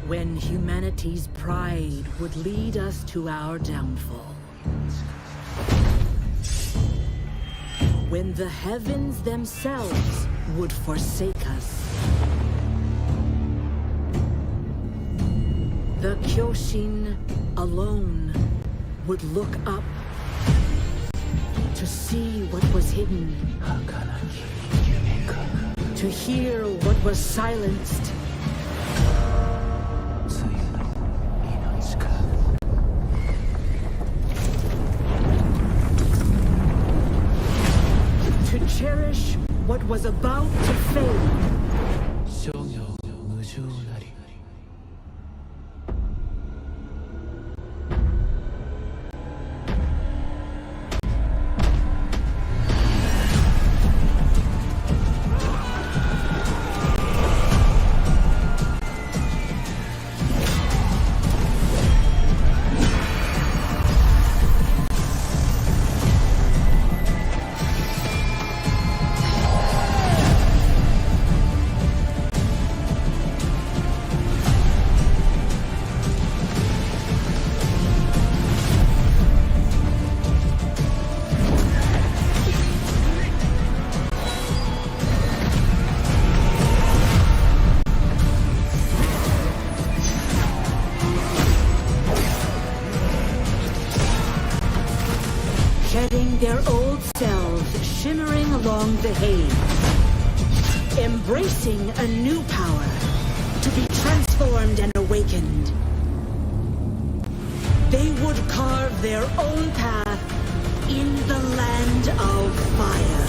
When humanity's pride would lead us to our downfall. When the heavens themselves would forsake us. The Kyoshin alone would look up to see what was hidden, to hear what was silenced. To cherish what was about to fade. Shedding their old selves, shimmering along the haze. Embracing a new power, to be transformed and awakened. They would carve their own path in the land of fire.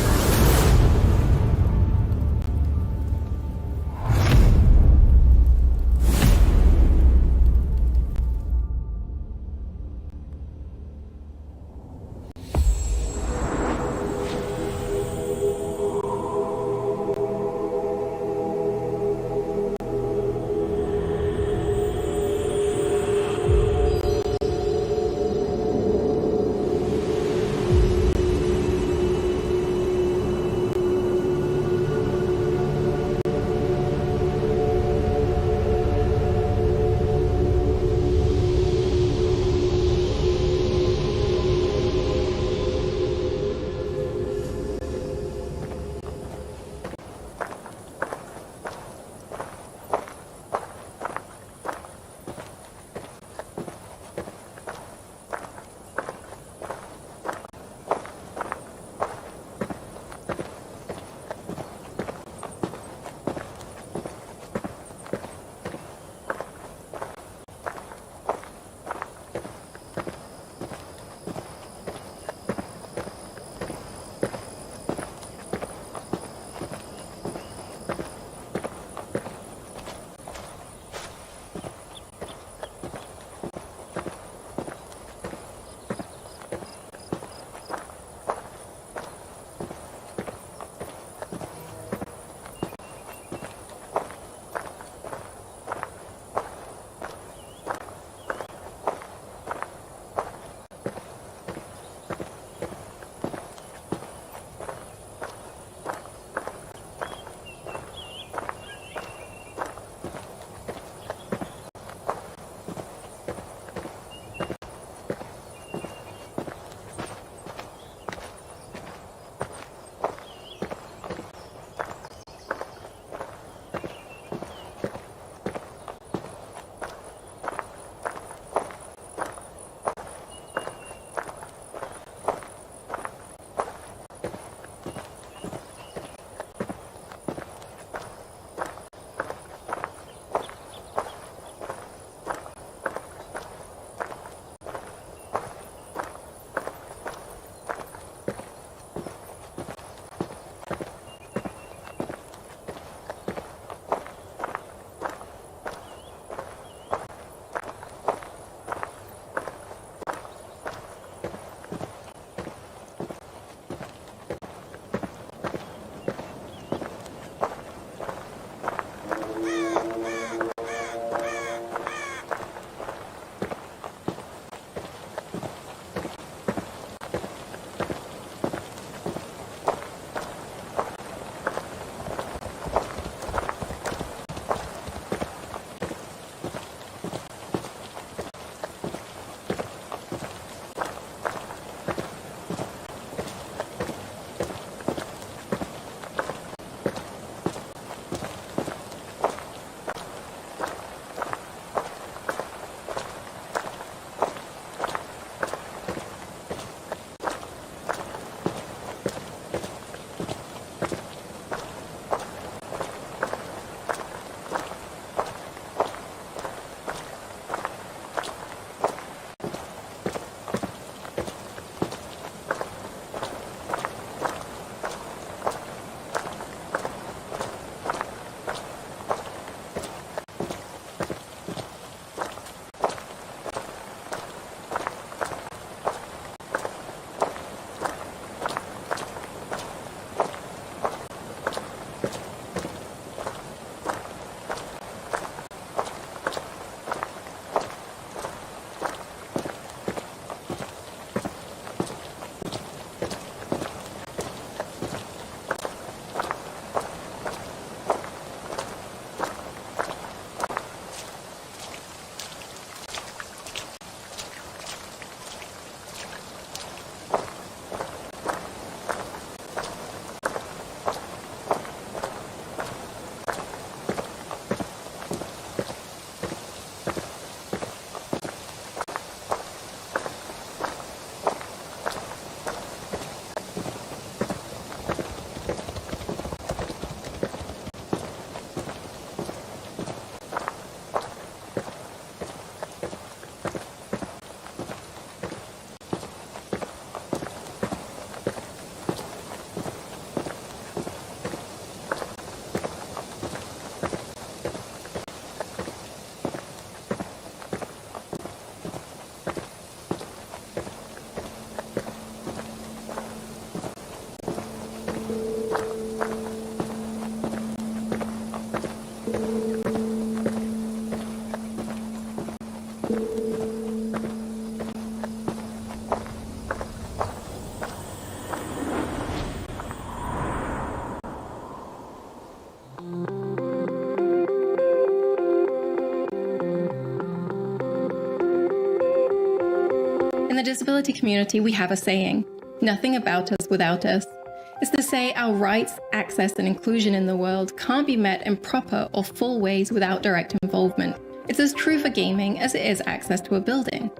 the disability community, we have a saying, "Nothing about us without us." It's to say our rights, access, and inclusion in the world can't be met in proper or full ways without direct involvement. It's as true for gaming as it is access to a building.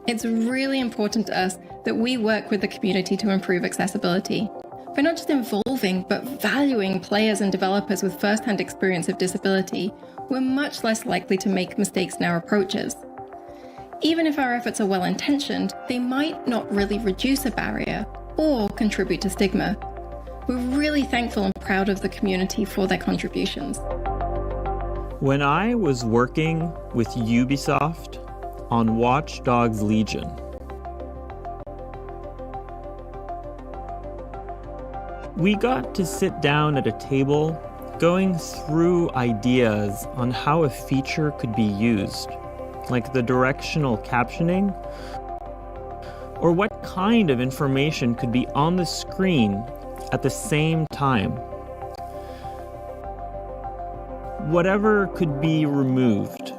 It's really important to us that we work with the community to improve accessibility. By not just involving, but valuing players and developers with first-hand experience of disability, we're much less likely to make mistakes in our approaches. Even if our efforts are well-intentioned, they might not really reduce a barrier or contribute to stigma. We're really thankful and proud of the community for their contributions. When I was working with Ubisoft on Watch Dogs Legion, we got to sit down at a table going through ideas on how a feature could be used, like the directional captioning, or what kind of information could be on the screen at the same time. Whatever could be removed.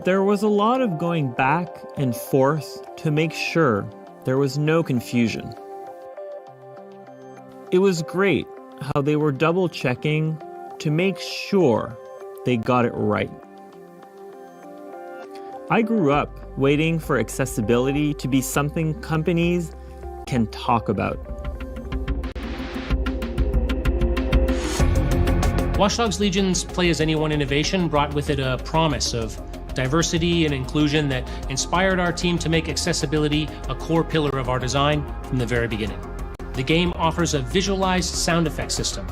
There was a lot of going back and forth to make sure there was no confusion. It was great how they were double checking to make sure they got it right. I grew up waiting for accessibility to be something companies can talk about. Watch Dogs Legion's Play As Anyone innovation brought with it a promise of diversity and inclusion that inspired our team to make accessibility a core pillar of our design from the very beginning. The game offers a visualized sound effect system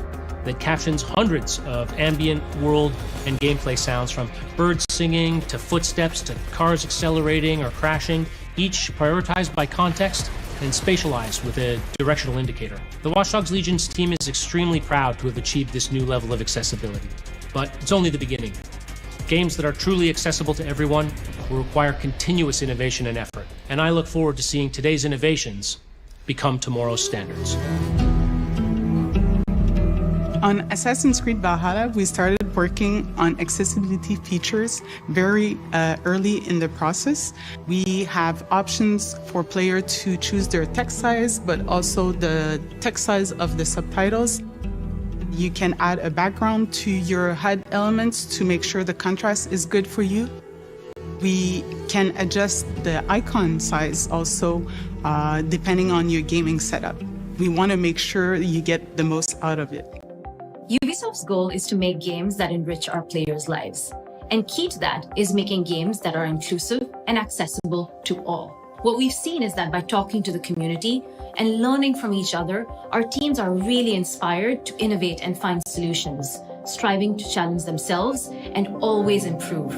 that captions hundreds of ambient world and gameplay sounds, from birds singing to footsteps to cars accelerating or crashing, each prioritized by context and spatialized with a directional indicator. The Watch Dogs Legion's team is extremely proud to have achieved this new level of accessibility. But it's only the beginning. Games that are truly accessible to everyone will require continuous innovation and effort, and I look forward to seeing today's innovations become tomorrow's standards. On Assassin's Creed Valhalla, we started working on accessibility features very early in the process. We have options for players to choose their text size, but also the text size of the subtitles. You can add a background to your HUD elements to make sure the contrast is good for you. We can adjust the icon size also depending on your gaming setup. We want to make sure you get the most out of it. Ubisoft's goal is to make games that enrich our players' lives. And key to that is making games that are inclusive and accessible to all. What we've seen is that by talking to the community and learning from each other, our teams are really inspired to innovate and find solutions, striving to challenge themselves and always improve.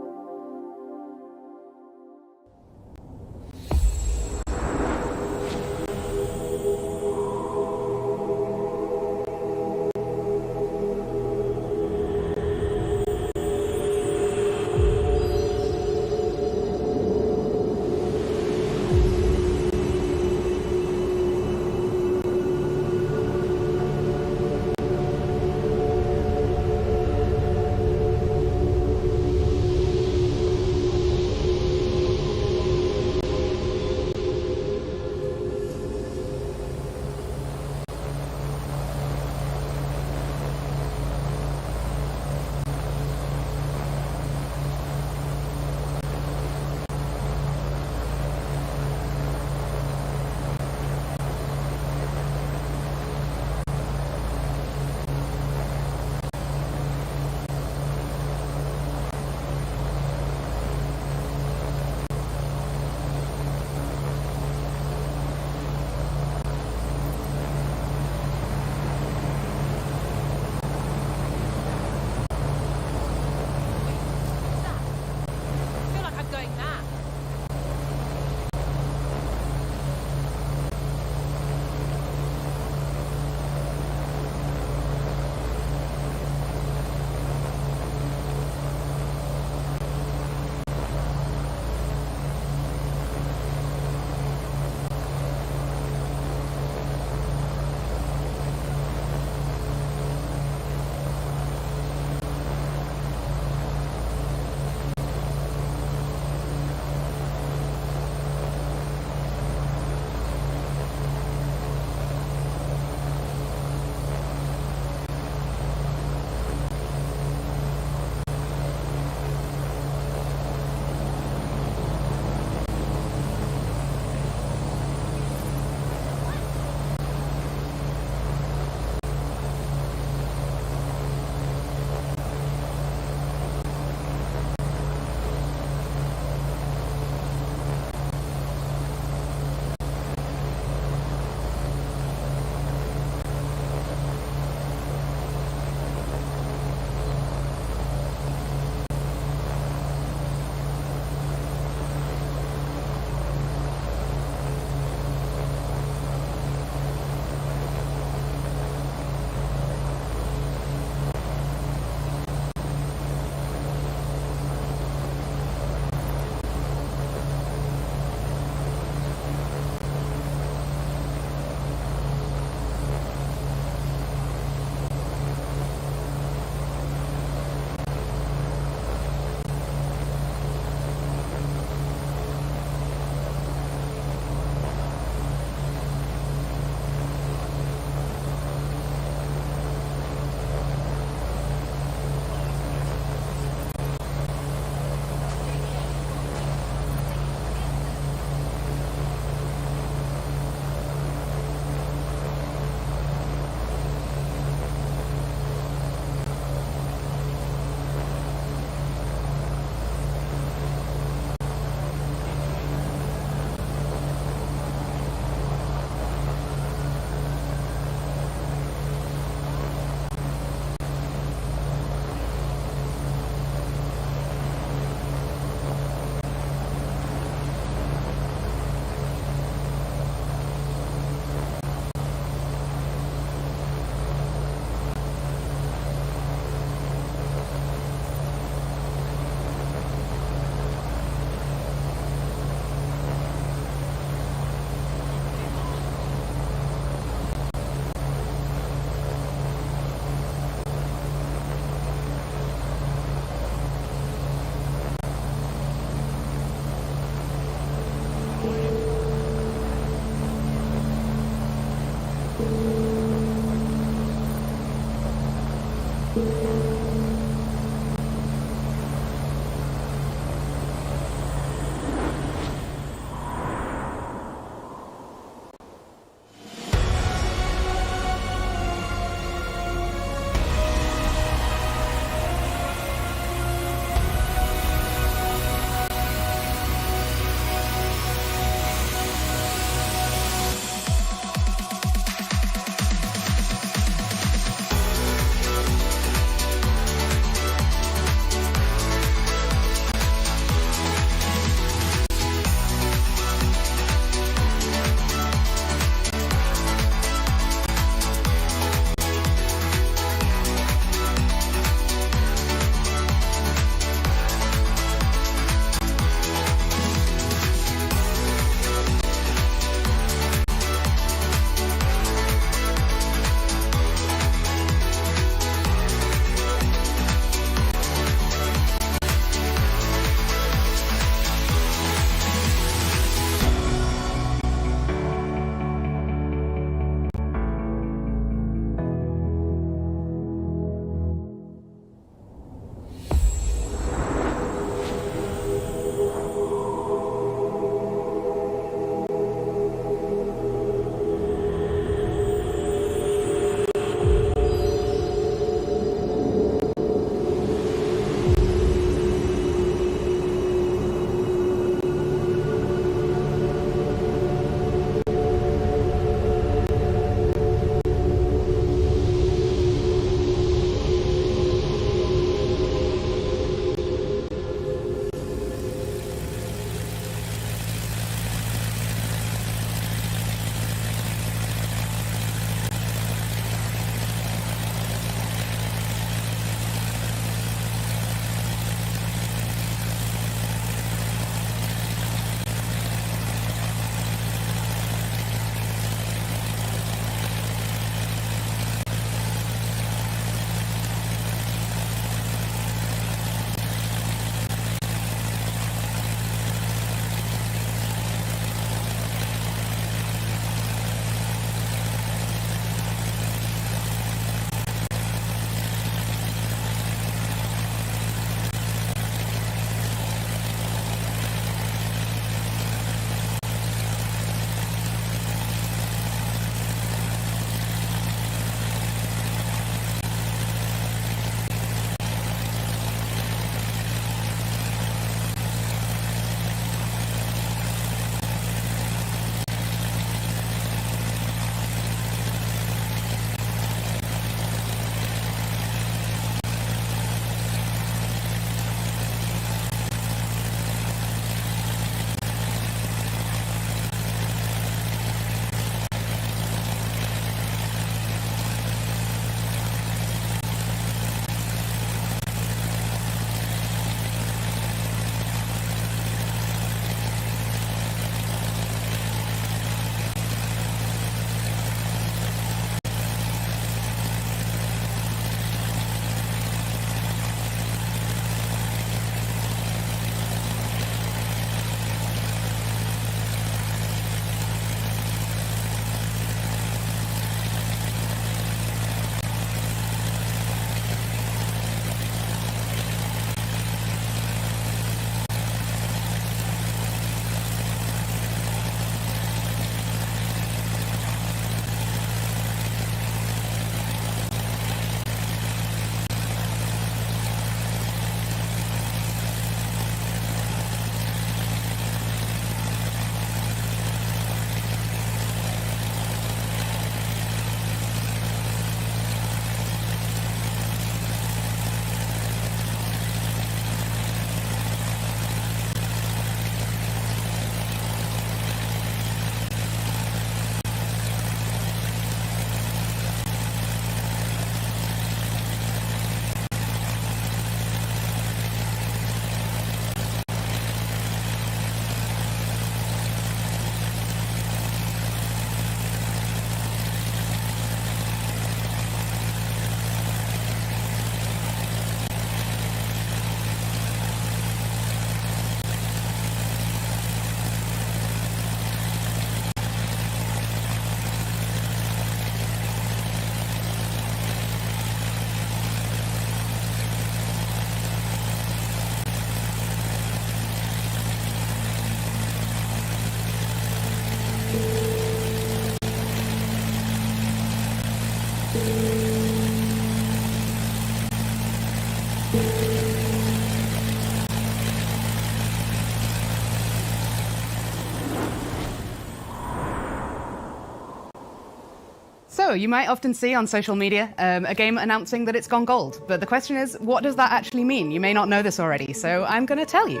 So, you might often see on social media a game announcing that it's gone gold. But the question is, what does that actually mean? You may not know this already, so I'm going to tell you.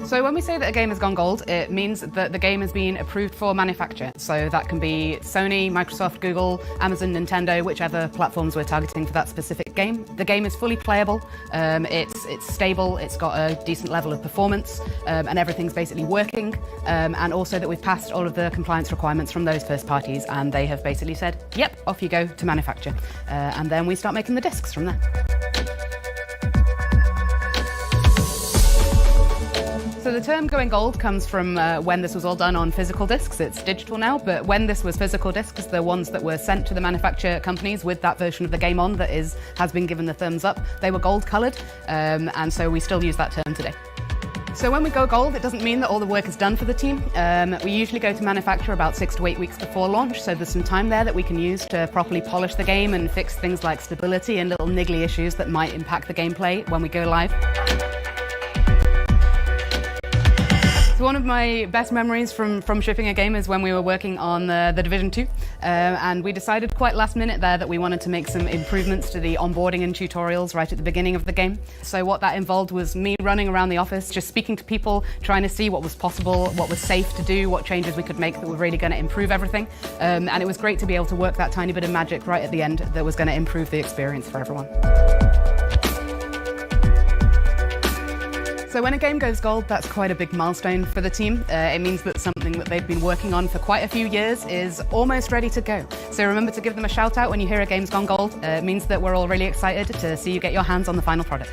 So when we say that a game has gone gold, it means that the game has been approved for manufacture. So that can be Sony, Microsoft, Google, Amazon, Nintendo, whichever platforms we're targeting for that specific game. The game is fully playable, it's stable, it's got a decent level of performance, and everything's basically working. And also that we've passed all of the compliance requirements from those first parties, and they have basically said, yep, off you go to manufacture. And then we start making the discs from there. So the term going gold comes from when this was all done on physical discs. It's digital now, but when this was physical discs, the ones that were sent to the manufacturer companies with that version of the game on that has been given the thumbs up, they were gold coloured, and so we still use that term today. So when we go gold, it doesn't mean that all the work is done for the team. We usually go to manufacture about 6 to 8 weeks before launch, so there's some time there that we can use to properly polish the game and fix things like stability and little niggly issues that might impact the gameplay when we go live. One of my best memories from shipping a game is when we were working on the Division 2, and we decided quite last minute there that we wanted to make some improvements to the onboarding and tutorials right at the beginning of the game. So what that involved was me running around the office, just speaking to people, trying to see what was possible, what was safe to do, what changes we could make that were really going to improve everything. And it was great to be able to work that tiny bit of magic right at the end that was going to improve the experience for everyone. So when a game goes gold, that's quite a big milestone for the team. It means that something that they've been working on for quite a few years is almost ready to go. So remember to give them a shout out when you hear a game's gone gold. It means that we're all really excited to see you get your hands on the final product.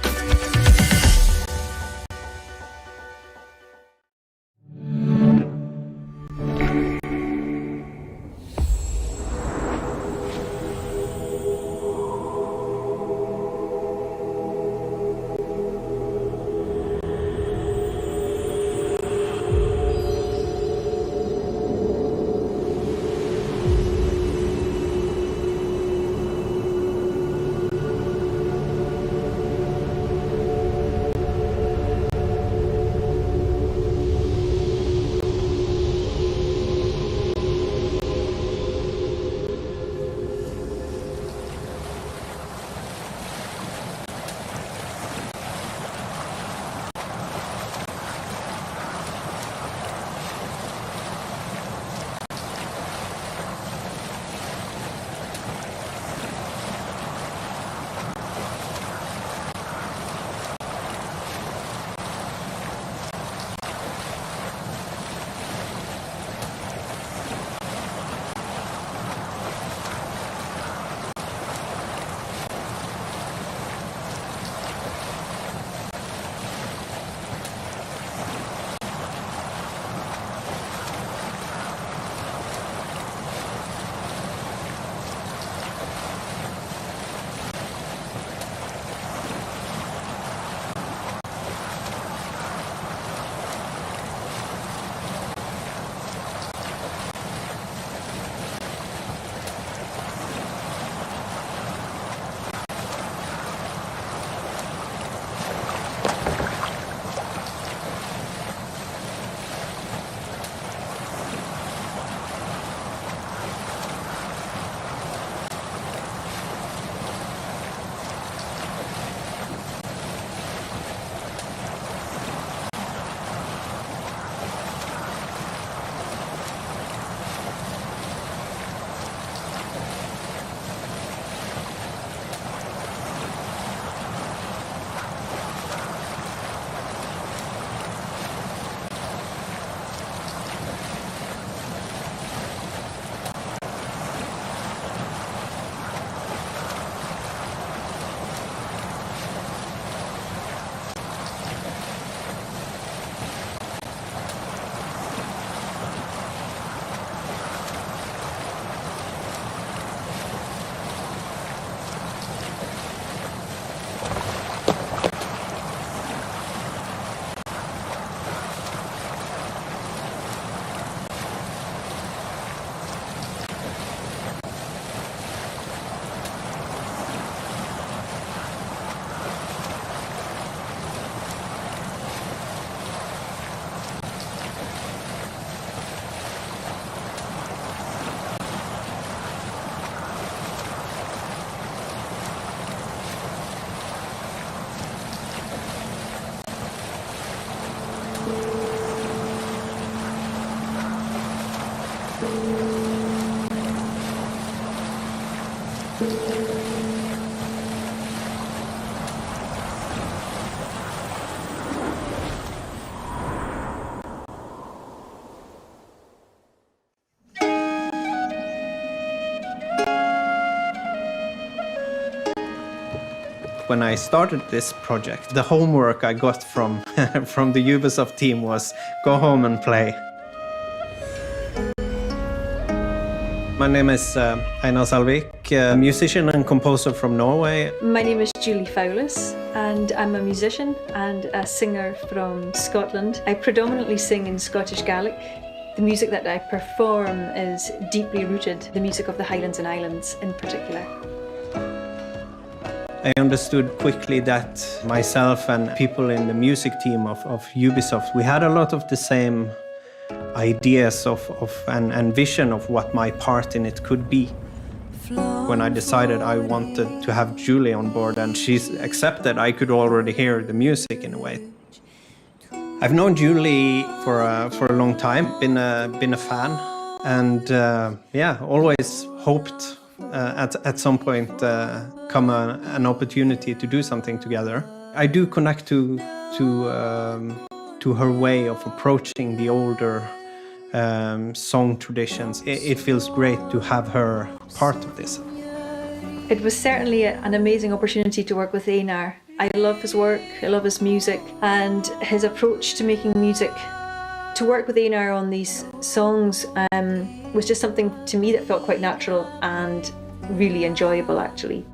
When I started this project, the homework I got from, from the Ubisoft team was go home and play. My name is Einar Salvik, a musician and composer from Norway. My name is Julie Fowlis and I'm a musician and a singer from Scotland. I predominantly sing in Scottish Gaelic. The music that I perform is deeply rooted, the music of the Highlands and Islands in particular. I understood quickly that myself and people in the music team of Ubisoft, we had a lot of the same ideas and vision of what my part in it could be. When I decided I wanted to have Julie on board and she's accepted, I could already hear the music in a way. I've known Julie for a long time, been a fan, and yeah, always hoped at some point come an opportunity to do something together. I do connect to her way of approaching the older song traditions. It feels great to have her part of this. It was certainly an amazing opportunity to work with Einar. I love his work, I love his music, and his approach to making music. To work with Einar on these songs was just something to me that felt quite natural and really enjoyable, actually.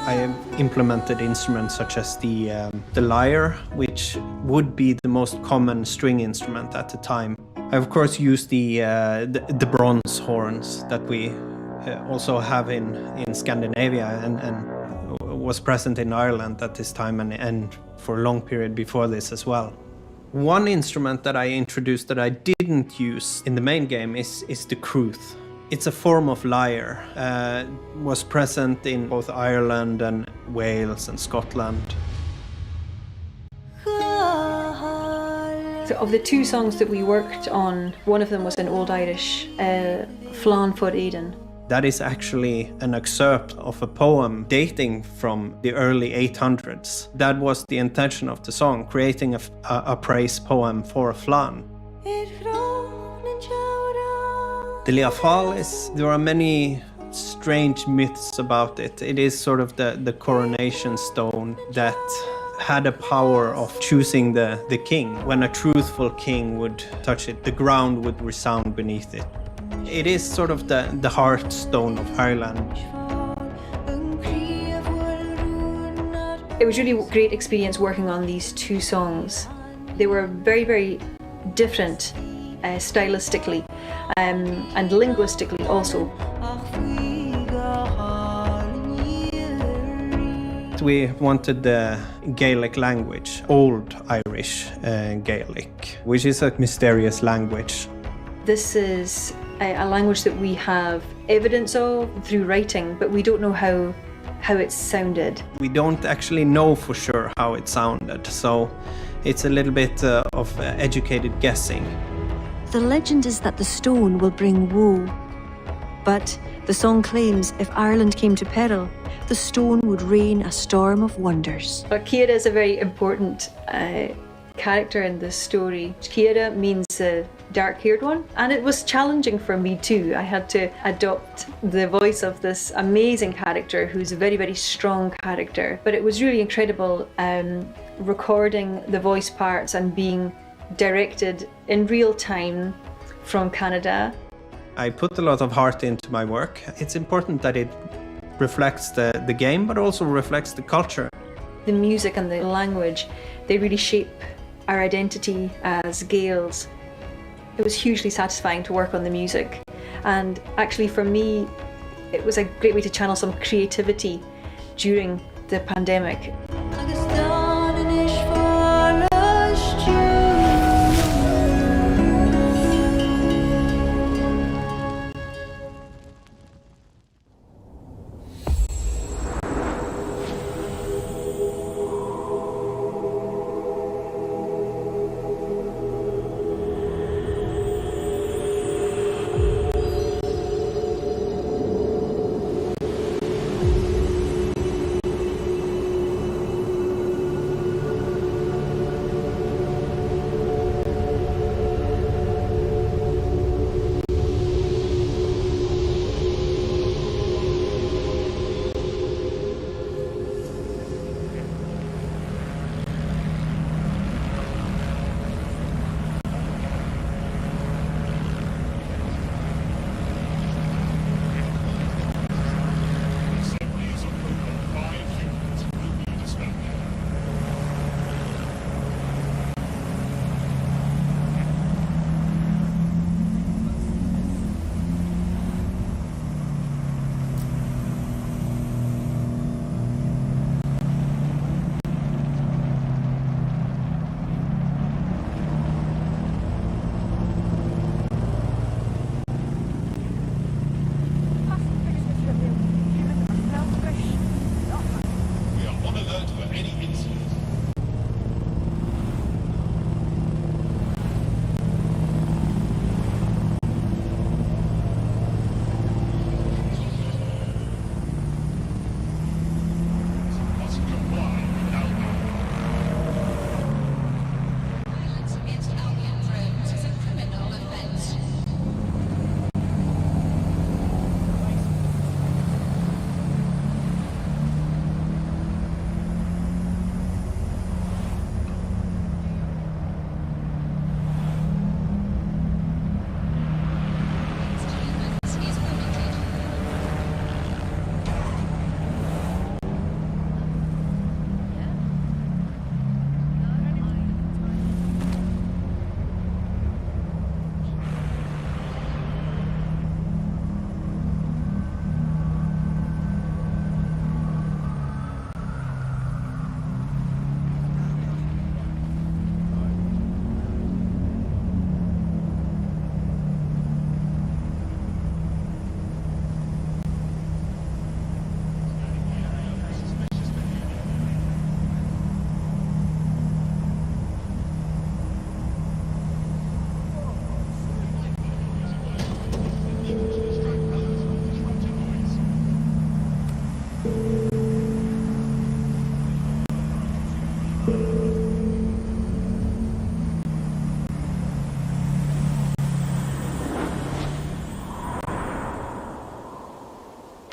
I have implemented instruments such as the lyre, which would be the most common string instrument at the time. I of course used the bronze horns that we also have in Scandinavia and was present in Ireland at this time and for a long period before this as well. One instrument that I introduced that I didn't use in the main game is the crwth. It's a form of lyre, was present in both Ireland and Wales and Scotland. So of the two songs that we worked on, one of them was an Old Irish, Flan for Eden. That is actually an excerpt of a poem dating from the early 800s. That was the intention of the song, creating a praise poem for a flan. The Leafalis, there are many strange myths about it. It is sort of the coronation stone that had a power of choosing the king. When a truthful king would touch it, the ground would resound beneath it. It is sort of the heartstone of Ireland. It was really a great experience working on these two songs. They were very, very different stylistically and linguistically also. We wanted the Gaelic language, Old Irish Gaelic, which is a mysterious language. This is a language that we have evidence of through writing, but we don't know how it sounded. We don't actually know for sure how it sounded, so it's a little bit of educated guessing. The legend is that the stone will bring woe, but the song claims if Ireland came to peril, the stone would rain a storm of wonders. But Ciara is a very important character in this story. Ciara means the dark-haired one, and it was challenging for me too. I had to adopt the voice of this amazing character who's a very, very strong character. But it was really incredible recording the voice parts and being directed in real time from Canada. I put a lot of heart into my work. It's important that it reflects the game, but also reflects the culture. The music and the language, they really shape our identity as Gaels. It was hugely satisfying to work on the music, and actually for me it was a great way to channel some creativity during the pandemic.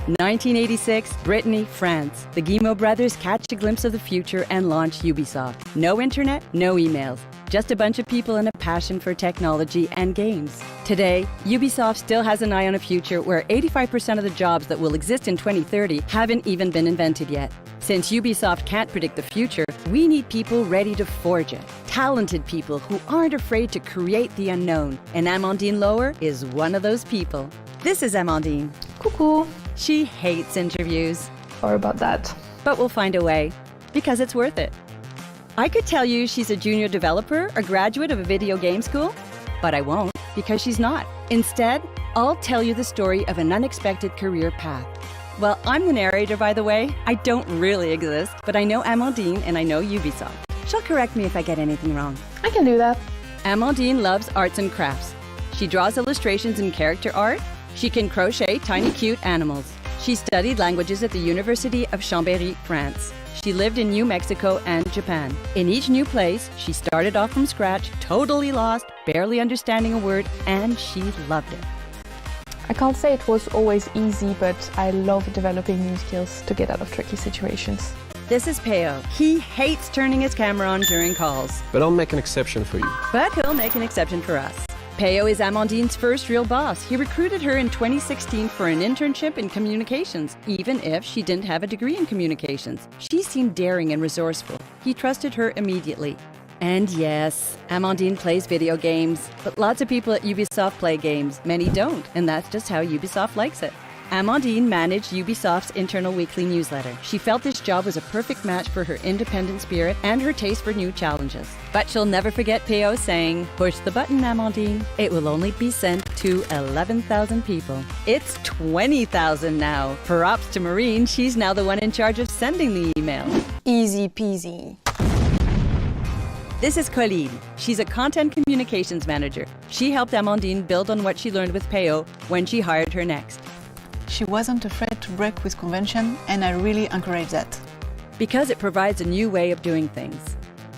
1986, Brittany, France. The Guillemot brothers catch a glimpse of the future and launch Ubisoft. No internet, no emails. Just a bunch of people and a passion for technology and games. Today, Ubisoft still has an eye on a future where 85% of the jobs that will exist in 2030 haven't even been invented yet. Since Ubisoft can't predict the future, we need people ready to forge it. Talented people who aren't afraid to create the unknown. And Amandine Lower is one of those people. This is Amandine. Coucou. She hates interviews. Sorry about that. But we'll find a way, because it's worth it. I could tell you she's a junior developer or graduate of a video game school, but I won't, because she's not. Instead, I'll tell you the story of an unexpected career path. Well, I'm the narrator, by the way. I don't really exist, but I know Amandine and I know Ubisoft. She'll correct me if I get anything wrong. I can do that. Amandine loves arts and crafts. She draws illustrations and character art. She can crochet tiny cute animals. She studied languages at the University of Chambéry, France. She lived in New Mexico and Japan. In each new place, she started off from scratch, totally lost, barely understanding a word, and she loved it. I can't say it was always easy, but I love developing new skills to get out of tricky situations. This is Peo. He hates turning his camera on during calls. But I'll make an exception for you. But he'll make an exception for us. Peo is Amandine's first real boss. He recruited her in 2016 for an internship in communications, even if she didn't have a degree in communications. She seemed daring and resourceful. He trusted her immediately. And yes, Amandine plays video games, but lots of people at Ubisoft play games. Many don't, and that's just how Ubisoft likes it. Amandine managed Ubisoft's internal weekly newsletter. She felt this job was a perfect match for her independent spirit and her taste for new challenges. But she'll never forget Peo saying, "Push the button, Amandine. It will only be sent to 11,000 people." It's 20,000 now. Props to Maureen, she's now the one in charge of sending the email. Easy peasy. This is Colleen. She's a content communications manager. She helped Amandine build on what she learned with Peo when she hired her next. She wasn't afraid to break with convention, and I really encourage that. Because it provides a new way of doing things.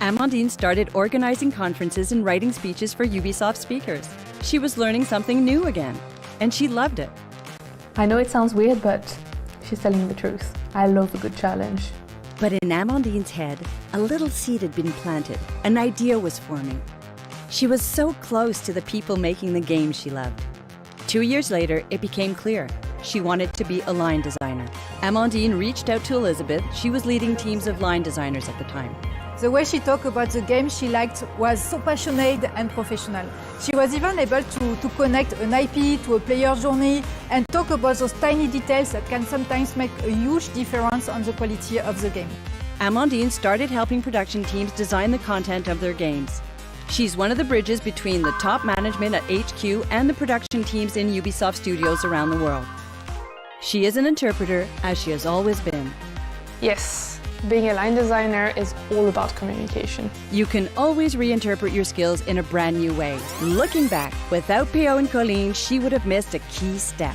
Amandine started organizing conferences and writing speeches for Ubisoft speakers. She was learning something new again, and she loved it. I know it sounds weird, but she's telling the truth. I love a good challenge. But in Amandine's head, a little seed had been planted. An idea was forming. She was so close to the people making the games she loved. 2 years later, it became clear. She wanted to be a line designer. Amandine reached out to Elizabeth. She was leading teams of line designers at the time. The way she talked about the game she liked was so passionate and professional. She was even able to connect an IP to a player journey and talk about those tiny details that can sometimes make a huge difference on the quality of the game. Amandine started helping production teams design the content of their games. She's one of the bridges between the top management at HQ and the production teams in Ubisoft studios around the world. She is an interpreter, as she has always been. Yes, being a line designer is all about communication. You can always reinterpret your skills in a brand new way. Looking back, without Peo and Colleen, she would have missed a key step.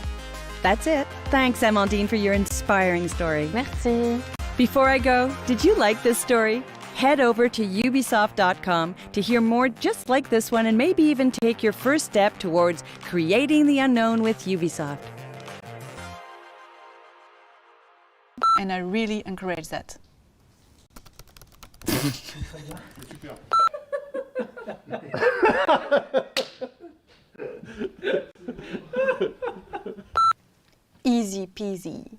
That's it. Thanks, Amandine, for your inspiring story. Merci. Before I go, did you like this story? Head over to ubisoft.com to hear more just like this one and maybe even take your first step towards creating the unknown with Ubisoft. And I really encourage that. Easy peasy.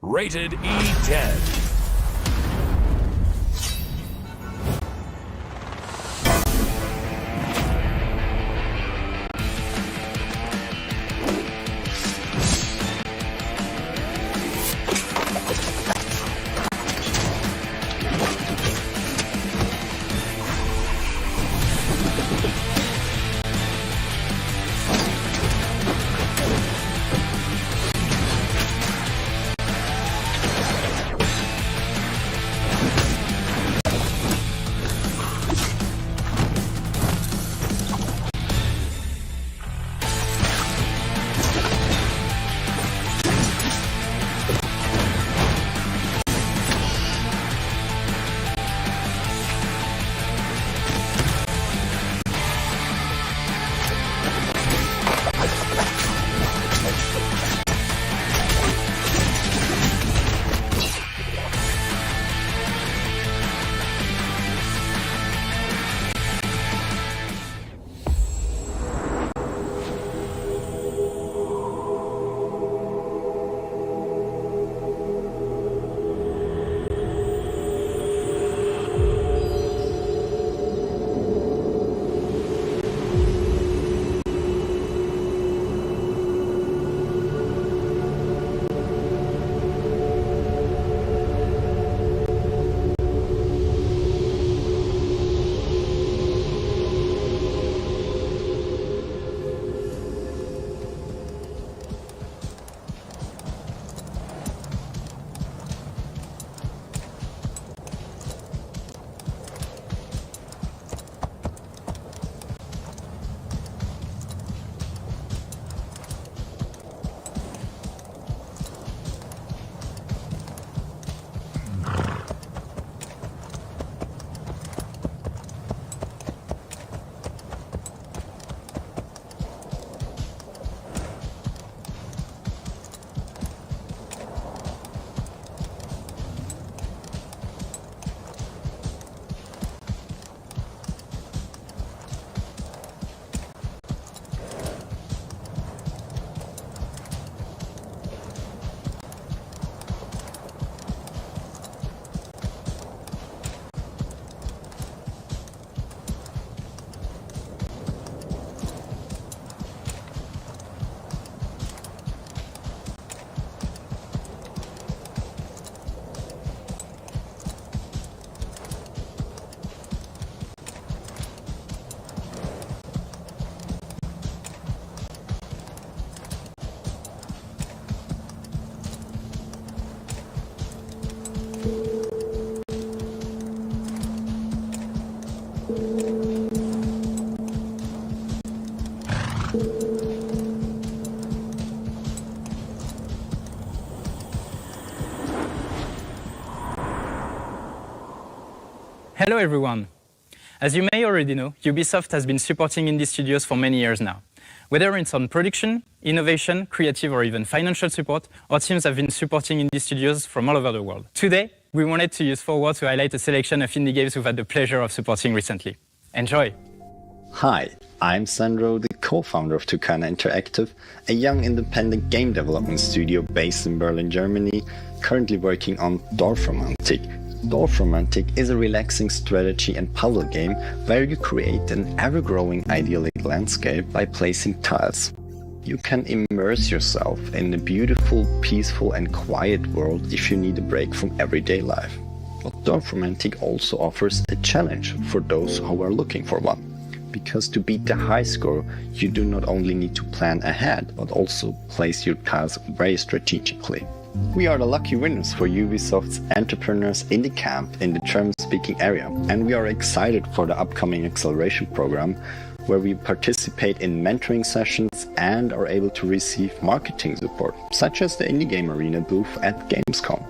Rated E10. Hello everyone! As you may already know, Ubisoft has been supporting indie studios for many years now. Whether it's on production, innovation, creative or even financial support, our teams have been supporting indie studios from all over the world. Today, we wanted to use Foward to highlight a selection of indie games we've had the pleasure of supporting recently. Enjoy! Hi, I'm Sandro, the co-founder of Tucana Interactive, a young independent game development studio based in Berlin, Germany, currently working on Dorfromantik. Dorfromantik is a relaxing strategy and puzzle game where you create an ever-growing idyllic landscape by placing tiles. You can immerse yourself in a beautiful, peaceful and quiet world if you need a break from everyday life. But Dorfromantik also offers a challenge for those who are looking for one. Because to beat the high score, you do not only need to plan ahead, but also place your tiles very strategically. We are the lucky winners for Ubisoft's Entrepreneurs Indie Camp in the German-speaking area, and we are excited for the upcoming acceleration program, where we participate in mentoring sessions and are able to receive marketing support, such as the Indie Game Arena booth at Gamescom.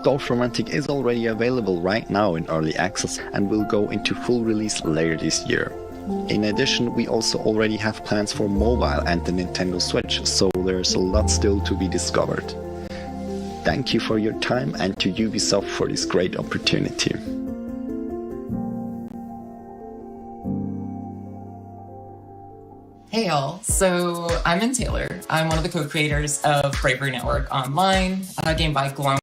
Dorfromantik is already available right now in early access and will go into full release later this year. In addition, we also already have plans for mobile and the Nintendo Switch, so there's a lot still to be discovered. thank you for your time and to Ubisoft for this great opportunity. Hey y'all, so I'm In Taylor. I'm one of the co-creators of Bravery Network Online, a game by Glowing.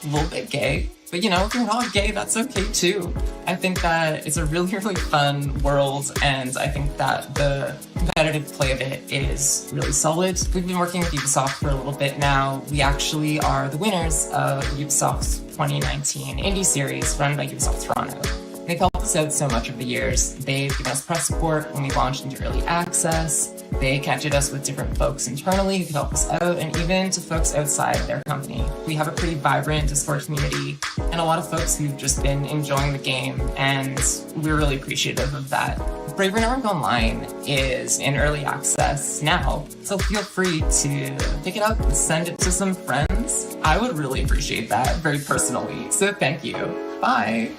A little bit gay, but you know, if you're not gay, that's okay too. I think that it's a really, really fun world, and I think that the competitive play of it is really solid. We've been working with Ubisoft for a little bit now. We actually are the winners of Ubisoft's 2019 Indie Series run by Ubisoft Toronto. They've helped us out so much over the years. They've given us press support when we launched into early access. They connected us with different folks internally who could help us out, and even to folks outside their company. We have a pretty vibrant Discord community and a lot of folks who've just been enjoying the game, and we're really appreciative of that. Bravery Network Online is in early access now, so feel free to pick it up and send it to some friends. I would really appreciate that very personally, so thank you. Bye.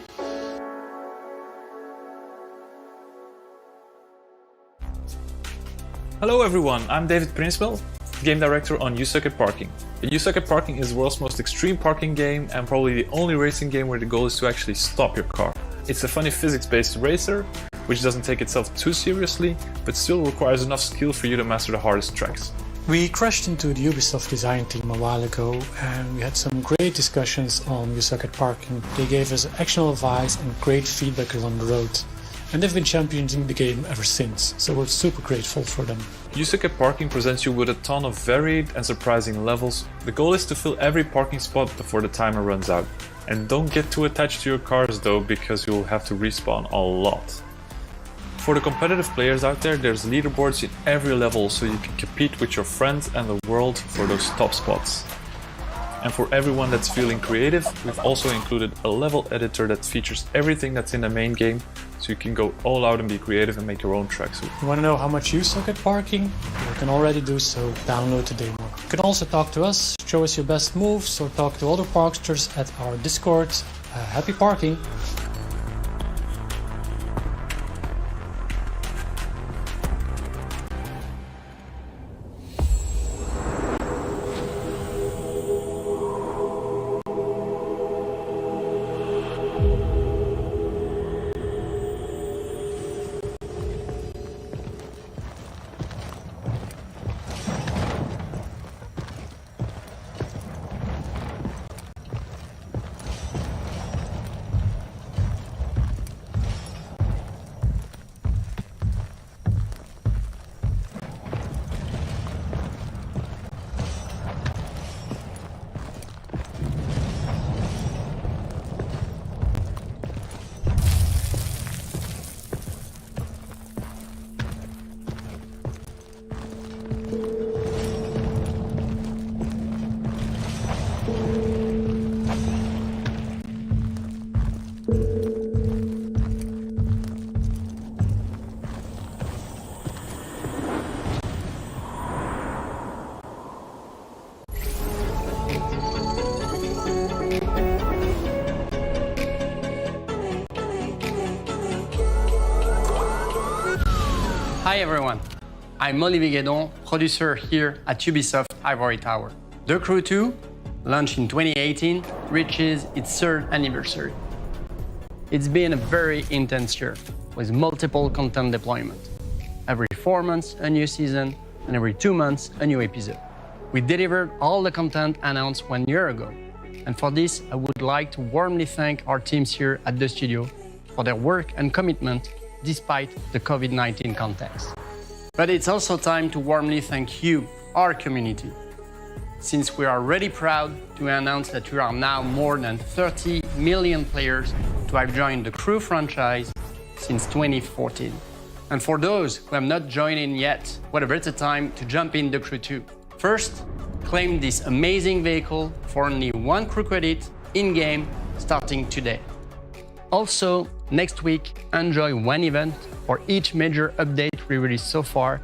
Hello everyone, I'm David Prinswell, Game Director on You Suck at Parking. You Suck at Parking is the world's most extreme parking game and probably the only racing game where the goal is to actually stop your car. It's a funny physics-based racer, which doesn't take itself too seriously, but still requires enough skill for you to master the hardest tracks. We crashed into the Ubisoft design team a while ago and we had some great discussions on You Suck at Parking. They gave us actionable advice and great feedback along the road. And they've been championing the game ever since, so we're super grateful for them. You Suck at Parking presents you with a ton of varied and surprising levels. The goal is to fill every parking spot before the timer runs out. And don't get too attached to your cars though, because you'll have to respawn a lot. For the competitive players out there, there's leaderboards in every level so you can compete with your friends and the world for those top spots. And for everyone that's feeling creative, we've also included a level editor that features everything that's in the main game, so you can go all out and be creative and make your own tracks. You want to know how much you suck at parking? You can already do so. Download the demo. You can also talk to us, show us your best moves, or talk to other parksters at our Discord. Happy parking! Hi everyone, I'm Olivier Guédon, producer here at Ubisoft Ivory Tower. The Crew 2, launched in 2018, reaches its 3rd anniversary. It's been a very intense year, with multiple content deployment. Every 4 months, a new season, and every 2 months, a new episode. We delivered all the content announced 1 year ago, and for this, I would like to warmly thank our teams here at the studio for their work and commitment despite the COVID-19 context. But it's also time to warmly thank you, our community, since we are really proud to announce that we are now more than 30 million players to have joined the Crew franchise since 2014. And for those who have not joined in yet, what a better time to jump in the Crew 2. First, claim this amazing vehicle for only 1 Crew credit in-game starting today. Also, next week, enjoy 1 event for each major update we released so far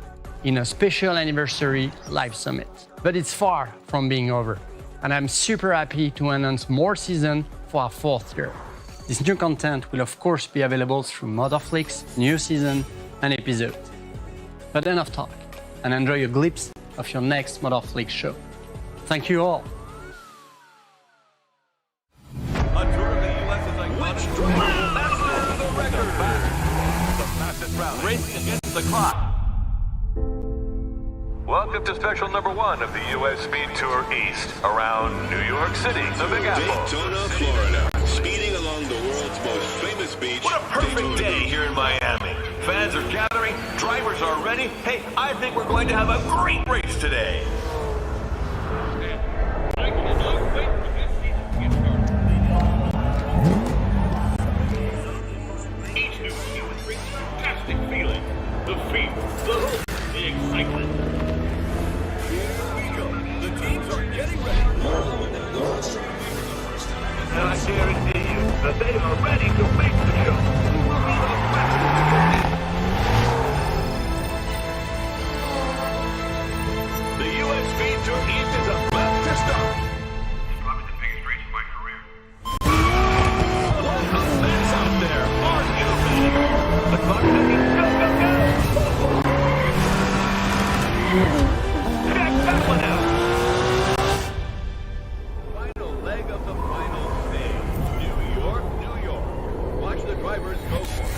in a special anniversary live summit. But it's far from being over, and I'm super happy to announce more seasons for our 4th year. This new content will of course be available through Motherflix, new season, and episodes. But enough talk, and enjoy a glimpse of your next Motorflix show. Thank you all. A tour of the U.S. is iconic. The record. The fastest route. Racing against the clock. Welcome to special number 1 of the U.S. Speed Tour East, around New York City, the Big Apple. Daytona, Florida, speeding along the world's most famous beach. What a perfect day here in Miami. Fans are gathering, drivers are ready. Hey, I think we're going to have a great race today. I cannot wait for this season to get started. Each new season brings fantastic feelings. The fever, the hope, the excitement. The teams are getting ready. And I guarantee you that they are ready to make the show. The U.S. Speed Tour East is about to start. It's probably the biggest race of my career. What a mess out there! Are you ready? The clock ticking. Go, go, go! Check that one out! Final leg of the final stage. New York, New York. Watch the drivers go for it.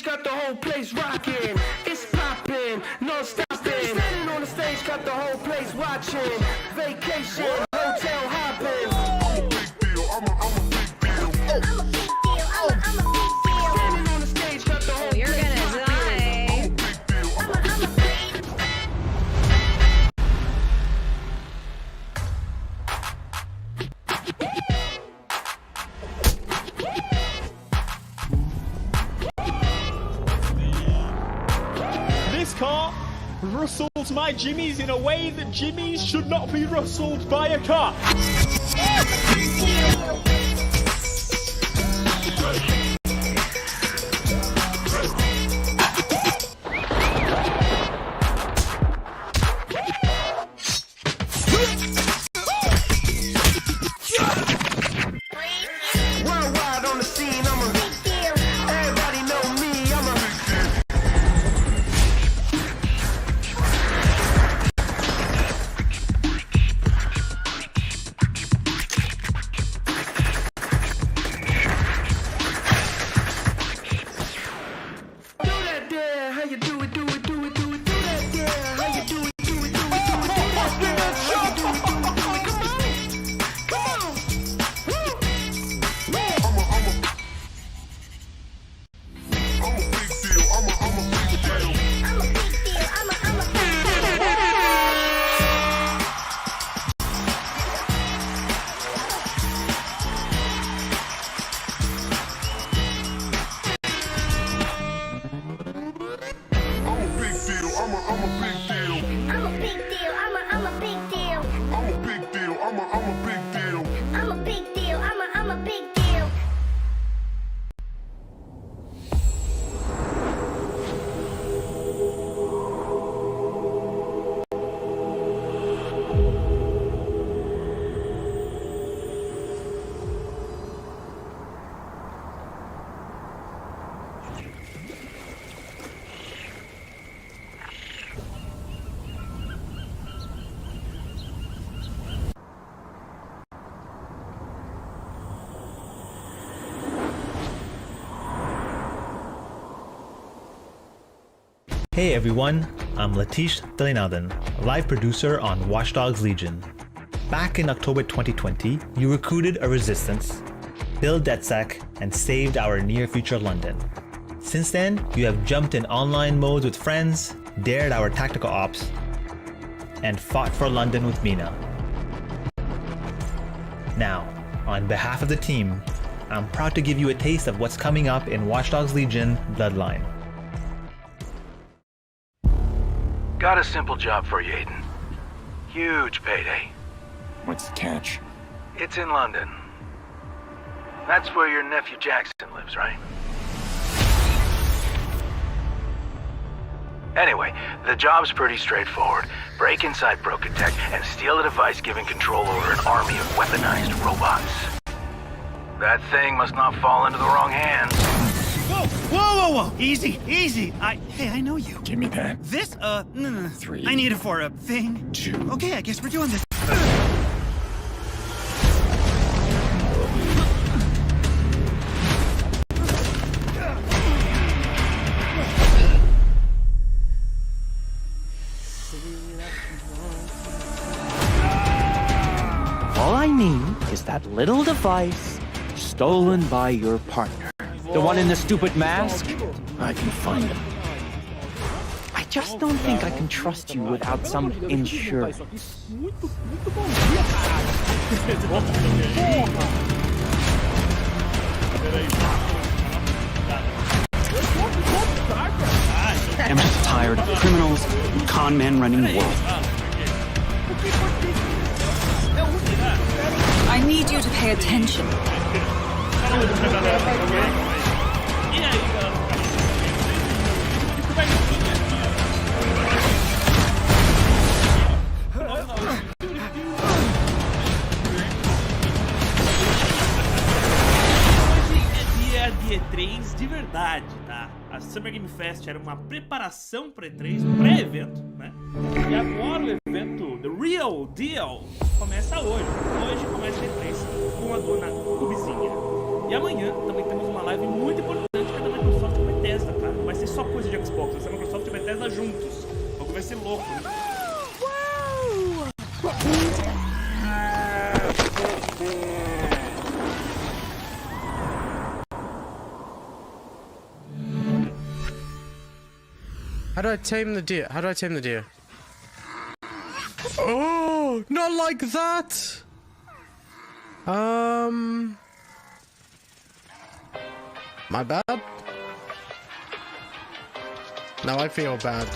Got the whole place rocking, it's popping, no stopping. Standing on the stage, got the whole place watching. Vacation, hotel hopping. I'm a big deal, I'm a big deal. I'm a big deal, I'm a big deal. Standing on the stage, got the whole place rocking. I'm a big deal, This car rustles my jimmies in a way that jimmies should not be rustled by a car. worldwide on the scene, I'm a big deal. Everybody know me, I'm a do that there, how you do it, do it, do it, do it, do that there, how you do it, do it, do it, do it, do that there, how you do it, do it, do it, come on, woo, I'm a big deal, I'm a big deal, I'm a big deal, I'm a big deal. I'm a big deal, I'm a big deal. I'm a big deal, I'm a big deal. I'm a big deal, I'm a big deal. I'm a big deal, I'm a big deal. Hey everyone, I'm Latish Dalinathan, a live producer on Watch Dogs Legion. Back in October 2020, you recruited a resistance, built DedSec, and saved our near-future London. Since then, you have jumped in online modes with friends, dared our tactical ops, and fought for London with Mina. Now, on behalf of the team, I'm proud to give you a taste of what's coming up in Watch Dogs Legion Bloodline. Got a simple job for you, Aiden. Huge payday. What's the catch? It's in London. That's where your nephew Jackson lives, right? Anyway, the job's pretty straightforward. Break inside Broken Tech and steal a device giving control over an army of weaponized robots. That thing must not fall into the wrong hands. Whoa, whoa, whoa, whoa! Easy, easy. Hey, I know you. Give me that. This, no. 3. I need it for a thing. 2. Okay, I guess we're doing this. All I need is that little device stolen by your partner. The one in the stupid mask? I can find him. I just don't think I can trust you without some insurance. I'm just tired of criminals and con men running the world. I need you to pay attention. Dia E3 de verdade, tá? A Summer Game Fest era uma preparação para E3, pré-evento, né? E agora o evento, The Real Deal, começa hoje. Hoje começa a E3 com a dona Ubizinha. E amanhã também temos uma live muito importante que é da Microsoft e Bethesda, cara. Vai ser só coisa de Xbox, vai ser Microsoft e Bethesda juntos. O que vai ser louco, né? How do I tame the deer? How do I tame the deer? Oh, not like that! My bad? Now I feel bad.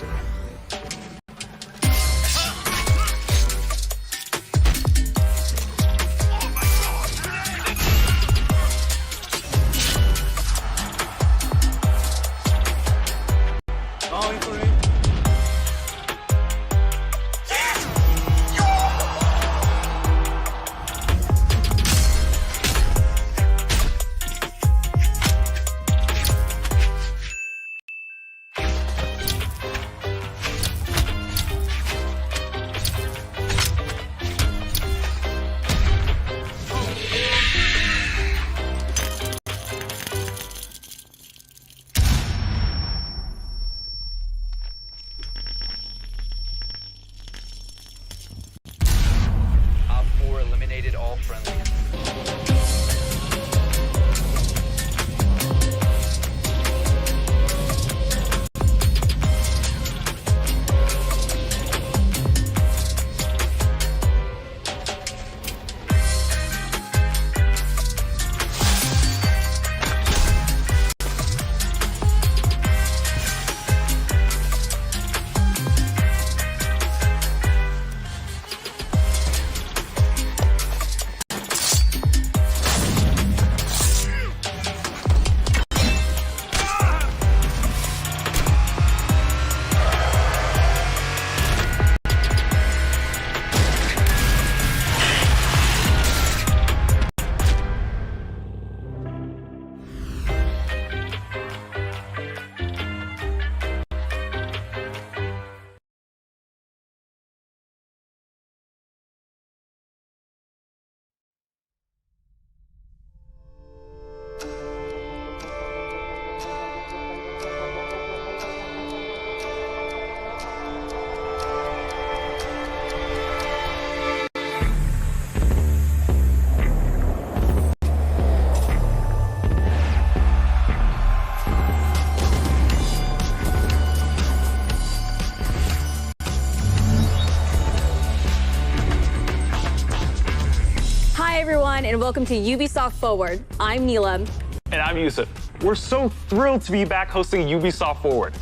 everyone, and welcome to Ubisoft Forward. I'm Neelam. And I'm Yusuf. We're so thrilled to be back hosting Ubisoft Forward.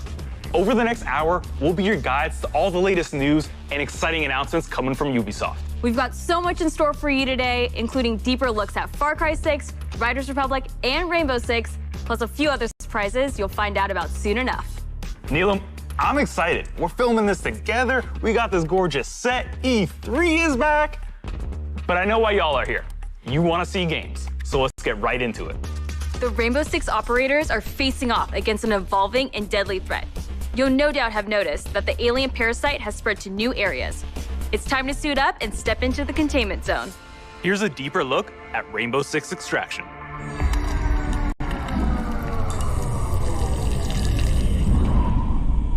Over the next hour, we'll be your guides to all the latest news and exciting announcements coming from Ubisoft. We've got so much in store for you today, including deeper looks at Far Cry 6, Riders Republic, and Rainbow Six, plus a few other surprises you'll find out about soon enough. Neelam, I'm excited. We're filming this together. We got this gorgeous set. E3 is back. But I know why y'all are here. You want to see games, so let's get right into it. The Rainbow Six operators are facing off against an evolving and deadly threat. You'll no doubt have noticed that the alien parasite has spread to new areas. It's time to suit up and step into the containment zone. Here's a deeper look at Rainbow Six Extraction.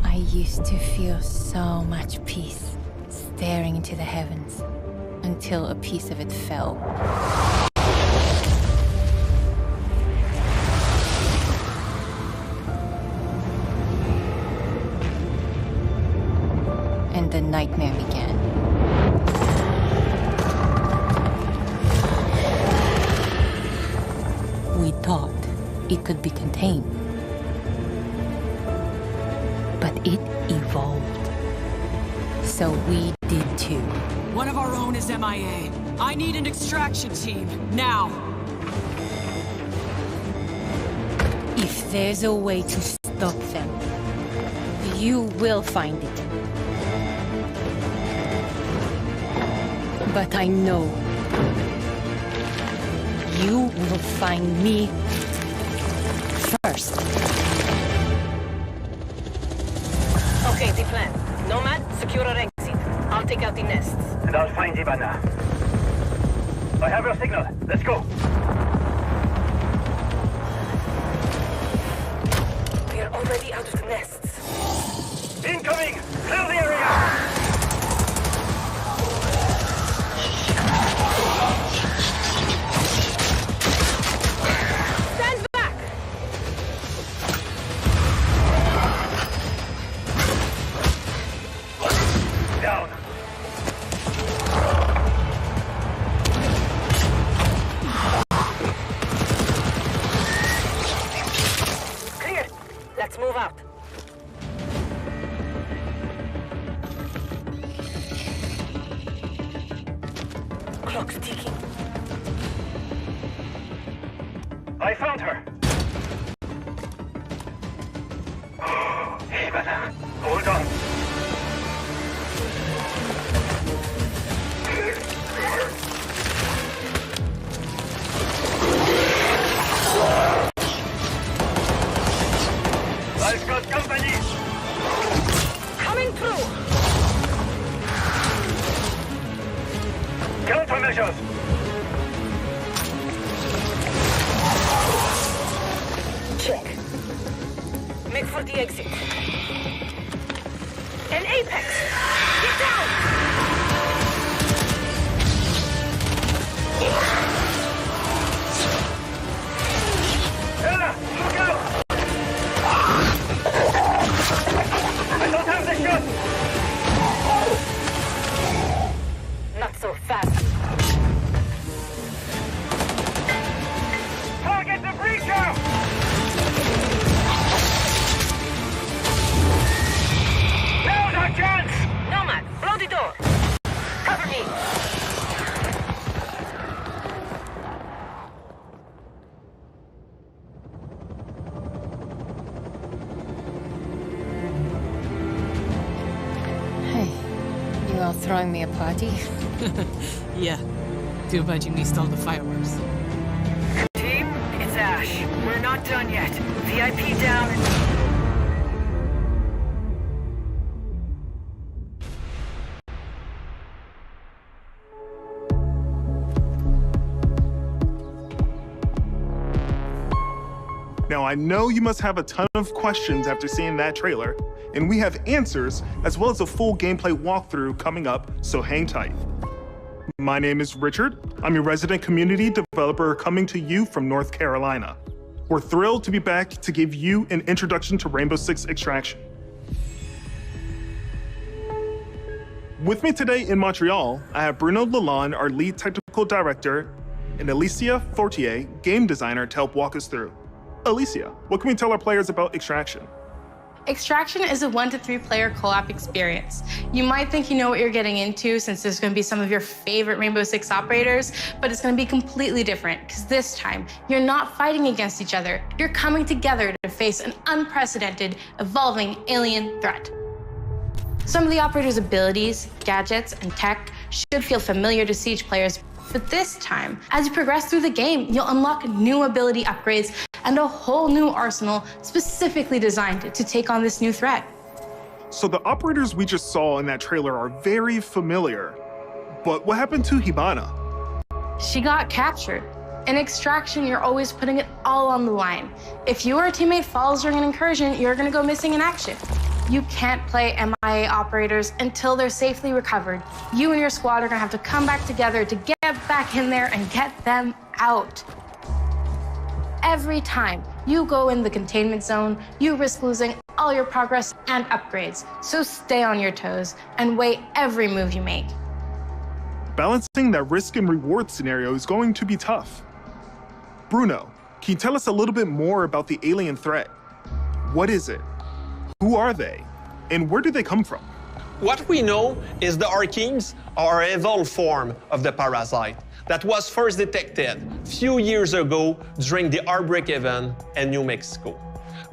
I used to feel so much peace staring into the heavens until a piece of it fell. And the nightmare began. We thought it could be contained, but it evolved. So we did too. One of our own is MIA. I need an extraction team, now. If there's a way to stop them, you will find it. But I know you will find me first. Okay, the plan. Nomad, secure our exit. I'll take out the nests. And I'll find Ivana. I have your signal. Let's go. We are already out of the nests. Incoming! Clear the area! Stand back! Down. Clear. Let's move out. Clock's ticking. I found her. Ivana, hold on. I've got company. Coming through. Countermeasures. Check. Make for the exit. An apex! Get down! Ella, look out! I don't have the shot! Not so fast. Target the breacher! Now's our chance! Nomad, blow the door. Cover me. Hey, you all throwing me a party? Yeah. Too bad you missed all the fireworks. Team, it's Ash. We're not done yet. VIP down. Now, I know you must have a ton of questions after seeing that trailer, and we have answers as well as a full gameplay walkthrough coming up, so hang tight. My name is Richard. I'm your resident community developer coming to you from North Carolina. We're thrilled to be back to give you an introduction to Rainbow Six Extraction. With me today in Montreal, I have Bruno Lalonde, our lead technical director, and Alicia Fortier, game designer, to help walk us through. Alicia, what can we tell our players about Extraction? Extraction is a 1 to 3 player co-op experience. You might think you know what you're getting into since there's going to be some of your favorite Rainbow Six operators, but it's going to be completely different because this time you're not fighting against each other. You're coming together to face an unprecedented, evolving alien threat. Some of the operators' abilities, gadgets, and tech should feel familiar to Siege players, but this time, as you progress through the game, you'll unlock new ability upgrades and a whole new arsenal specifically designed to take on this new threat. So the operators we just saw in that trailer are very familiar, but what happened to Hibana? She got captured. In Extraction, you're always putting it all on the line. If your teammate falls during an incursion, you're gonna go missing in action. You can't play MIA operators until they're safely recovered. You and your squad are gonna have to come back together to get back in there and get them out. Every time you go in the containment zone, you risk losing all your progress and upgrades. So stay on your toes and weigh every move you make. Balancing that risk and reward scenario is going to be tough. Bruno, can you tell us a little bit more about the alien threat? What is it? Who are they? And where do they come from? What we know is the Archeans are an evolved form of the parasite that was first detected a few years ago during the outbreak event in New Mexico.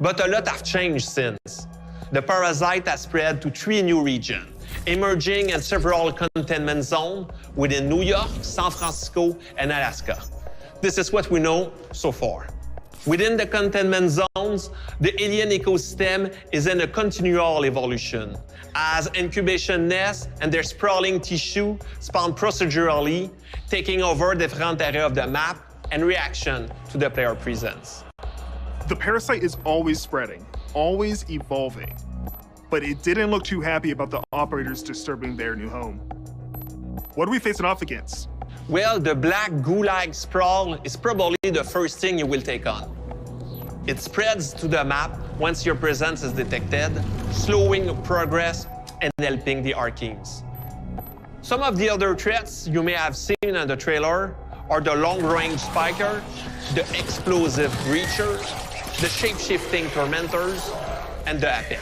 But a lot have changed since. The parasite has spread to 3 new regions, emerging in several containment zones within New York, San Francisco, and Alaska. This is what we know so far. Within the containment zones, the alien ecosystem is in a continual evolution, as incubation nests and their sprawling tissue spawn procedurally, taking over different areas of the map and reaction to the player presence. The parasite is always spreading, always evolving, but it didn't look too happy about the operators disturbing their new home. What are we facing off against? Well, the black goo-like sprawl is probably the first thing you will take on. It spreads to the map once your presence is detected, slowing progress and helping the Archeans. Some of the other threats you may have seen in the trailer are the long-range spiker, the explosive breachers, the shape-shifting tormentors, and the apex.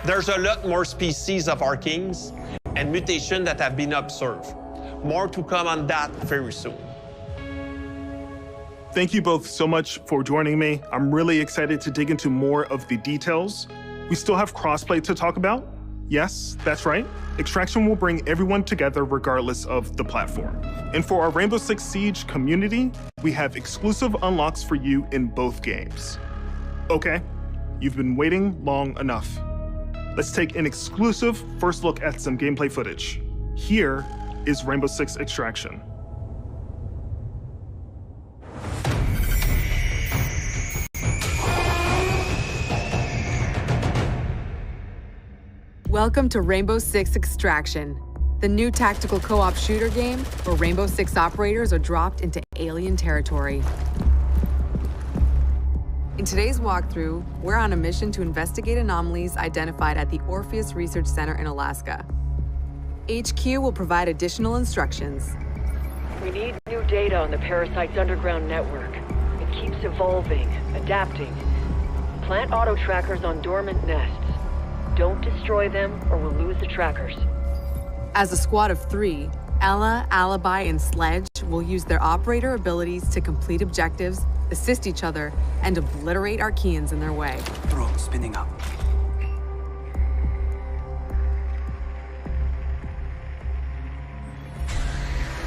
There's a lot more species of Archeans and mutations that have been observed. More to come on that very soon. Thank you both so much for joining me. I'm really excited to dig into more of the details. We still have crossplay to talk about. Yes, that's right. Extraction will bring everyone together regardless of the platform. And for our Rainbow Six Siege community, we have exclusive unlocks for you in both games. Okay, you've been waiting long enough. Let's take an exclusive first look at some gameplay footage. Here is Rainbow Six Extraction. Welcome to Rainbow Six Extraction, the new tactical co-op shooter game where Rainbow Six operators are dropped into alien territory. In today's walkthrough, we're on a mission to investigate anomalies identified at the Orpheus Research Center in Alaska. HQ will provide additional instructions. We need new data on the parasite's underground network. It keeps evolving, adapting. Plant auto trackers on dormant nests. Don't destroy them or we'll lose the trackers. As a squad of 3, Ella, Alibi, and Sledge will use their operator abilities to complete objectives, assist each other, and obliterate Archeans in their way. Drone spinning up.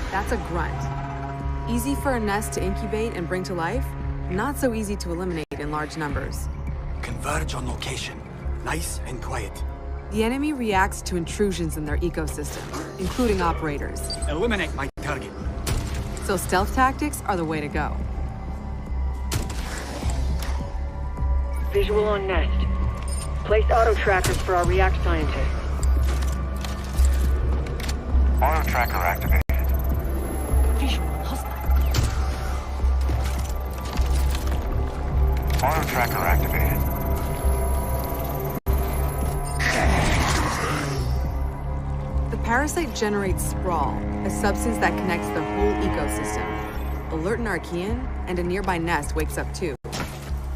That's a grunt. Easy for a nest to incubate and bring to life, not so easy to eliminate in large numbers. Converge on location. Nice and quiet. The enemy reacts to intrusions in their ecosystem, including operators. Eliminate my target. So stealth tactics are the way to go. Visual on nest. Place auto trackers for our react scientists. Auto tracker activated. Auto tracker activated. The parasite generates sprawl, a substance that connects the whole ecosystem. Alert an Archean, and a nearby nest wakes up too.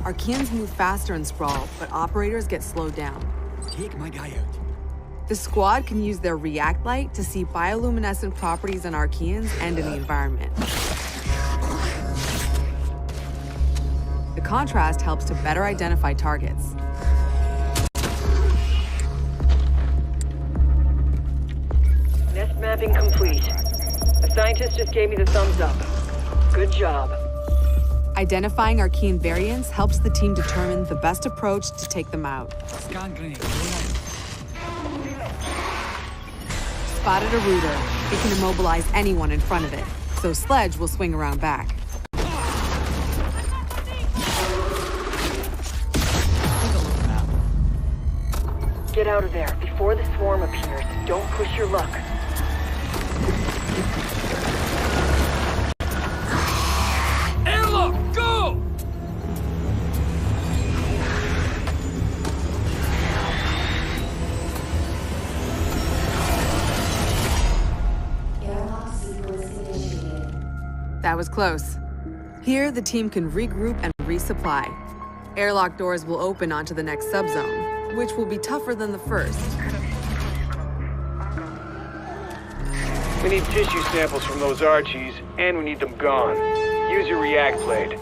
Archeans move faster in sprawl, but operators get slowed down. Take my guy out. The squad can use their React Light to see bioluminescent properties in Archeans and in the environment. The contrast helps to better identify targets. Nest mapping complete. A scientist just gave me the thumbs up. Good job. Identifying Archean variants helps the team determine the best approach to take them out. Scan grenade. Spotted a rooter. It can immobilize anyone in front of it, so Sledge will swing around back. Get out of there before the swarm appears. Don't push your luck. Airlock, go! That was close. Here, the team can regroup and resupply. Airlock doors will open onto the next subzone, which will be tougher than the first. We need tissue samples from those Archies, and we need them gone. Use your React blade.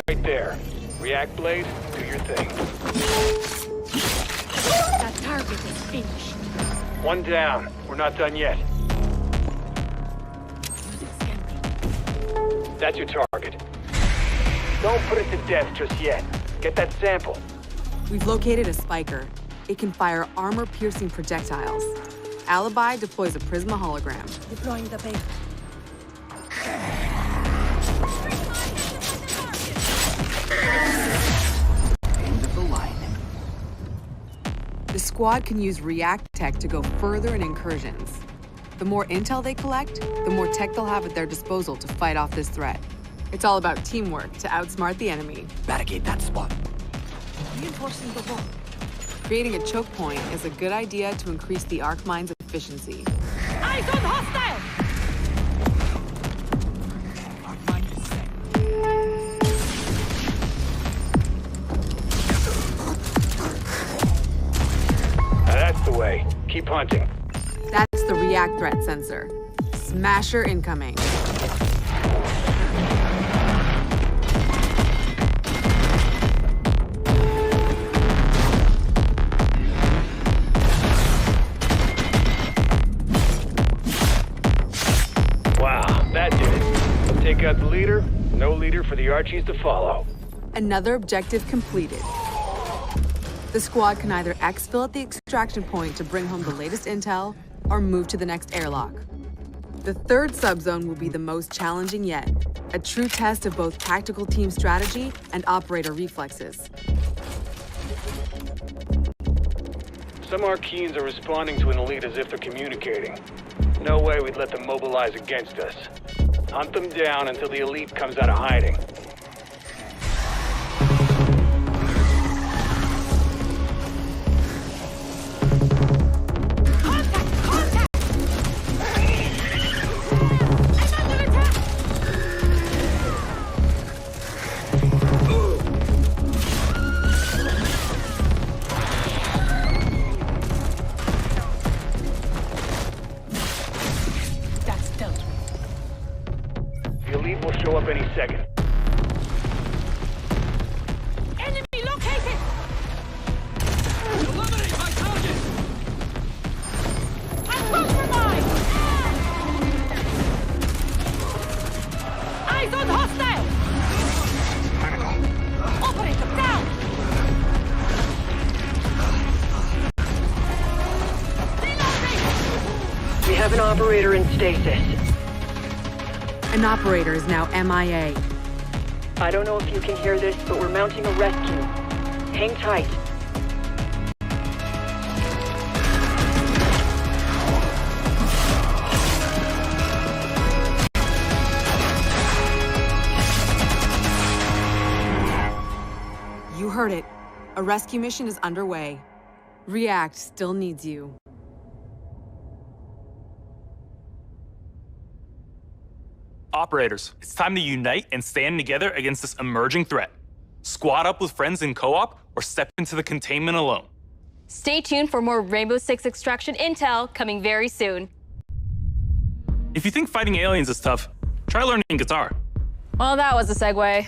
Right there. React blade, do your thing. That target is finished. One down. We're not done yet. That's your target. Don't put it to death just yet. Get that sample. We've located a spiker. It can fire armor-piercing projectiles. Alibi deploys a Prisma hologram. Deploying the bait. End of the line. The squad can use React tech to go further in incursions. The more intel they collect, the more tech they'll have at their disposal to fight off this threat. It's all about teamwork to outsmart the enemy. Barricade that spot. Reinforcing the wall. Creating a choke point is a good idea to increase the Arc Mine's efficiency. Eyes on hostile! That's the way. Keep hunting. That's the React threat sensor. Smasher incoming. Wow, that did it. Take out the leader, no leader for the Archies to follow. Another objective completed. The squad can either exfil at the extraction point to bring home the latest intel, or move to the next airlock. The third subzone will be the most challenging yet, a true test of both tactical team strategy and operator reflexes. Some Archeans are responding to an elite as if they're communicating. No way we'd let them mobilize against us. Hunt them down until the elite comes out of hiding. Show up any second. Enemy located! Eliminate my target! I'm compromised! Eyes on hostile! Operator down! We have an operator in stasis. An operator is now MIA. I don't know if you can hear this, but we're mounting a rescue. Hang tight. You heard it. A rescue mission is underway. React still needs you. Operators, it's time to unite and stand together against this emerging threat. Squad up with friends in co-op or step into the containment alone. Stay tuned for more Rainbow Six Extraction intel coming very soon. If you think fighting aliens is tough, try learning guitar. Well, that was a segue.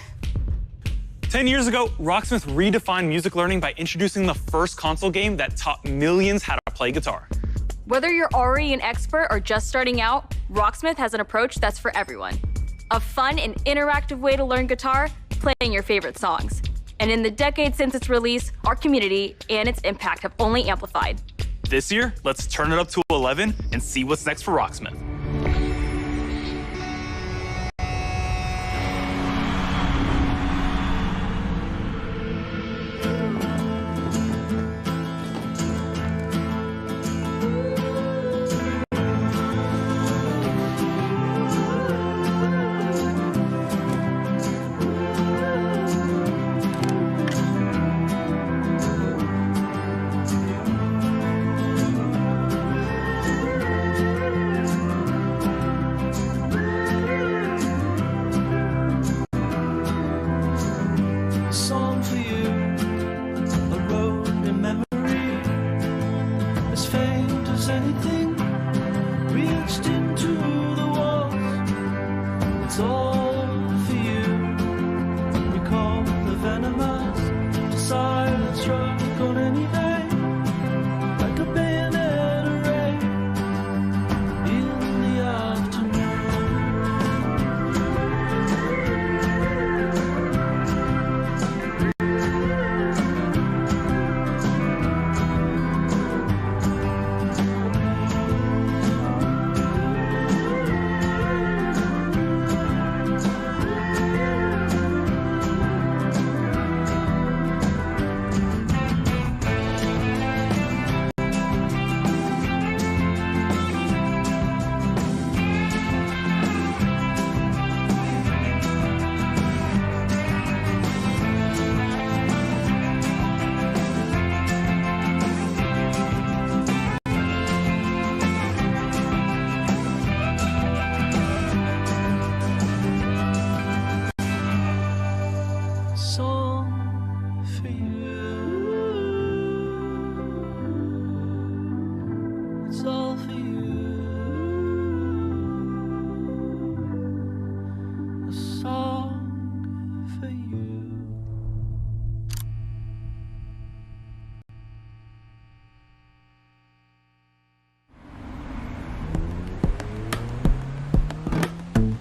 10 years ago, Rocksmith redefined music learning by introducing the first console game that taught millions how to play guitar. Whether you're already an expert or just starting out, Rocksmith has an approach that's for everyone. A fun and interactive way to learn guitar, playing your favorite songs. And in the decade since its release, our community and its impact have only amplified. This year, let's turn it up to 11 and see what's next for Rocksmith.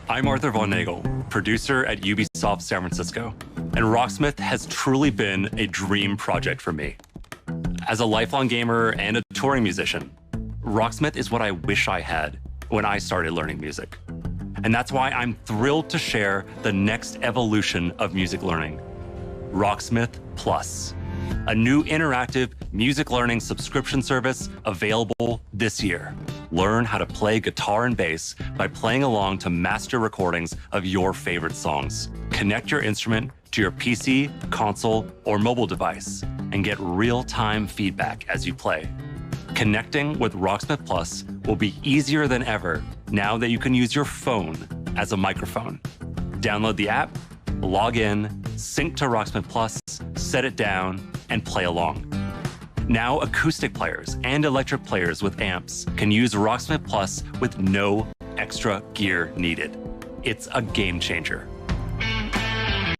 I'm Arthur Von Nagel, producer at Ubisoft San Francisco, and Rocksmith has truly been a dream project for me. As a lifelong gamer and a touring musician, Rocksmith is what I wish I had when I started learning music. And that's why I'm thrilled to share the next evolution of music learning, Rocksmith Plus, a new interactive music learning subscription service available this year. Learn how to play guitar and bass by playing along to master recordings of your favorite songs. Connect your instrument to your PC, console, or mobile device and get real-time feedback as you play. Connecting with Rocksmith Plus will be easier than ever now that you can use your phone as a microphone. Download the app, log in, sync to Rocksmith Plus, set it down, and play along. Now, acoustic players and electric players with amps can use Rocksmith Plus with no extra gear needed. It's a game changer.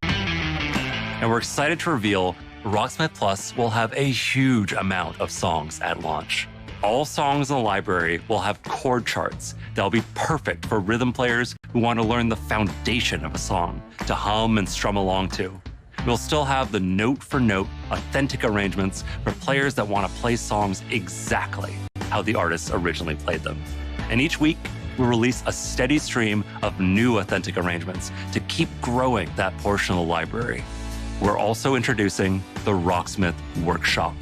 And we're excited to reveal Rocksmith Plus will have a huge amount of songs at launch. All songs in the library will have chord charts that'll be perfect for rhythm players who want to learn the foundation of a song to hum and strum along to. We'll still have the note-for-note, authentic arrangements for players that want to play songs exactly how the artists originally played them. And each week, we'll release a steady stream of new authentic arrangements to keep growing that portion of the library. We're also introducing the Rocksmith Workshop,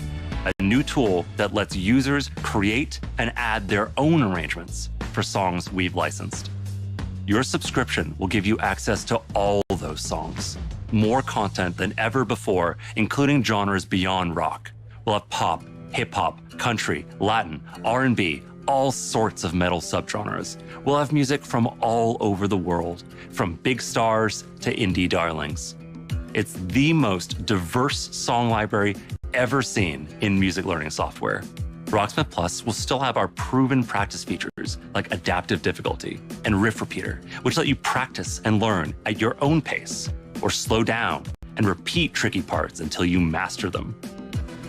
a new tool that lets users create and add their own arrangements for songs we've licensed. Your subscription will give you access to all those songs, more content than ever before, including genres beyond rock. We'll have pop, hip-hop, country, Latin, R&B, all sorts of metal subgenres. We'll have music from all over the world, from big stars to indie darlings. It's the most diverse song library ever seen in music learning software. Rocksmith Plus will still have our proven practice features like adaptive difficulty and riff repeater, which let you practice and learn at your own pace, or slow down and repeat tricky parts until you master them.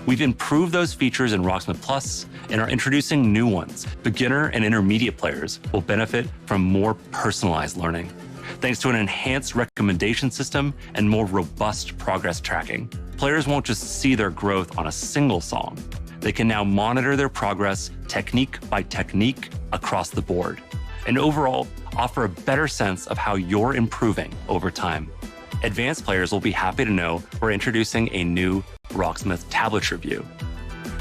We've improved those features in Rocksmith Plus and are introducing new ones. Beginner and intermediate players will benefit from more personalized learning, thanks to an enhanced recommendation system and more robust progress tracking. Players won't just see their growth on a single song. They can now monitor their progress technique by technique across the board, and overall offer a better sense of how you're improving over time. Advanced players will be happy to know we're introducing a new Rocksmith Tablature view.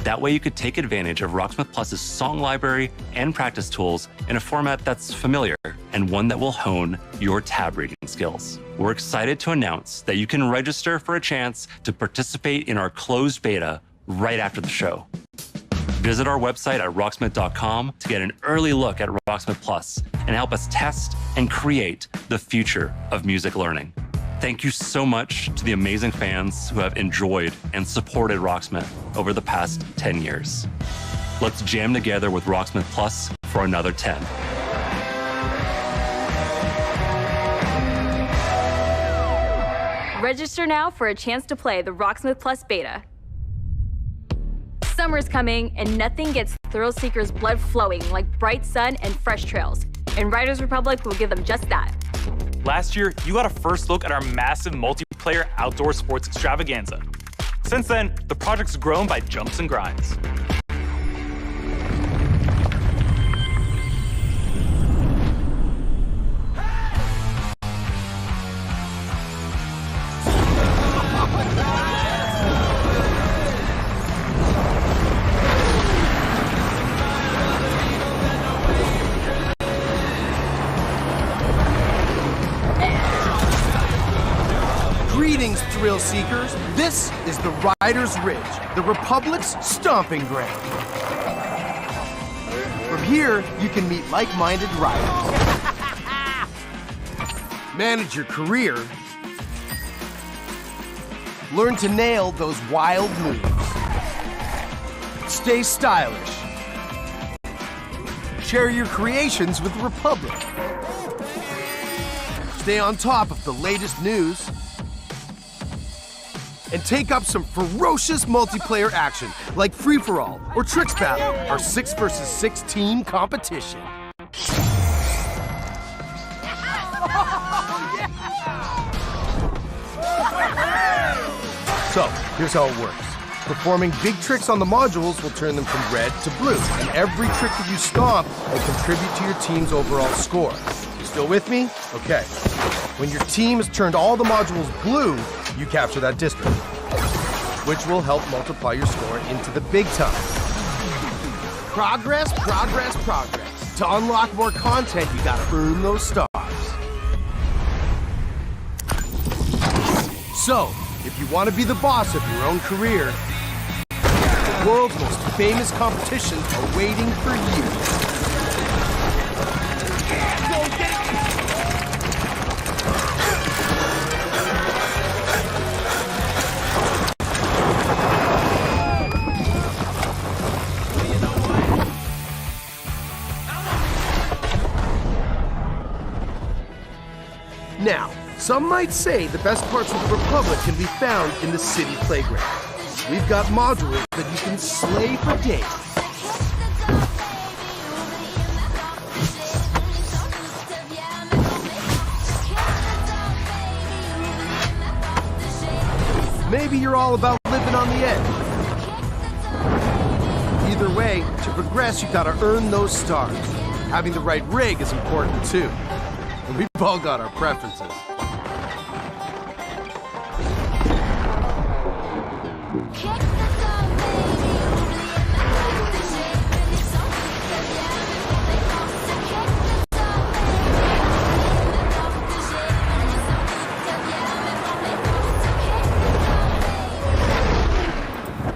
That way you could take advantage of Rocksmith Plus's song library and practice tools in a format that's familiar and one that will hone your tab reading skills. We're excited to announce that you can register for a chance to participate in our closed beta right after the show. Visit our website at rocksmith.com to get an early look at Rocksmith Plus and help us test and create the future of music learning. Thank you so much to the amazing fans who have enjoyed and supported Rocksmith over the past 10 years. Let's jam together with Rocksmith Plus for another 10. Register now for a chance to play the Rocksmith Plus beta. Summer's coming, and nothing gets thrill seekers' blood flowing like bright sun and fresh trails. And Riders Republic will give them just that. Last year, you got a first look at our massive multiplayer outdoor sports extravaganza. Since then, the project's grown by jumps and grinds. Greetings, thrill seekers. This is the Riders Ridge, the Republic's stomping ground. From here, you can meet like-minded riders, manage your career, learn to nail those wild moves, stay stylish, share your creations with the Republic, stay on top of the latest news, and take up some ferocious multiplayer action like Free-for-All or Tricks Battle, our 6 vs 6 team competition. So, here's how it works. Performing big tricks on the modules will turn them from red to blue, and every trick that you stomp will contribute to your team's overall score. You still with me? Okay. When your team has turned all the modules blue, you capture that district, which will help multiply your score into the big time. Progress, progress, progress. To unlock more content, you gotta earn those stars. So, if you want to be the boss of your own career, the world's most famous competitions are waiting for you. Now, some might say the best parts of the Republic can be found in the city playground. We've got modules that you can slay for days. Maybe you're all about living on the edge. Either way, to progress, you gotta earn those stars. having the right rig is important too. And we've all got our preferences.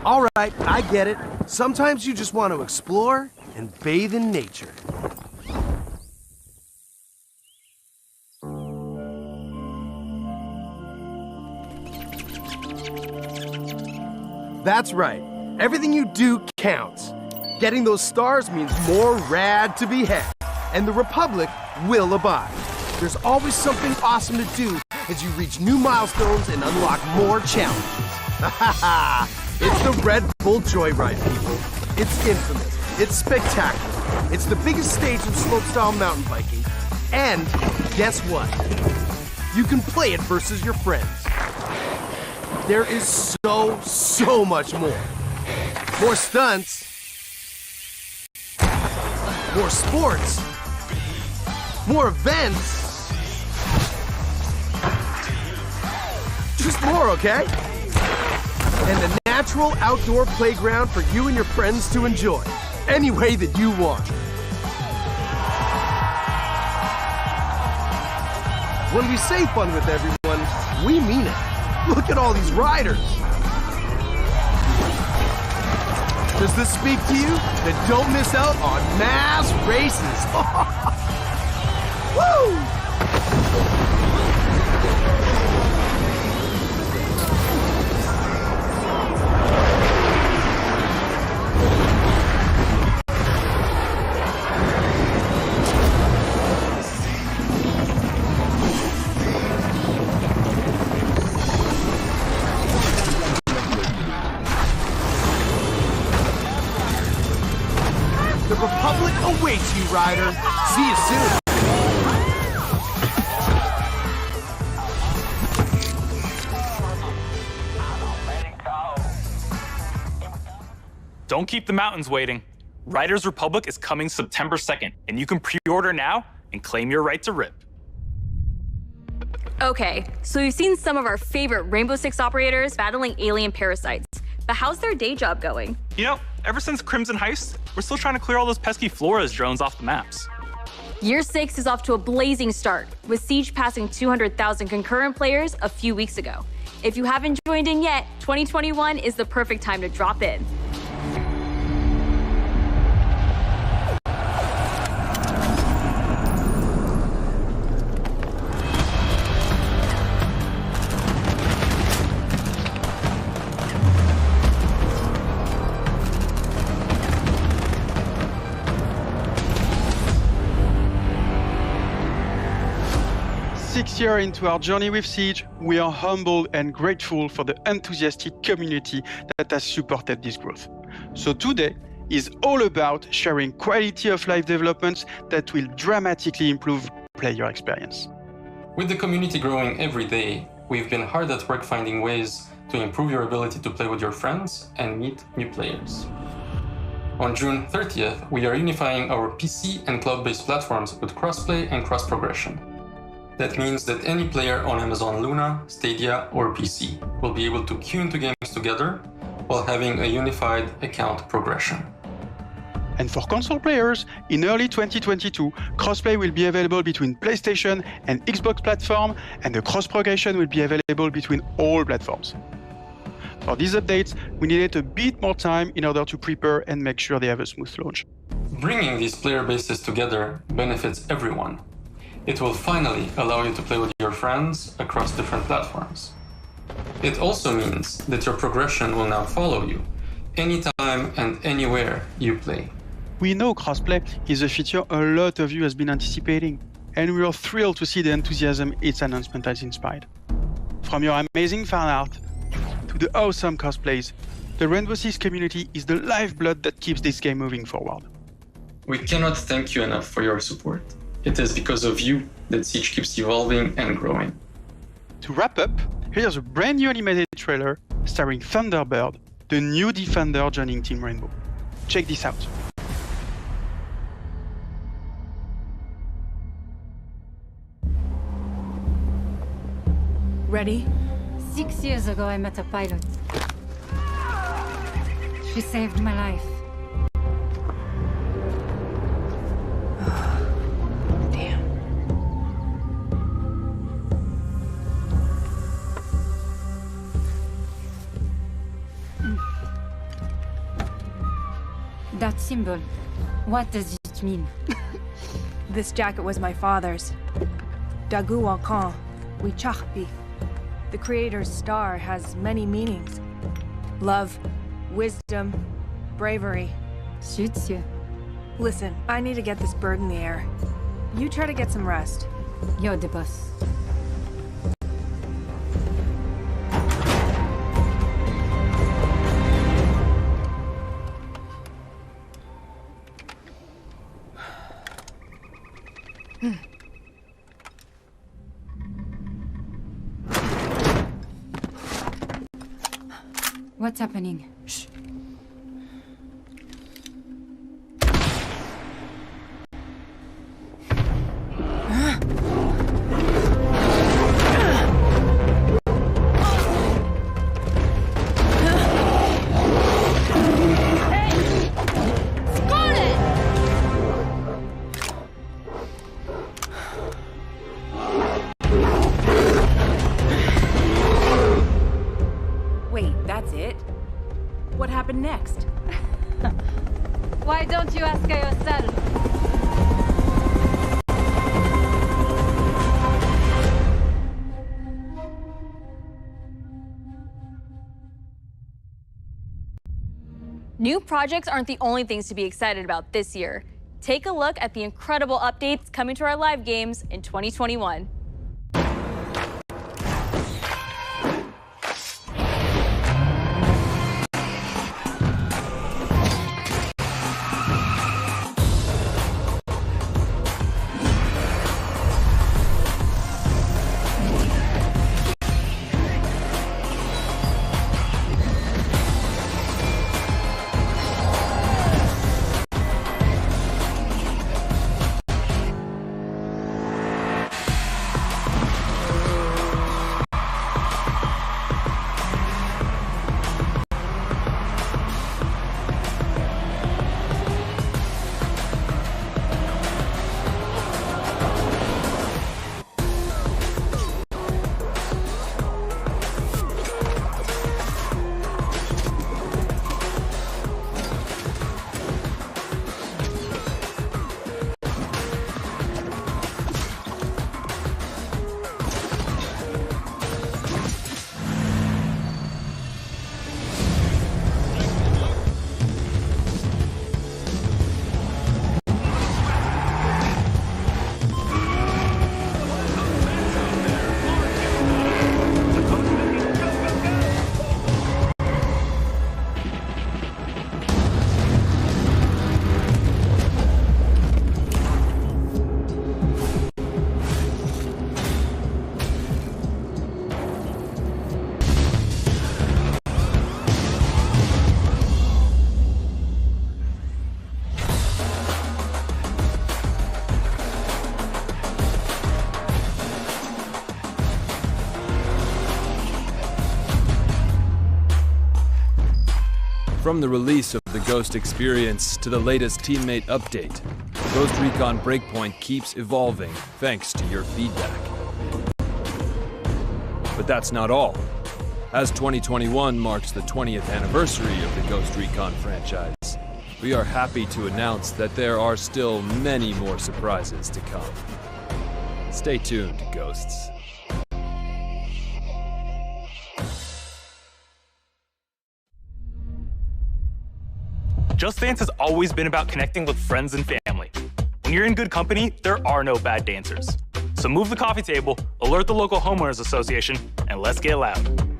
All right, I get it. Sometimes you just want to explore and bathe in nature. That's right. Everything you do counts. Getting those stars means more rad to be had, and the Republic will abide. There's always something awesome to do as you reach new milestones and unlock more challenges. Ha ha ha! It's the Red Bull Joyride, people. It's infamous. It's spectacular. It's the biggest stage of slopestyle mountain biking. And guess what? You can play it versus your friends. There is so much more. More stunts. More sports. More events. Just more, okay? And a natural outdoor playground for you and your friends to enjoy, any way that you want. When we say fun with everyone, we mean it. Look at all these riders. Does this speak to you? Then don't miss out on mass races. Woo! The Republic awaits you, rider. See you soon. Don't keep the mountains waiting. Riders Republic is coming September 2nd, and you can pre-order now and claim your right to rip. Okay, so we've seen some of our favorite Rainbow Six operators battling alien parasites. But how's their day job going? You know, ever since Crimson Heist, we're still trying to clear all those pesky Flores drones off the maps. Year 6 is off to a blazing start, with Siege passing 200,000 concurrent players a few weeks ago. If you haven't joined in yet, 2021 is the perfect time to drop in. Six years into our journey with Siege, we are humbled and grateful for the enthusiastic community that has supported this growth. So today is all about sharing quality of life developments that will dramatically improve player experience. With the community growing every day, we've been hard at work finding ways to improve your ability to play with your friends and meet new players. On June 30th, we are unifying our PC and cloud-based platforms with crossplay and cross-progression. That means that any player on Amazon Luna, Stadia, or PC will be able to queue into games together while having a unified account progression. And for console players, in early 2022, crossplay will be available between PlayStation and Xbox platform, and the cross-progression will be available between all platforms. For these updates, we needed a bit more time in order to prepare and make sure they have a smooth launch. Bringing these player bases together benefits everyone. It will finally allow you to play with your friends across different platforms. It also means that your progression will now follow you, anytime and anywhere you play. We know crossplay is a feature a lot of you has been anticipating, and we are thrilled to see the enthusiasm its announcement has inspired. From your amazing fan art to the awesome cosplays, the Rainbow Six community is the lifeblood that keeps this game moving forward. We cannot thank you enough for your support. It is because of you that Siege keeps evolving and growing. To wrap up, here's a brand new animated trailer starring Thunderbird, the new Defender joining Team Rainbow. Check this out. Ready? 6 years ago, I met a pilot. She saved my life. Damn. That symbol, what does it mean? This jacket was my father's. Dagu Wakan, Wichahpi. The Creator's star has many meanings. Love, wisdom, bravery. Suits you. Listen, I need to get this bird in the air. You try to get some rest. You're the boss. What's happening? Shh. Next. Why don't you ask her yourself? New projects aren't the only things to be excited about this year. Take a look at the incredible updates coming to our live games in 2021. From the release of the Ghost experience to the latest teammate update, Ghost Recon Breakpoint keeps evolving thanks to your feedback. But that's not all. As 2021 marks the 20th anniversary of the Ghost Recon franchise, we are happy to announce that there are still many more surprises to come. Stay tuned, Ghosts. Just Dance has always been about connecting with friends and family. When you're in good company, there are no bad dancers. So move the coffee table, alert the local homeowners association, and let's get loud.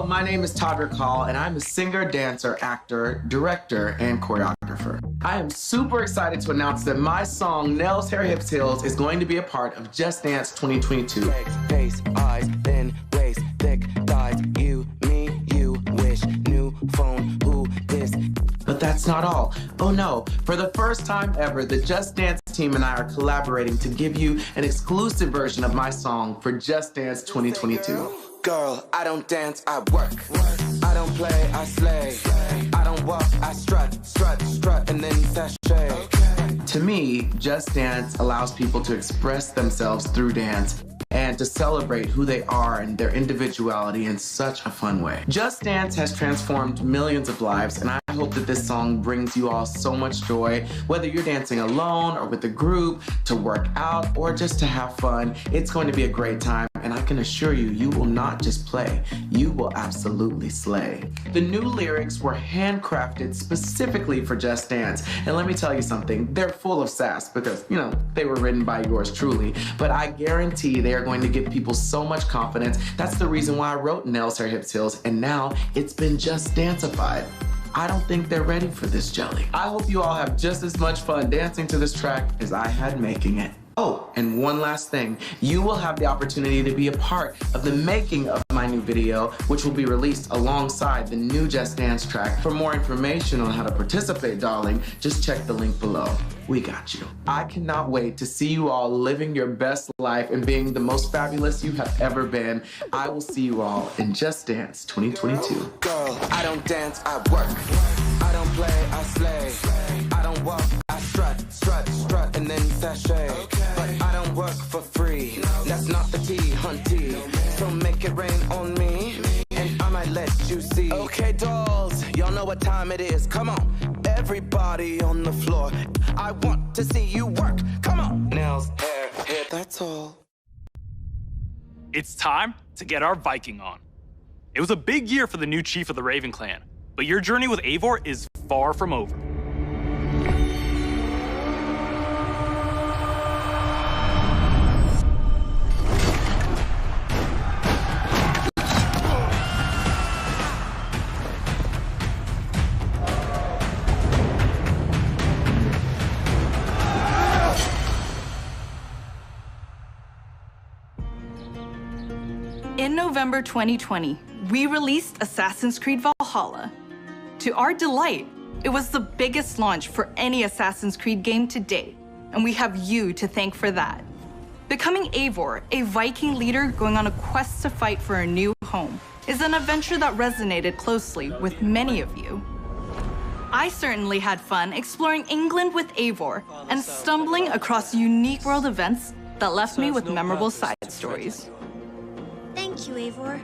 My name is Todd Rickall, and I'm a singer, dancer, actor, director, and choreographer. I am super excited to announce that my song, Nails, Hair, Hips, Heels, is going to be a part of Just Dance 2022. Face, eyes, thin waist, thick thighs, you, me, you, wish, new phone, who, this. But that's not all. Oh no, for the first time ever, the Just Dance team and I are collaborating to give you an exclusive version of my song for Just Dance 2022. Girl, I don't dance, I work. I don't play, I slay. I don't walk, I strut, and then sashay. To me, Just Dance allows people to express themselves through dance and to celebrate who they are and their individuality in such a fun way. Just Dance has transformed millions of lives, and I hope that this song brings you all so much joy, whether you're dancing alone or with a group, to work out, or just to have fun. It's going to be a great time, and I can assure you, you will not just play, you will absolutely slay. The new lyrics were handcrafted specifically for Just Dance, and let me tell you something, they're full of sass because, you know, they were written by yours truly, but I guarantee they are going to give people so much confidence. That's the reason why I wrote Nails, Hair, Hips, Heels, and now it's been Just Danceified. I don't think they're ready for this jelly. I hope you all have just as much fun dancing to this track as I had making it. Oh, and one last thing. You will have the opportunity to be a part of the making of my new video, which will be released alongside the new Just Dance track. For more information on how to participate, darling, just check the link below. We got you. I cannot wait to see you all living your best life and being the most fabulous you have ever been. I will see you all in Just Dance 2022. Girl, I don't dance, I work. I don't play, I slay. I don't walk, I strut, and then sashay. But I don't work for free. That's not the tea, hunty. So make it rain on me, and I might let you see. Okay, dolls, y'all know what time it is. Come on, everybody on the floor. I want to see you work. Come on. Nails, hair, hip, that's all. It's time to get our Viking on. It was a big year for the new chief of the Raven clan, but your journey with Eivor is far from over. In November 2020, we released Assassin's Creed Valhalla. To our delight, it was the biggest launch for any Assassin's Creed game to date, and we have you to thank for that. Becoming Eivor, a Viking leader going on a quest to fight for a new home, is an adventure that resonated closely with many of you. I certainly had fun exploring England with Eivor and stumbling across unique world events that left me with memorable side stories. Thank you, Eivor.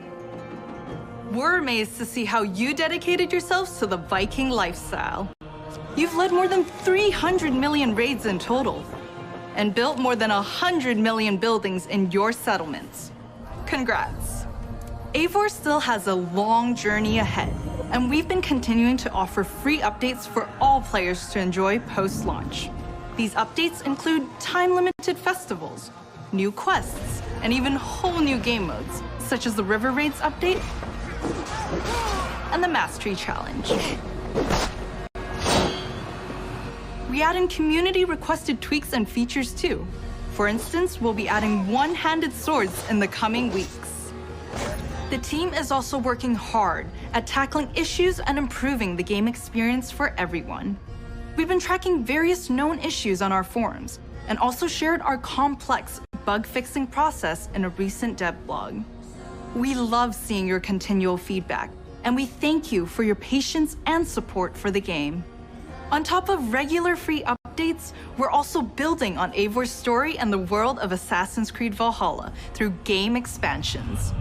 We're amazed to see how you dedicated yourselves to the Viking lifestyle. You've led more than 300 million raids in total, and built more than 100 million buildings in your settlements. Congrats. Eivor still has a long journey ahead, and we've been continuing to offer free updates for all players to enjoy post-launch. These updates include time-limited festivals, new quests, and even whole new game modes, such as the River Raids update and the Mastery Challenge. We add in community-requested tweaks and features too. For instance, we'll be adding one-handed swords in the coming weeks. The team is also working hard at tackling issues and improving the game experience for everyone. We've been tracking various known issues on our forums, and also shared our complex bug-fixing process in a recent dev blog. We love seeing your continual feedback, and we thank you for your patience and support for the game. On top of regular free updates, we're also building on Eivor's story and the world of Assassin's Creed Valhalla through game expansions.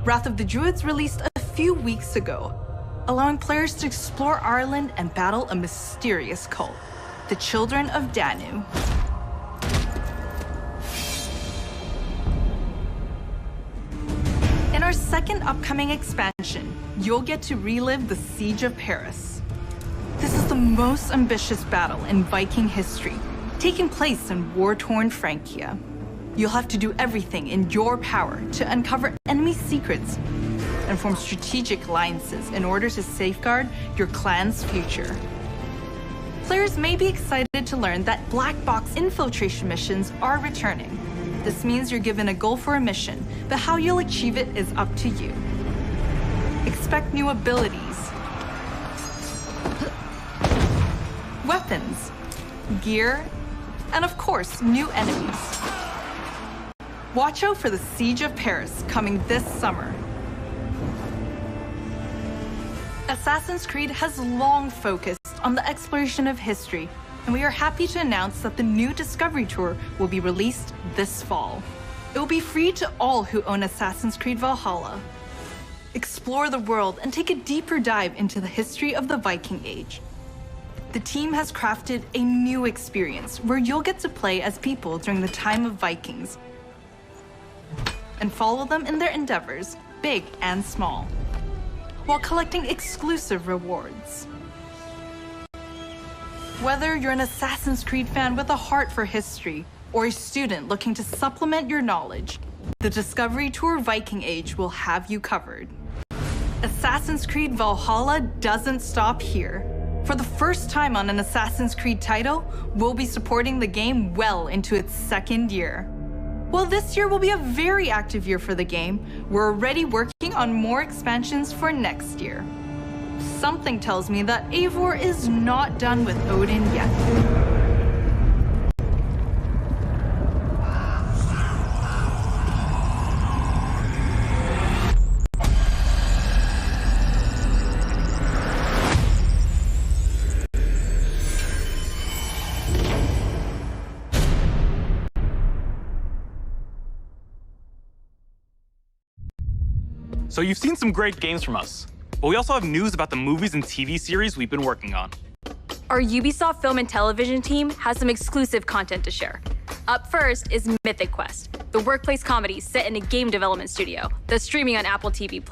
Wrath of the Druids released a few weeks ago, allowing players to explore Ireland and battle a mysterious cult, the Children of Danu. In our second upcoming expansion, you'll get to relive the Siege of Paris. This is the most ambitious battle in Viking history, taking place in war-torn Francia. You'll have to do everything in your power to uncover enemy secrets and form strategic alliances in order to safeguard your clan's future. Players may be excited to learn that black box infiltration missions are returning. This means you're given a goal for a mission, but how you'll achieve it is up to you. Expect new abilities, weapons, gear, and of course, new enemies. Watch out for the Siege of Paris coming this summer. Assassin's Creed has long focused on the exploration of history, and we are happy to announce that the new Discovery Tour will be released this fall. It will be free to all who own Assassin's Creed Valhalla. Explore the world and take a deeper dive into the history of the Viking Age. The team has crafted a new experience where you'll get to play as people during the time of Vikings and follow them in their endeavors, big and small, while collecting exclusive rewards. Whether you're an Assassin's Creed fan with a heart for history or a student looking to supplement your knowledge, the Discovery Tour Viking Age will have you covered. Assassin's Creed Valhalla doesn't stop here. For the first time on an Assassin's Creed title, we'll be supporting the game well into its second year. While this year will be a very active year for the game, we're already working on more expansions for next year. Something tells me that Eivor is not done with Odin yet. So you've seen some great games from us, but we also have news about the movies and TV series we've been working on. Our Ubisoft Film and Television team has some exclusive content to share. Up first is Mythic Quest, the workplace comedy set in a game development studio that's streaming on Apple TV+.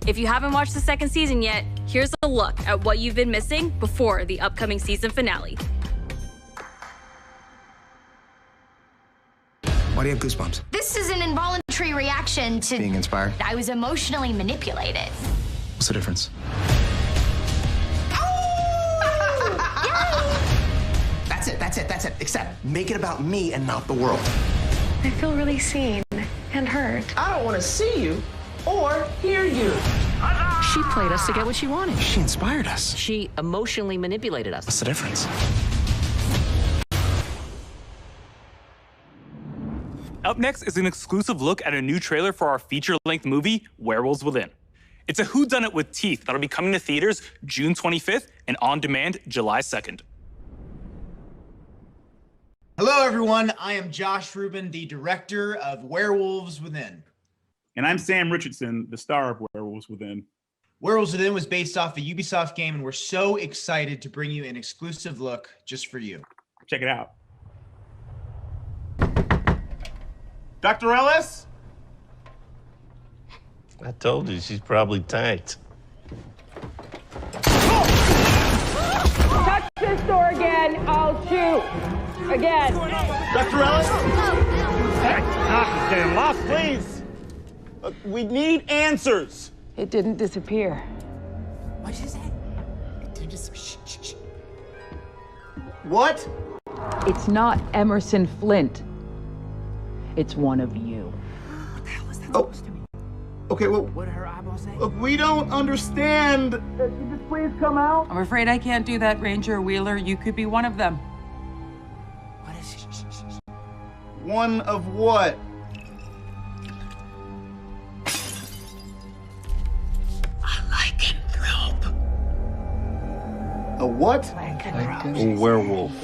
If you haven't watched the second season yet, here's a look at what you've been missing before the upcoming season finale. Why do you have goosebumps? This is an involuntary reaction to Being inspired? I was emotionally manipulated. What's the difference? That's it. Except make it about me and not the world. I feel really seen and heard. I don't want to see you or hear you. She played us to get what she wanted. She inspired us. She emotionally manipulated us. What's the difference? Up next is an exclusive look at a new trailer for our feature-length movie, Werewolves Within. It's a whodunit with teeth that'll be coming to theaters June 25th and on demand July 2nd. Hello, everyone. I am Josh Rubin, the director of Werewolves Within. And I'm Sam Richardson, the star of Werewolves Within. Werewolves Within was based off a Ubisoft game, and we're so excited to bring you an exclusive look just for you. Check it out. Dr. Ellis? I told you, she's probably tanked. Touch this door again, I'll shoot. Again. Dr. Ellis? Stay lost, please. Look, we need answers. It didn't disappear. What did you say? It didn't just... Shh. What? It's not Emerson Flint. It's one of you. What the hell is that supposed to mean? Okay, well... What did her eyeball say? Look, we don't understand. Could you just please come out? I'm afraid I can't do that, Ranger Wheeler. You could be one of them. What is it? One of what? A lycanthrope. A what? A werewolf.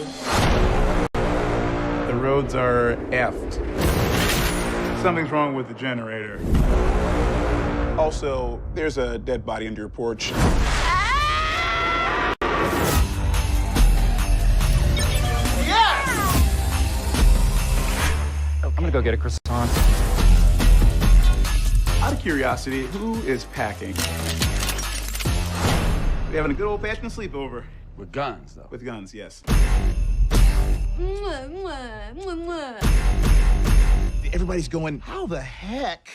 The roads are effed. Something's wrong with the generator. Also, there's a dead body under your porch. Yes! I'm gonna go get a croissant. Out of curiosity, who is packing? We having a good old-fashioned sleepover. With guns, though. With guns, yes. Everybody's going, how the heck?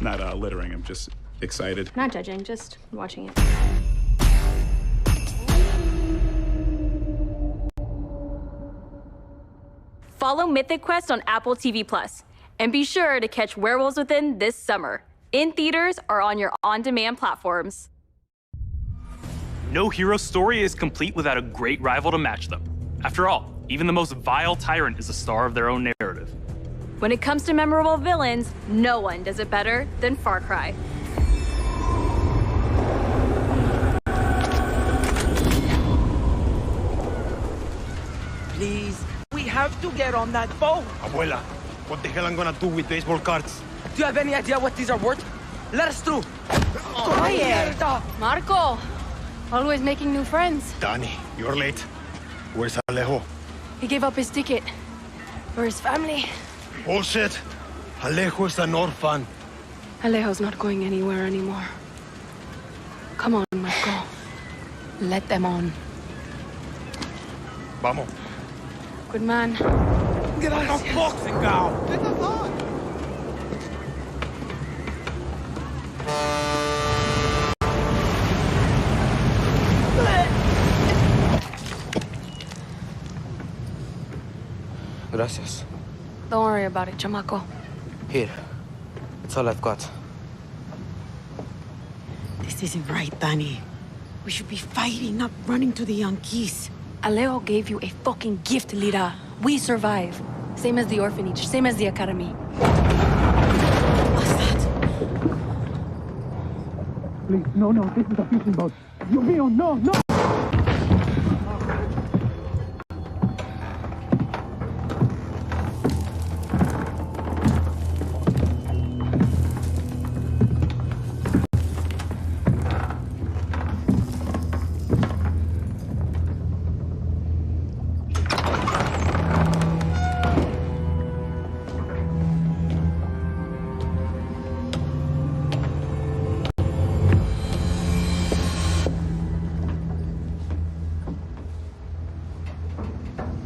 Not littering, I'm just excited. Not judging, just watching it. Follow Mythic Quest on Apple TV+, and be sure to catch Werewolves Within this summer, in theaters or on your on-demand platforms. No hero story is complete without a great rival to match them. After all, even the most vile tyrant is a star of their own narrative. When it comes to memorable villains, no one does it better than Far Cry. Please, we have to get on that boat. Abuela, what the hell I'm gonna do with baseball cards? Do you have any idea what these are worth? Let us through. Quiet. Marco, always making new friends. Danny, you're late. Where's Alejo? He gave up his ticket. For his family. Bullshit. Alejo is an orphan. Alejo's not going anywhere anymore. Come on, Marco. Let them on. Vamos. Good man. Get out of boxing now. Gracias. Don't worry about it, chamaco. Here. That's all I've got. This isn't right, Danny. We should be fighting, not running to the Yankees. Alejo gave you a fucking gift, Lira. We survive. Same as the orphanage, same as the academy. What's that? Please, no, this is a fishing boat. You will, no!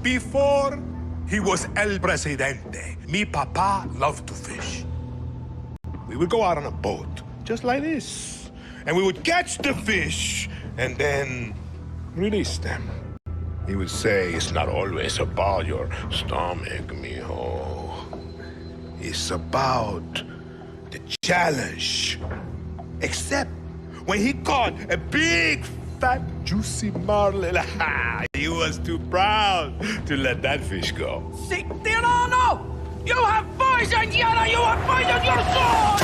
Before he was El Presidente, mi papa loved to fish. We would go out on a boat, just like this, and we would catch the fish and then release them. He would say, it's not always about your stomach, mijo. It's about the challenge. Except when he caught a big, fat, juicy marlin, he was too proud to let that fish go. See, Tirano! You have poison, Yara! You have poisoned your sword!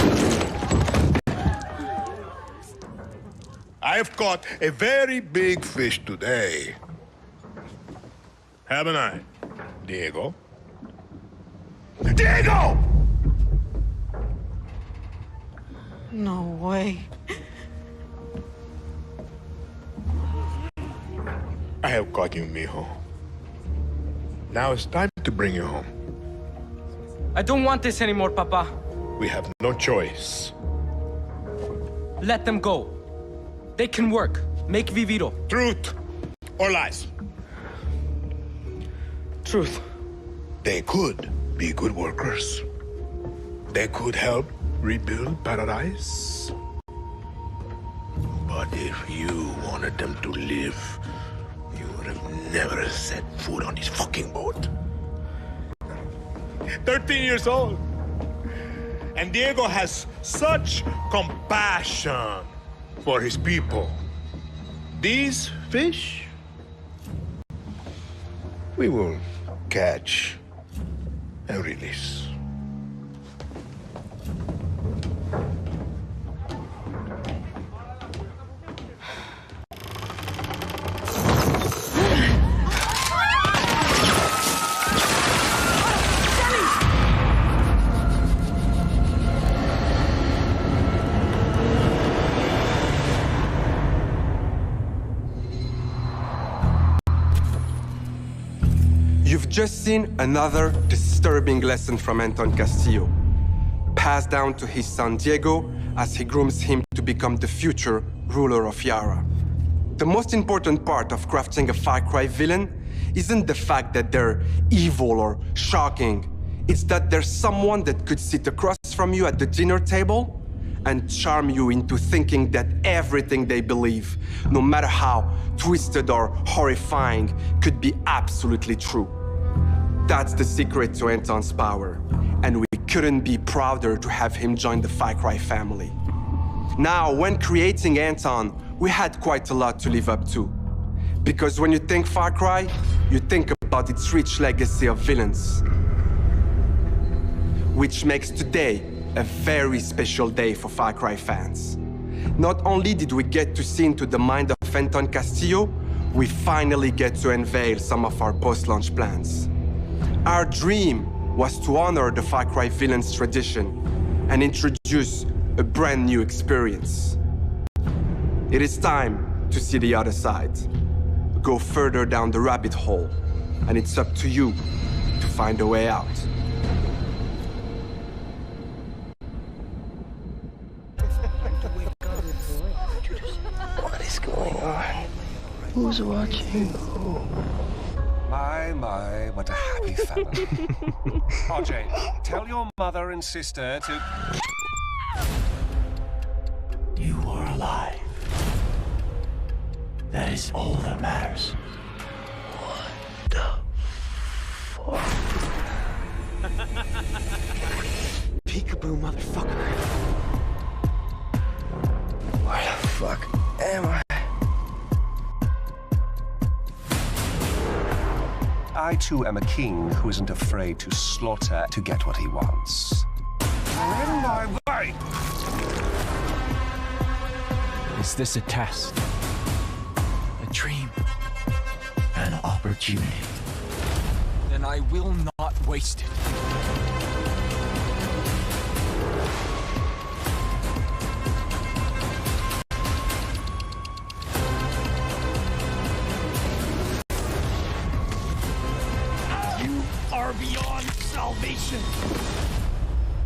I have caught a very big fish today. Haven't I, Diego? Diego! No way. I have caught you, mijo. Now it's time to bring you home. I don't want this anymore, Papa. We have no choice. Let them go. They can work. Make VIVO. Truth or lies? Truth. They could be good workers. They could help rebuild paradise. But if you wanted them to live, you would have never set foot on this fucking boat. 13 years old. And Diego has such compassion for his people. These fish, we will catch and release. You've just seen another disturbing lesson from Anton Castillo, passed down to his son Diego as he grooms him to become the future ruler of Yara. The most important part of crafting a Far Cry villain isn't the fact that they're evil or shocking. It's that there's someone that could sit across from you at the dinner table and charm you into thinking that everything they believe, no matter how twisted or horrifying, could be absolutely true. That's the secret to Anton's power, and we couldn't be prouder to have him join the Far Cry family. Now, when creating Anton, we had quite a lot to live up to. Because when you think Far Cry, you think about its rich legacy of villains. Which makes today a very special day for Far Cry fans. Not only did we get to see into the mind of Anton Castillo, we finally get to unveil some of our post-launch plans. Our dream was to honor the Far Cry villains' tradition and introduce a brand new experience. It is time to see the other side. Go further down the rabbit hole, and it's up to you to find a way out. What is going on? Who's watching who? My, what a happy family. RJ, tell your mother and sister to... You are alive. That is all that matters. What the fuck? Peekaboo, motherfucker. Where the fuck am I? I too am a king who isn't afraid to slaughter to get what he wants. In my way! Is this a test? A dream? An opportunity? Then I will not waste it. You are beyond salvation!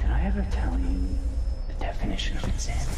Did I ever tell you the definition of insanity?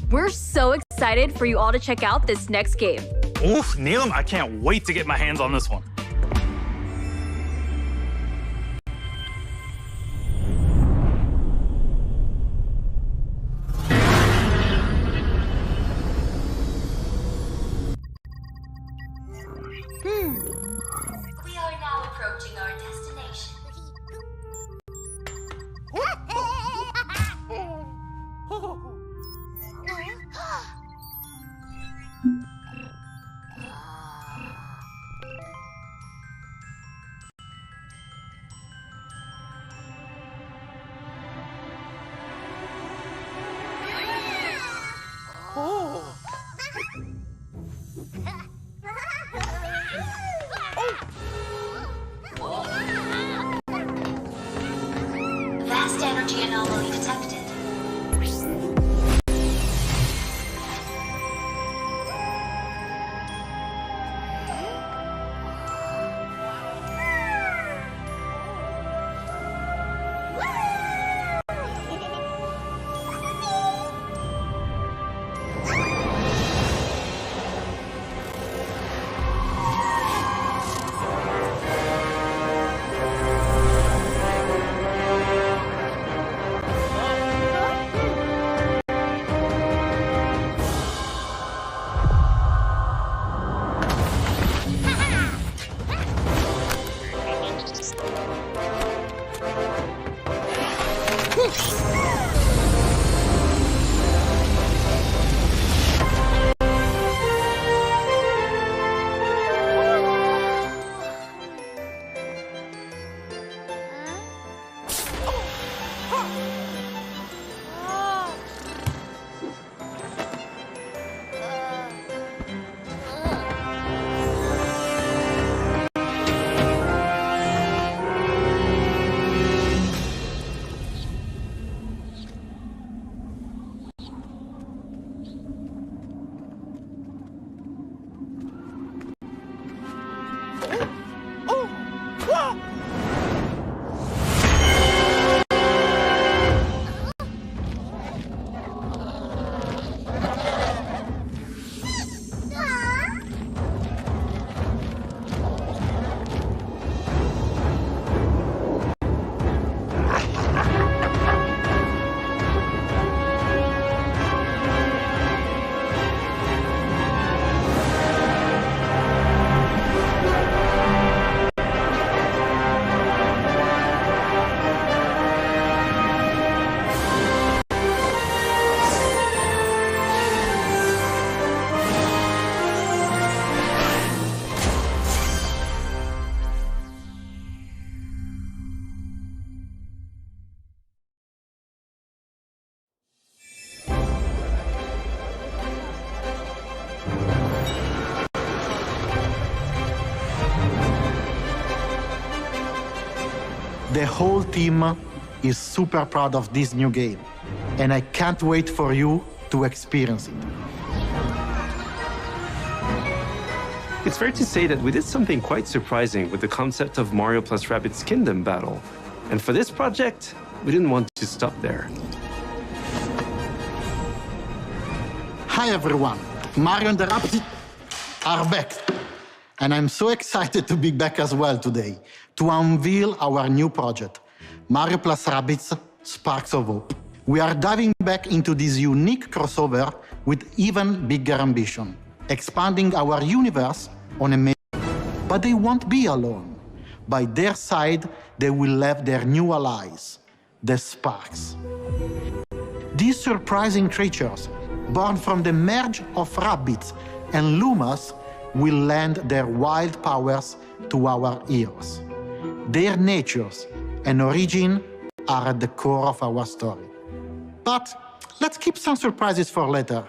We're so excited for you all to check out this next game. Oof, Neelam, I can't wait to get my hands on this one. We are now approaching our destination. Vast energy anomaly detected. The whole team is super proud of this new game, and I can't wait for you to experience it. It's fair to say that we did something quite surprising with the concept of Mario + Rabbids Kingdom Battle. And for this project, we didn't want to stop there. Hi everyone, Mario and the Rabbids are back. And I'm so excited to be back as well today to unveil our new project, Mario + Rabbids Sparks of Hope. We are diving back into this unique crossover with even bigger ambition, expanding our universe on a but they won't be alone. By their side, they will have their new allies, the Sparks. These surprising creatures, born from the merge of Rabbids and Lumas, will lend their wild powers to our heroes. Their natures and origin are at the core of our story. But let's keep some surprises for later.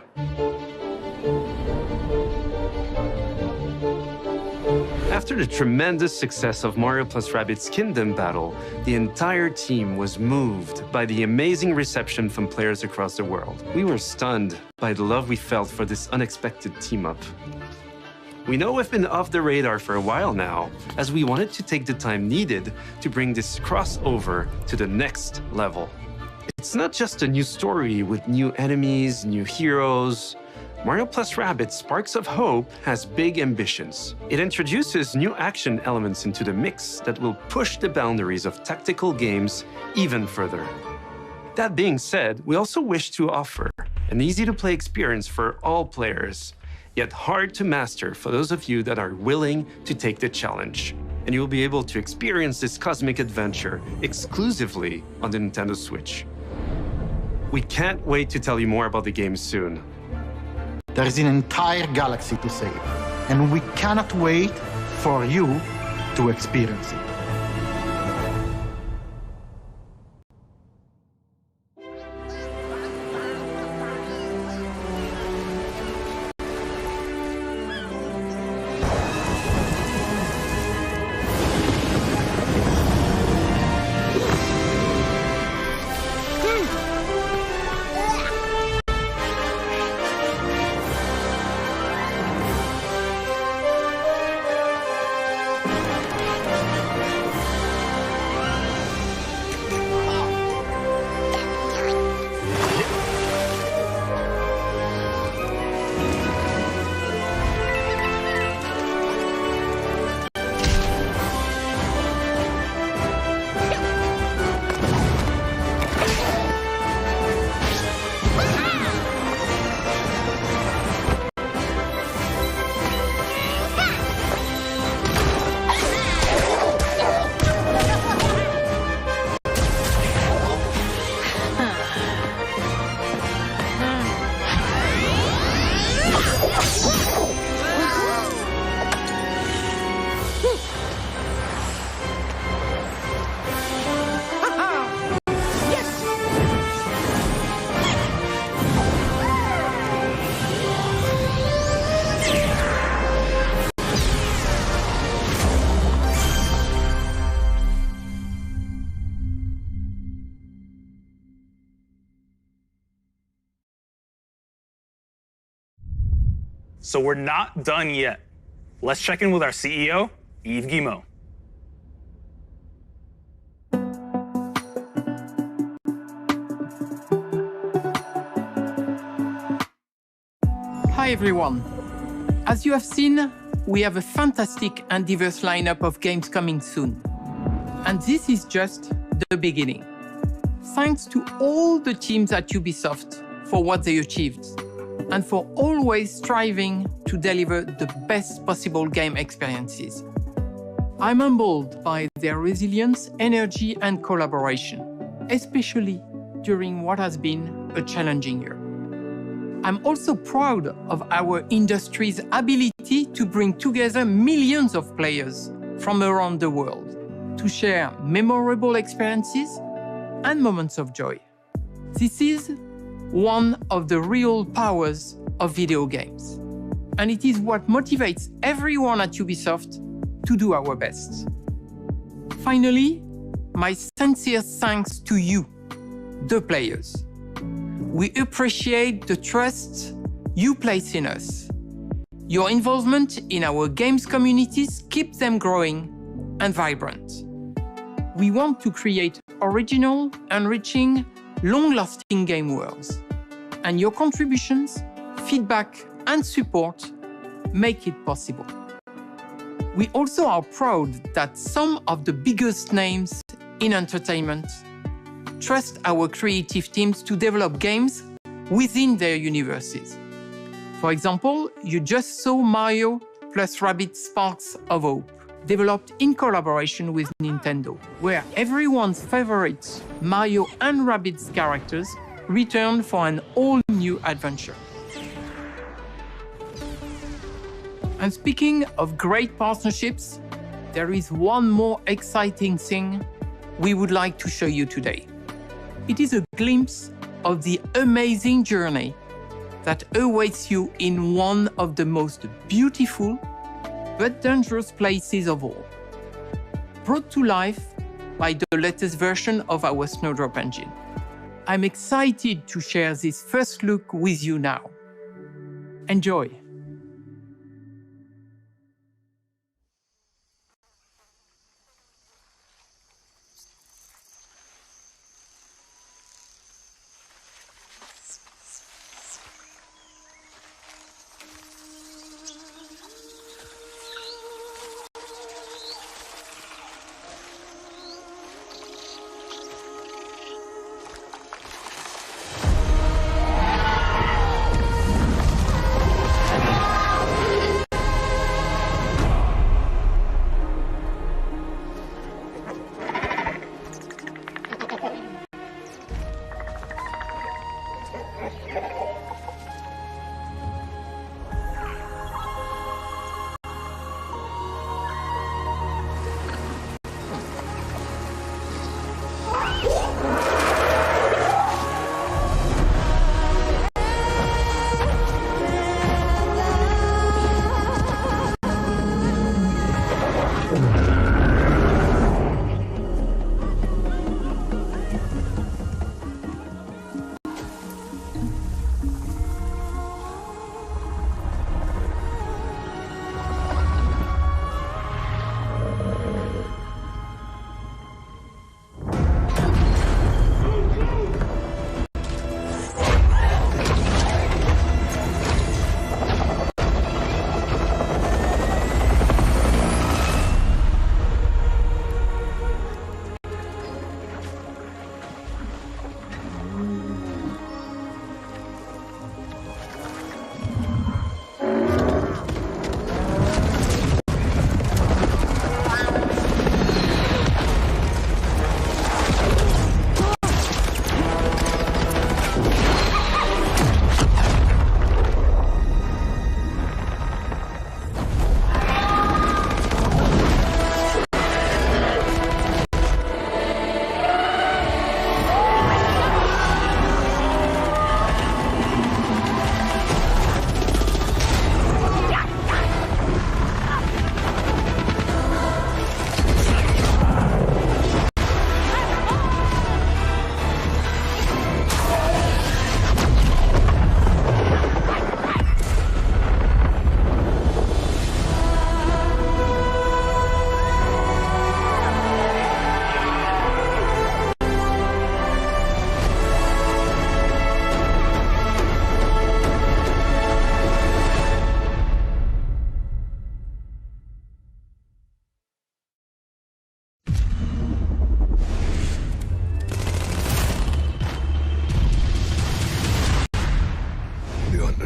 After the tremendous success of Mario + Rabbids Kingdom Battle, the entire team was moved by the amazing reception from players across the world. We were stunned by the love we felt for this unexpected team-up. We know we've been off the radar for a while now, as we wanted to take the time needed to bring this crossover to the next level. It's not just a new story with new enemies, new heroes. Mario + Rabbids Sparks of Hope has big ambitions. It introduces new action elements into the mix that will push the boundaries of tactical games even further. That being said, we also wish to offer an easy-to-play experience for all players, yet hard to master for those of you that are willing to take the challenge. And you will be able to experience this cosmic adventure exclusively on the Nintendo Switch. We can't wait to tell you more about the game soon. There is an entire galaxy to save, and we cannot wait for you to experience it. So we're not done yet. Let's check in with our CEO, Yves Guillemot. Hi everyone. As you have seen, we have a fantastic and diverse lineup of games coming soon. And this is just the beginning. Thanks to all the teams at Ubisoft for what they achieved, and for always striving to deliver the best possible game experiences. I'm humbled by their resilience, energy, and collaboration, especially during what has been a challenging year. I'm also proud of our industry's ability to bring together millions of players from around the world to share memorable experiences and moments of joy. This is one of the real powers of video games. And it is what motivates everyone at Ubisoft to do our best. Finally, my sincere thanks to you, the players. We appreciate the trust you place in us. Your involvement in our games communities keeps them growing and vibrant. We want to create original, enriching, long-lasting game worlds. And your contributions, feedback, and support make it possible. We also are proud that some of the biggest names in entertainment trust our creative teams to develop games within their universes. For example, you just saw Mario plus Rabbids Sparks of Hope, developed in collaboration with Nintendo, where everyone's favorite Mario and Rabbids characters return for an all-new adventure. And speaking of great partnerships, there is one more exciting thing we would like to show you today. It is a glimpse of the amazing journey that awaits you in one of the most beautiful but dangerous places of all, brought to life by the latest version of our Snowdrop engine. I'm excited to share this first look with you now. Enjoy!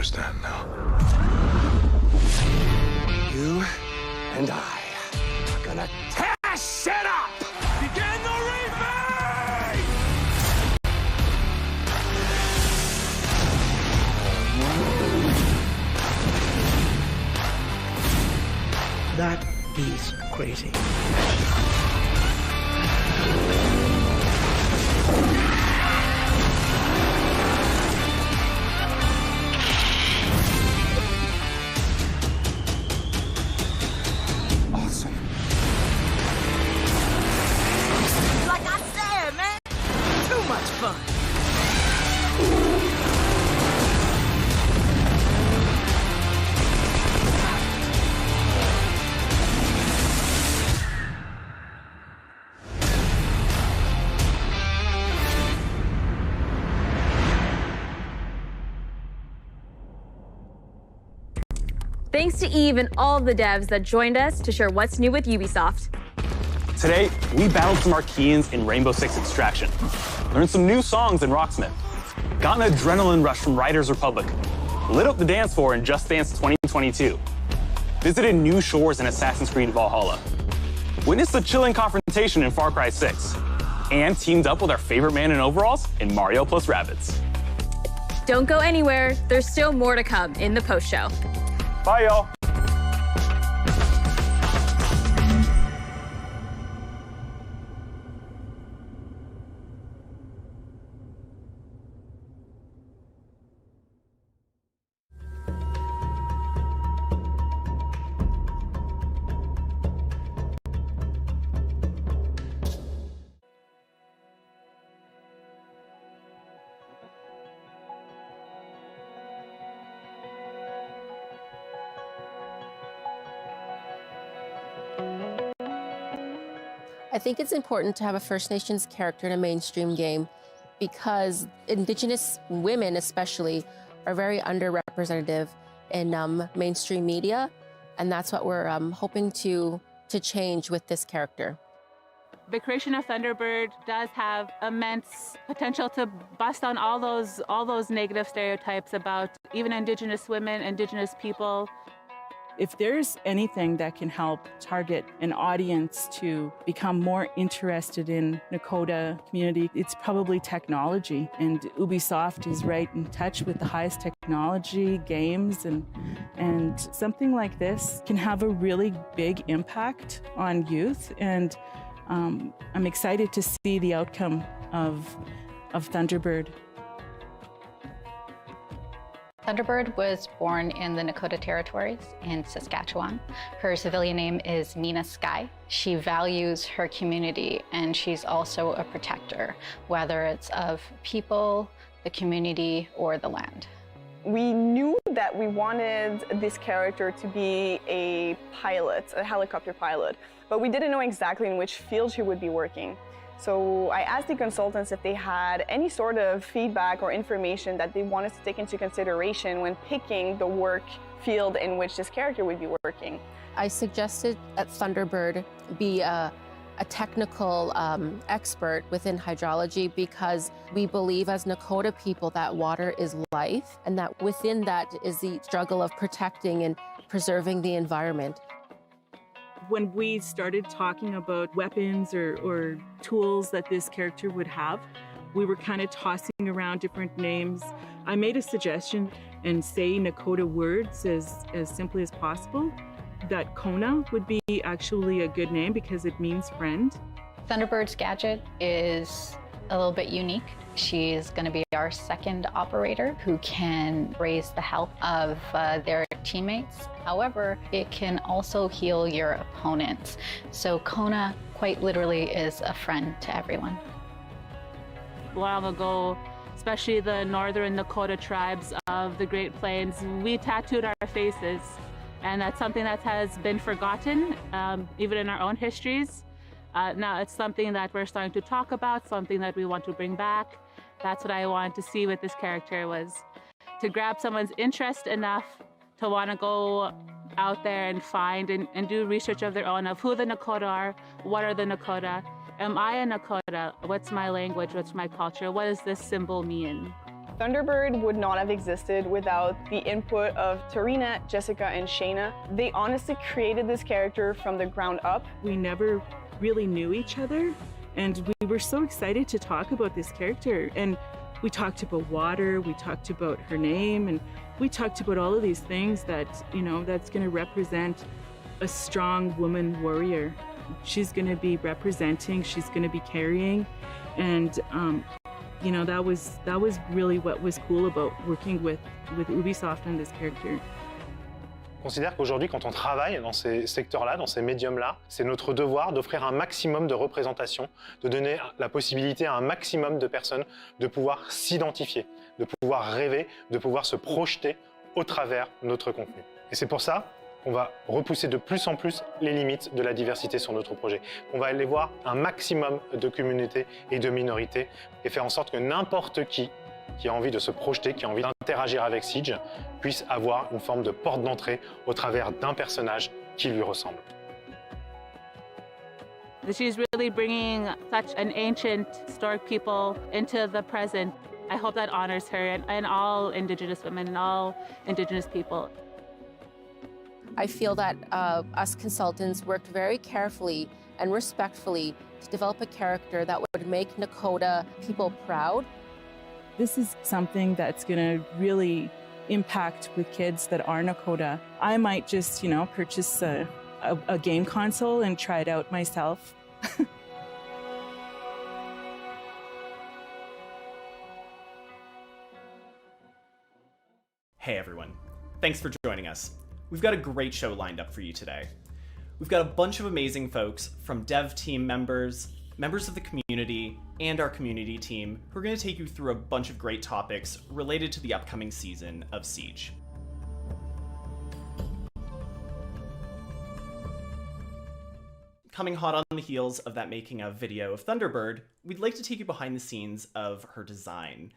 understand now. You and I are gonna tear shit up! Begin the remake! That is crazy. Awesome. Like Thanks to Eve and all the devs that joined us to share what's new with Ubisoft. Today, we battled some Archeans in Rainbow Six Extraction, learned some new songs in Rocksmith, got an adrenaline rush from Riders Republic, lit up the dance floor in Just Dance 2022, visited new shores in Assassin's Creed Valhalla, witnessed a chilling confrontation in Far Cry 6, and teamed up with our favorite man in overalls in Mario plus Rabbids. Don't go anywhere. There's still more to come in the post-show. Bye, y'all. I think it's important to have a First Nations character in a mainstream game because Indigenous women especially are very underrepresented in mainstream media, and that's what we're hoping to change with this character. The creation of Thunderbird does have immense potential to bust down all those negative stereotypes about even Indigenous women, Indigenous people. If there's anything that can help target an audience to become more interested in Nakota community, it's probably technology. And Ubisoft is right in touch with the highest technology, games, and something like this can have a really big impact on youth. And I'm excited to see the outcome of Thunderbird. Thunderbird was born in the Nakota Territories in Saskatchewan. Her civilian name is Nina Sky. She values her community and she's also a protector, whether it's of people, the community, or the land. We knew that we wanted this character to be a pilot, a helicopter pilot, but we didn't know exactly in which field she would be working. So I asked the consultants if they had any sort of feedback or information that they wanted to take into consideration when picking the work field in which this character would be working. I suggested that Thunderbird be a technical expert within hydrology because we believe as Nakota people that water is life and that within that is the struggle of protecting and preserving the environment. When we started talking about weapons or tools that this character would have, we were kind of tossing around different names. I made a suggestion and say Nakota words as simply as possible. That Kona would be actually a good name because it means friend. Thunderbird's gadget is a little bit unique. She's going to be our second operator who can raise the health of their teammates. However, it can also heal your opponents. So Kona quite literally is a friend to everyone. Long ago, especially the northern Nakota tribes of the Great Plains, we tattooed our faces. And that's something that has been forgotten, even in our own histories. Now it's something that we're starting to talk about, something that we want to bring back. That's what I wanted to see with this character, was to grab someone's interest enough to want to go out there and find and do research of their own of who the Nakota are, what are the Nakota, am I a Nakota, what's my language, what's my culture, what does this symbol mean? Thunderbird would not have existed without the input of Tarina, Jessica, and Shayna. They honestly created this character from the ground up. We never really knew each other, and we were so excited to talk about this character. And we talked about water, we talked about her name, and we talked about all of these things that, you know, that's going to represent a strong woman warrior. She's going to be representing, she's going to be carrying, and you know, that was really what was cool about working with Ubisoft on this character. Je considère qu'aujourd'hui, quand on travaille dans ces secteurs-là, dans ces médiums-là, c'est notre devoir d'offrir un maximum de représentation, de donner la possibilité à un maximum de personnes de pouvoir s'identifier, de pouvoir rêver, de pouvoir se projeter au travers de notre contenu. Et c'est pour ça qu'on va repousser de plus en plus les limites de la diversité sur notre projet. On va aller voir un maximum de communautés et de minorités et faire en sorte que n'importe qui qui a envie de se projeter, qui a envie d'interagir avec Siege, puisse avoir une forme de porte d'entrée au travers d'un personnage qui lui ressemble. She's really bringing such an ancient historic people into the present. I hope that honors her and all Indigenous women and all Indigenous people. I feel that us consultants worked very carefully and respectfully to develop a character that would make Nakota people proud. This is something that's going to really impact with kids that are Nakota. I might just, purchase a game console and try it out myself. Hey everyone, thanks for joining us. We've got a great show lined up for you today. We've got a bunch of amazing folks from dev team members, members of the community, and our community team who are going to take you through a bunch of great topics related to the upcoming season of Siege. Coming hot on the heels of that making of video of Thunderbird, we'd like to take you behind the scenes of her design.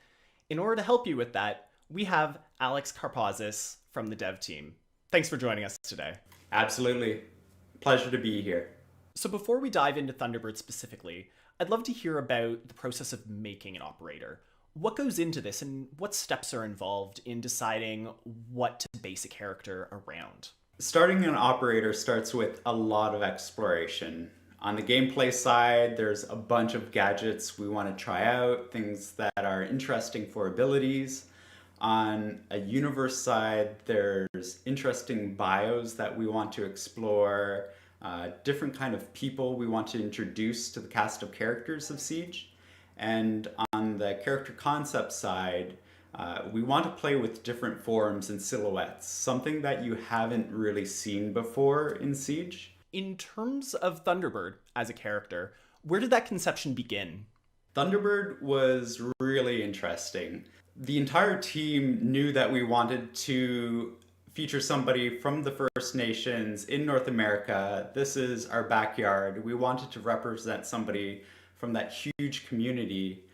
In order to help you with that, we have Alex Karpazis from the dev team. Thanks for joining us today. Absolutely. Pleasure to be here. So before we dive into Thunderbird specifically, I'd love to hear about the process of making an operator. What goes into this and what steps are involved in deciding what to base a character around? Starting an operator starts with a lot of exploration. On the gameplay side, there's a bunch of gadgets we want to try out, things that are interesting for abilities. On a universe side, there's interesting bios that we want to explore, different kind of people we want to introduce to the cast of characters of Siege. And on the character concept side, we want to play with different forms and silhouettes, something that you haven't really seen before in Siege. In terms of Thunderbird as a character, where did that conception begin? Thunderbird was really interesting. The entire team knew that we wanted to feature somebody from the First Nations in North America. This is our backyard. We wanted to represent somebody from that huge community,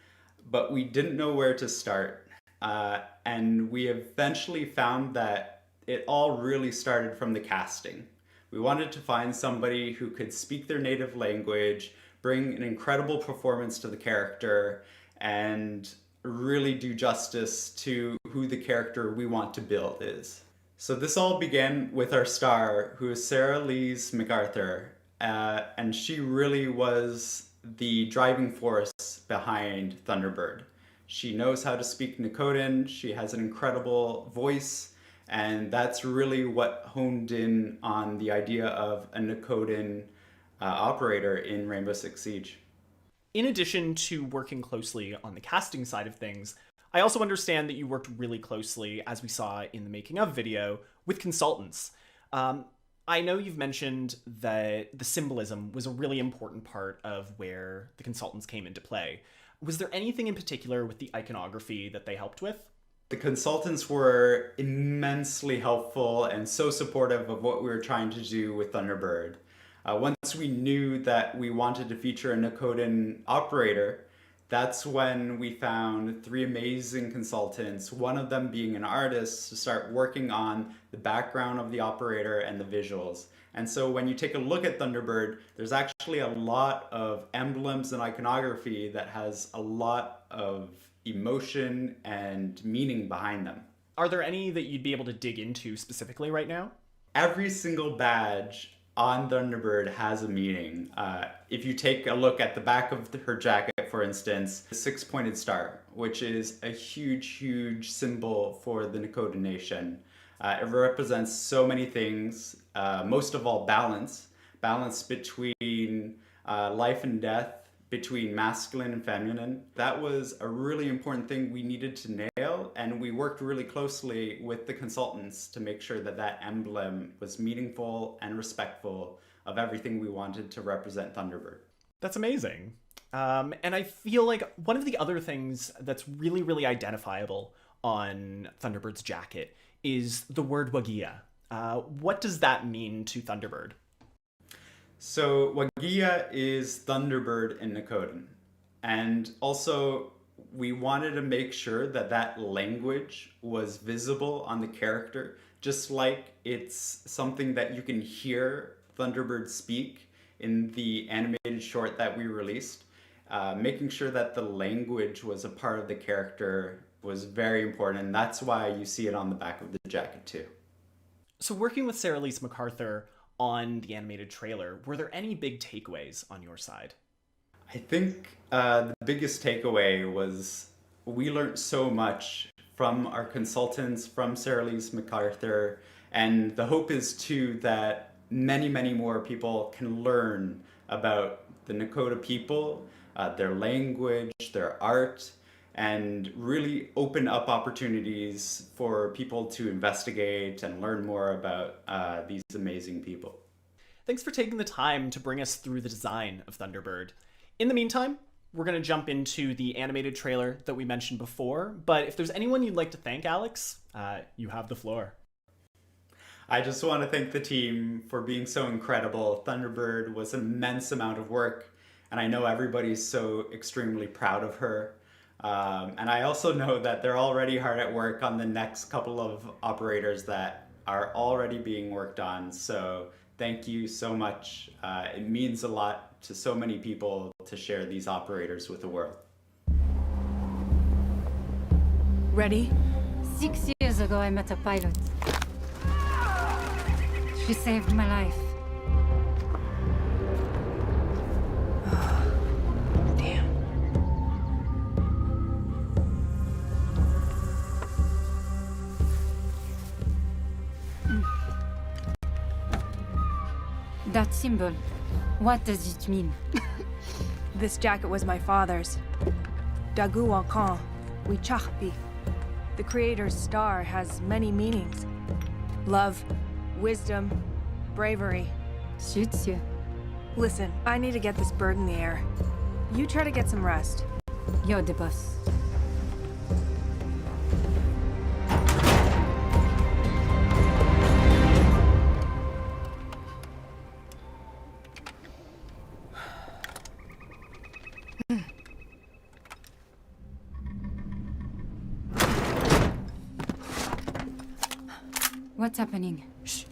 but we didn't know where to start. And we eventually found that it all really started from the casting. We wanted to find somebody who could speak their native language, bring an incredible performance to the character, and really do justice to who the character we want to build is. So this all began with our star, who is Sarah Lise MacArthur, and she really was the driving force behind Thunderbird. She knows how to speak Nakotan, she has an incredible voice, and that's really what honed in on the idea of a Nakotan operator in Rainbow Six Siege. In addition to working closely on the casting side of things, I also understand that you worked really closely, as we saw in the making of video, with consultants. I know you've mentioned that the symbolism was a really important part of where the consultants came into play. Was there anything in particular with the iconography that they helped with? The consultants were immensely helpful and so supportive of what we were trying to do with Thunderbird. Once we knew that we wanted to feature a Nakotan operator, that's when we found 3 amazing consultants, one of them being an artist, to start working on the background of the operator and the visuals. And so when you take a look at Thunderbird, there's actually a lot of emblems and iconography that has a lot of emotion and meaning behind them. Are there any that you'd be able to dig into specifically right now? Every single badge on Thunderbird has a meaning. If you take a look at the back of her jacket, for instance, the 6-pointed star, which is a huge, huge symbol for the Nakota Nation. It represents so many things, most of all balance. Balance between life and death, between masculine and feminine. That was a really important thing we needed to nail, and we worked really closely with the consultants to make sure that that emblem was meaningful and respectful of everything we wanted to represent Thunderbird. That's amazing. And I feel like one of the other things that's really, really identifiable on Thunderbird's jacket is the word Wagia. What does that mean to Thunderbird? So Wagia is Thunderbird in Nakotan. And also we wanted to make sure that that language was visible on the character, just like it's something that you can hear Thunderbird speak in the animated short that we released. Making sure that the language was a part of the character was very important, and that's why you see it on the back of the jacket too. So working with Sarah Lise MacArthur on the animated trailer, were there any big takeaways on your side? I think the biggest takeaway was we learned so much from our consultants, from Sarah Lise MacArthur, and the hope is too that many, many more people can learn about the Nakota people, their language, their art, and really open up opportunities for people to investigate and learn more about these amazing people. Thanks for taking the time to bring us through the design of Thunderbird. In the meantime, we're going to jump into the animated trailer that we mentioned before, but if there's anyone you'd like to thank, Alex, you have the floor. I just want to thank the team for being so incredible. Thunderbird was an immense amount of work, and I know everybody's so extremely proud of her. And I also know that they're already hard at work on the next couple of operators that are already being worked on. So thank you so much. It means a lot to so many people to share these operators with the world. Ready? 6 years ago, I met a pilot. She saved my life. Damn. That symbol, what does it mean? This jacket was my father's. Dagu Wakan, Wichachpi. The creator's star has many meanings. Love, wisdom, bravery. Suits you. Listen, I need to get this bird in the air. You try to get some rest. You're the boss. What's happening? Shh.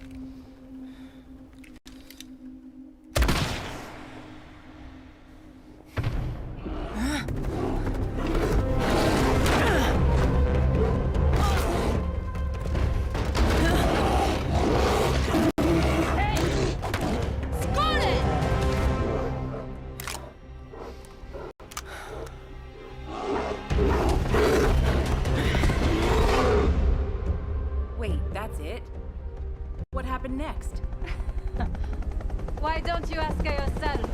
Wait, that's it? What happened next? Why don't you ask her yourself?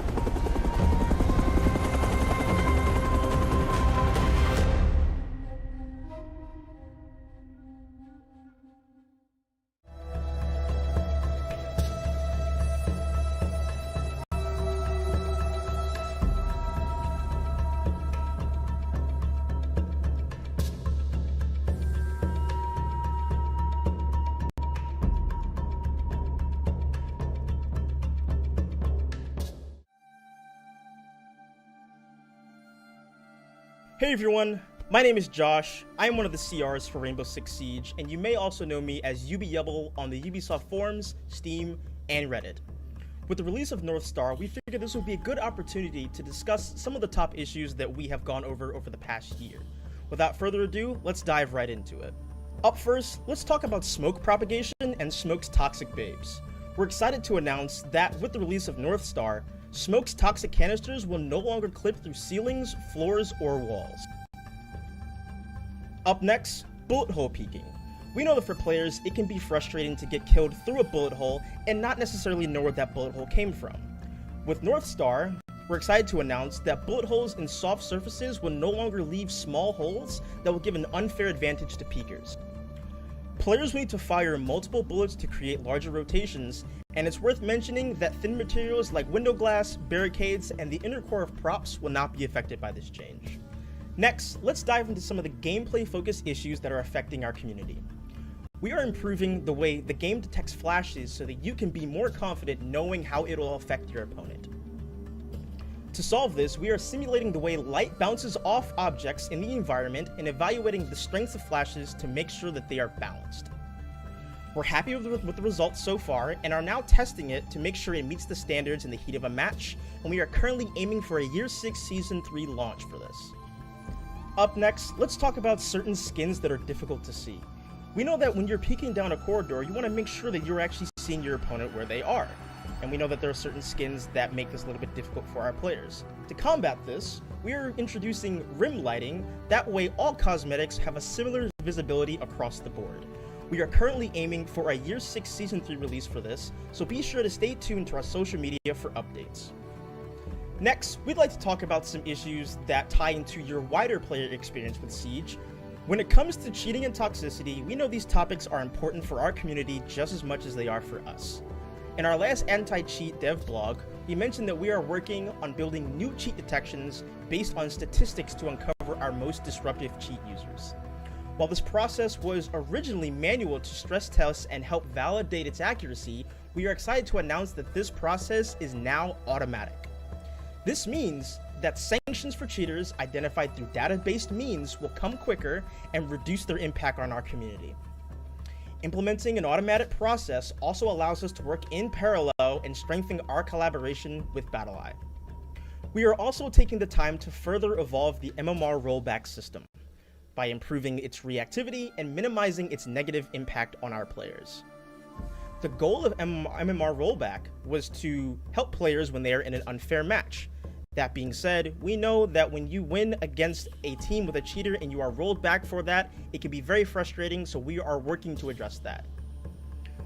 Hey everyone, my name is Josh. I am one of the CRs for Rainbow Six Siege, and you may also know me as UbiYubble on the Ubisoft forums, Steam, and Reddit. With the release of North Star, we figured this would be a good opportunity to discuss some of the top issues that we have gone over the past year. Without further ado, let's dive right into it. Up first, let's talk about smoke propagation and Smoke's toxic babes. We're excited to announce that with the release of North Star, Smoke's toxic canisters will no longer clip through ceilings, floors, or walls. Up next, bullet hole peeking. We know that for players, it can be frustrating to get killed through a bullet hole and not necessarily know where that bullet hole came from. With North Star, we're excited to announce that bullet holes in soft surfaces will no longer leave small holes that will give an unfair advantage to peekers. Players will need to fire multiple bullets to create larger rotations, and it's worth mentioning that thin materials like window glass, barricades, and the inner core of props will not be affected by this change. Next, let's dive into some of the gameplay-focused issues that are affecting our community. We are improving the way the game detects flashes so that you can be more confident knowing how it will affect your opponent. To solve this, we are simulating the way light bounces off objects in the environment and evaluating the strengths of flashes to make sure that they are balanced. We're happy with the results so far and are now testing it to make sure it meets the standards in the heat of a match, and we are currently aiming for a Year 6 Season 3 launch for this. Up next, let's talk about certain skins that are difficult to see. We know that when you're peeking down a corridor, you want to make sure that you're actually seeing your opponent where they are. And we know that there are certain skins that make this a little bit difficult for our players. To combat this, we are introducing rim lighting, that way all cosmetics have a similar visibility across the board. We are currently aiming for a Year 6 Season 3 release for this, so be sure to stay tuned to our social media for updates. Next, we'd like to talk about some issues that tie into your wider player experience with Siege. When it comes to cheating and toxicity, we know these topics are important for our community just as much as they are for us. In our last anti-cheat dev blog, we mentioned that we are working on building new cheat detections based on statistics to uncover our most disruptive cheat users. While this process was originally manual to stress test and help validate its accuracy, we are excited to announce that this process is now automatic. This means that sanctions for cheaters identified through data-based means will come quicker and reduce their impact on our community. Implementing an automatic process also allows us to work in parallel and strengthen our collaboration with BattleEye. We are also taking the time to further evolve the MMR rollback system by improving its reactivity and minimizing its negative impact on our players. The goal of MMR rollback was to help players when they are in an unfair match. That being said, we know that when you win against a team with a cheater and you are rolled back for that, it can be very frustrating, so we are working to address that.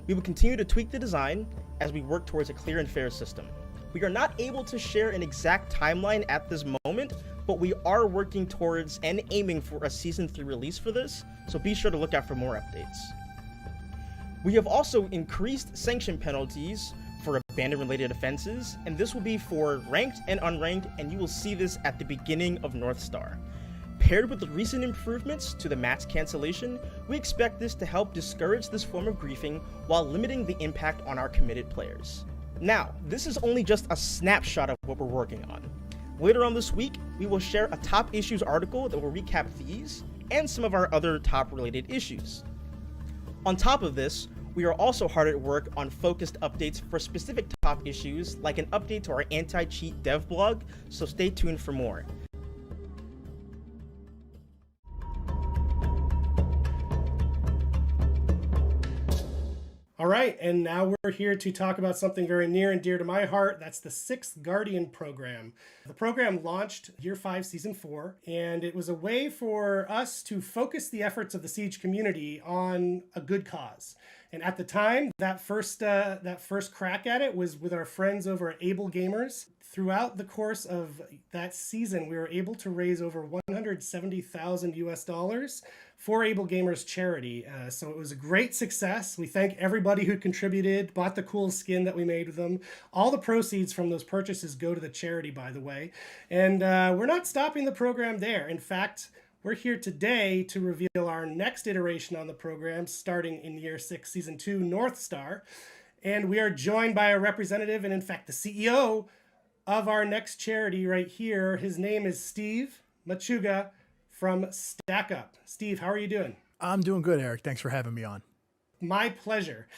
We will continue to tweak the design as we work towards a clear and fair system. We are not able to share an exact timeline at this moment, but we are working towards and aiming for a Season 3 release for this, so be sure to look out for more updates. We have also increased sanction penalties for abandon-related offenses, and this will be for ranked and unranked, and you will see this at the beginning of North Star. Paired with the recent improvements to the match cancellation, we expect this to help discourage this form of griefing while limiting the impact on our committed players. Now, this is only just a snapshot of what we're working on. Later on this week, we will share a top issues article that will recap these and some of our other top related issues. On top of this, we are also hard at work on focused updates for specific top issues, like an update to our anti-cheat dev blog, so stay tuned for more. All right, and now we're here to talk about something very near and dear to my heart. That's the 6th Guardian program. The program launched Year 5, Season 4, and it was a way for us to focus the efforts of the Siege community on a good cause. And at the time, that first crack at it was with our friends over at Able Gamers. Throughout the course of that season, we were able to raise over $170,000 US for Able Gamers charity. So it was a great success. We thank everybody who contributed, bought the cool skin that we made with them. All the proceeds from those purchases go to the charity, by the way. And we're not stopping the program there. In fact, we're here today to reveal our next iteration on the program, starting in Year 6, Season 2, North Star. And we are joined by a representative, and in fact, the CEO of our next charity right here. His name is Steve Machuga from StackUp. Steve, how are you doing? I'm doing good, Eric. Thanks for having me on. My pleasure.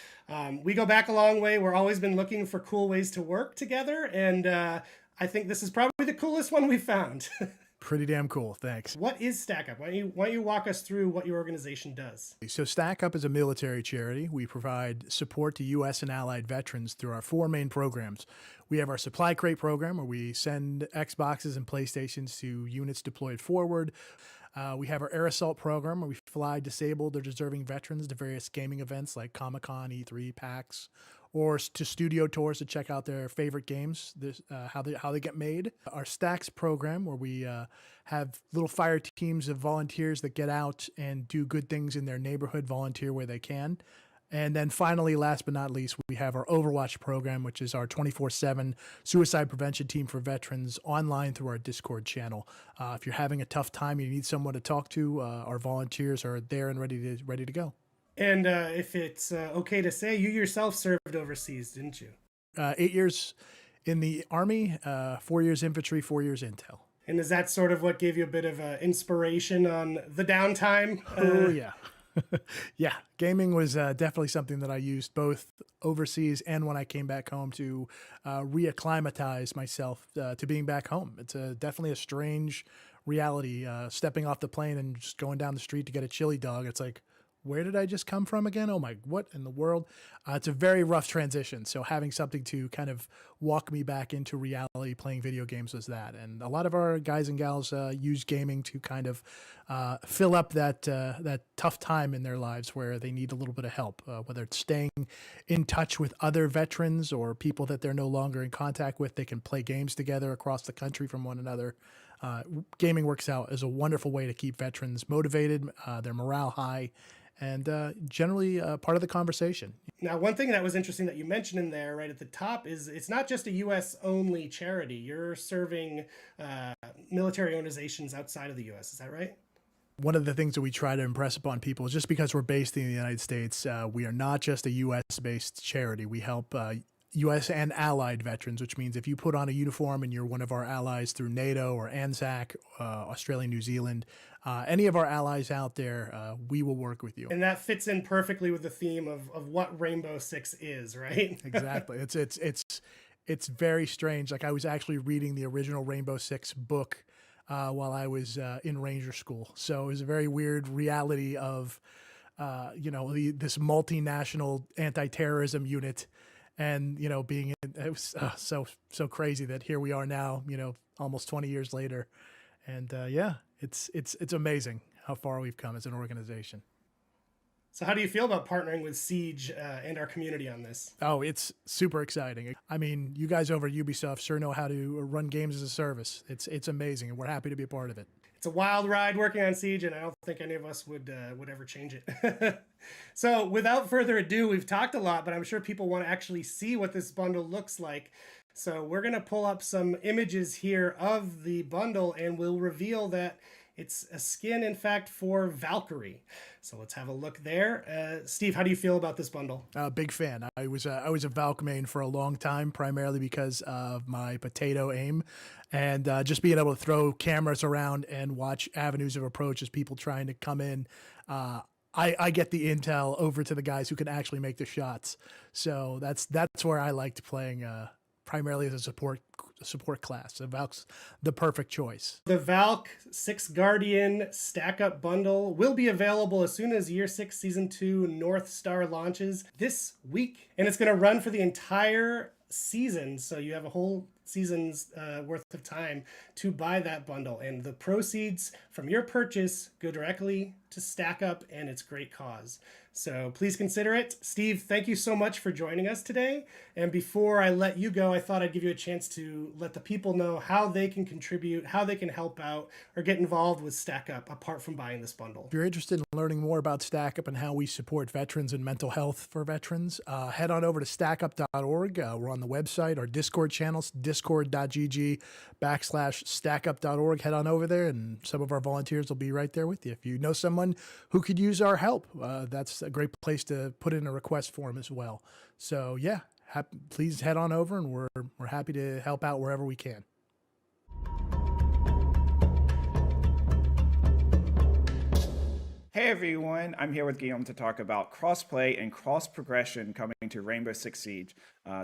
We go back a long way. We've always been looking for cool ways to work together, and I think this is probably the coolest one we've found. Pretty damn cool. Thanks. What is StackUp? Why don't you walk us through what your organization does? So StackUp is a military charity. We provide support to U.S. and allied veterans through our 4 main programs. We have our supply crate program where we send Xboxes and PlayStations to units deployed forward. We have our air assault program where we fly disabled or deserving veterans to various gaming events like Comic-Con, E3, PAX, or to studio tours to check out their favorite games, how they get made. Our Stacks program, where we have little fire teams of volunteers that get out and do good things in their neighborhood, volunteer where they can. And then finally, last but not least, we have our Overwatch program, which is our 24/7 suicide prevention team for veterans online through our Discord channel. If you're having a tough time, you need someone to talk to, our volunteers are there and ready to go. And if it's okay to say, you yourself served overseas, didn't you? 8 years In the Army, 4 years infantry, 4 years intel. And is that sort of what gave you a bit of inspiration on the downtime? Oh, yeah. Yeah, gaming was definitely something that I used both overseas and when I came back home to reacclimatize myself to being back home. It's definitely a strange reality, stepping off the plane and just going down the street to get a chili dog. It's like, where did I just come from again? Oh my, what in the world? It's a very rough transition. So having something to kind of walk me back into reality playing video games was that. And a lot of our guys and gals use gaming to kind of fill up that tough time in their lives where they need a little bit of help, whether it's staying in touch with other veterans or people that they're no longer in contact with. They can play games together across the country from one another. Gaming works out as a wonderful way to keep veterans motivated, their morale high, and generally part of the conversation. Now, one thing that was interesting that you mentioned in there right at the top is it's not just a U.S. only charity. You're serving military organizations outside of the U.S. Is that right? One of the things that we try to impress upon people is just because we're based in the United States, we are not just a U.S.-based charity. We help U.S. and allied veterans, which means if you put on a uniform and you're one of our allies through NATO or ANZAC, Australia, New Zealand, any of our allies out there, we will work with you. And that fits in perfectly with the theme of what Rainbow Six is, right? Exactly. It's very strange. Like I was actually reading the original Rainbow Six book while I was in Ranger School. So it was a very weird reality of, this multinational anti-terrorism unit. And, being in, it was so crazy that here we are now, almost 20 years later. And it's amazing how far we've come as an organization. So how do you feel about partnering with Siege and our community on this? Oh, it's super exciting. I mean, you guys over at Ubisoft sure know how to run games as a service. It's amazing, and we're happy to be a part of it. It's a wild ride working on Siege, and I don't think any of us would ever change it. So without further ado, we've talked a lot, but I'm sure people want to actually see what this bundle looks like. So we're going to pull up some images here of the bundle, and we'll reveal that it's a skin, in fact, for Valkyrie. So let's have a look there. Steve, how do you feel about this bundle? Big fan. I was a Valk main for a long time, primarily because of my potato aim. And just being able to throw cameras around and watch avenues of approach as people trying to come in, I get the intel over to the guys who can actually make the shots. So that's where I liked playing primarily as a support class. So Valk's the perfect choice. The Valk 6 Guardian Stack Up Bundle will be available as soon as Year 6 Season 2 North Star launches this week. And it's going to run for the entire season. So you have a whole season's worth of time to buy that bundle. And the proceeds from your purchase go directly to Stack Up and its great cause. So please consider it. Steve, thank you so much for joining us today. And before I let you go, I thought I'd give you a chance to let the people know how they can contribute, how they can help out, or get involved with Stack Up apart from buying this bundle. If you're interested in learning more about Stack Up and how we support veterans and mental health for veterans, head on over to stackup.org. We're on the website, our Discord channels, discord.gg/stackup.org. Head on over there, and some of our volunteers will be right there with you. If you know someone who could use our help, that's a great place to put in a request form as well. So yeah, please head on over, and we're happy to help out wherever we can. Hey everyone, I'm here with Guillaume to talk about crossplay and cross progression coming to Rainbow Six Siege.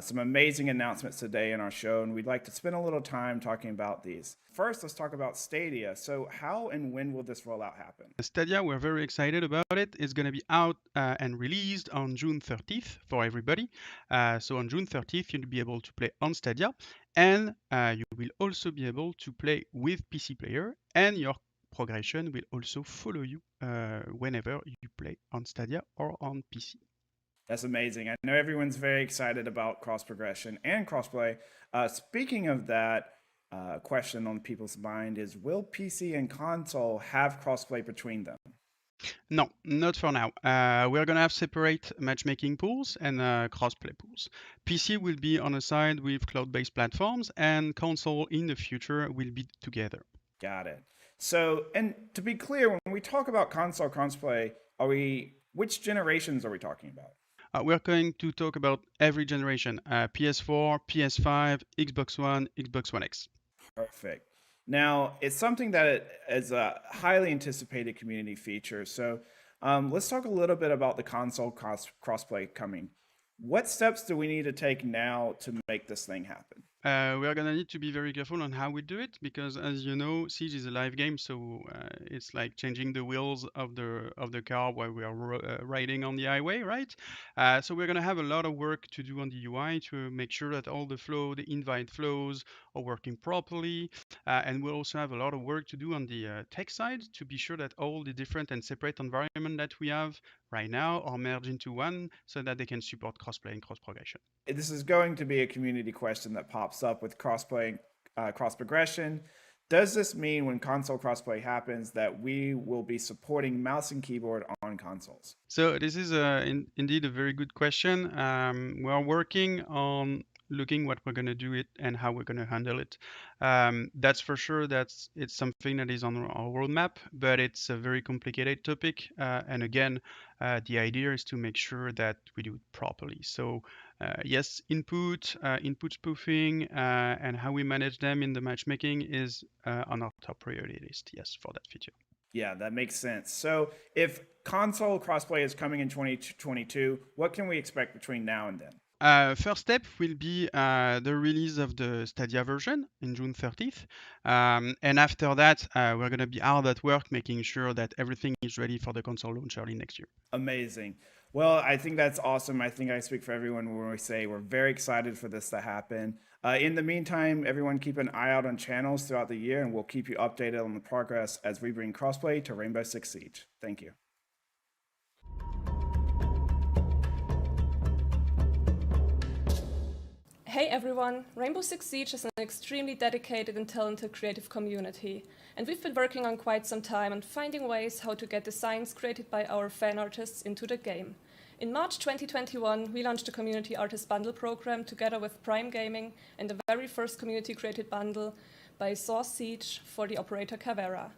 Some amazing announcements today in our show, and we'd like to spend a little time talking about these. First, let's talk about Stadia. So how and when will this rollout happen? Stadia, we're very excited about it. It's going to be out and released on June 30th for everybody. So on June 30th, you'll be able to play on Stadia, and you will also be able to play with PC player, and your progression will also follow you whenever you play on Stadia or on PC. That's amazing. I know everyone's very excited about cross progression and crossplay. Speaking of that, question on people's mind is, will PC and console have crossplay between them? No, not for now. We're going to have separate matchmaking pools and crossplay pools. PC will be on a side with cloud-based platforms, and console in the future will be together. Got it. So, and to be clear, when we talk about console crossplay, which generations are we talking about? We're going to talk about every generation, PS4, PS5, Xbox One, Xbox One X. Perfect. Now, it's something that is a highly anticipated community feature. So let's talk a little bit about the console crossplay coming. What steps do we need to take now to make this thing happen? We are going to need to be very careful on how we do it because, as you know, Siege is a live game, so it's like changing the wheels of the car while we are riding on the highway, right? So we're going to have a lot of work to do on the UI to make sure that all the invite flows are working properly, and we'll also have a lot of work to do on the tech side to be sure that all the different and separate environment that we have right now are merged into one so that they can support crossplay and cross progression. This is going to be a community question that pops up with crossplay, cross progression. Does this mean when console crossplay happens that we will be supporting mouse and keyboard on consoles? So this is indeed a very good question. We are working on looking what we're going to do it and how we're going to handle it. That's for sure. It's something that is on our roadmap, but it's a very complicated topic. And again, the idea is to make sure that we do it properly. So yes, input spoofing, and how we manage them in the matchmaking is on our top priority list. Yes, for that feature. Yeah, that makes sense. So if console crossplay is coming in 2022, what can we expect between now and then? First step will be the release of the Stadia version in June 30th. And after that, we're going to be hard at work making sure that everything is ready for the console launch early next year. Amazing. Well, I think that's awesome. I think I speak for everyone when we say we're very excited for this to happen. In the meantime, everyone keep an eye out on channels throughout the year, and we'll keep you updated on the progress as we bring crossplay to Rainbow Six Siege. Thank you. Hey everyone, Rainbow Six Siege is an extremely dedicated and talented creative community, and we've been working on quite some time on finding ways how to get designs created by our fan artists into the game. In March 2021, we launched a Community Artist Bundle program together with Prime Gaming and the very first community-created bundle by Source Siege for the operator Cavera.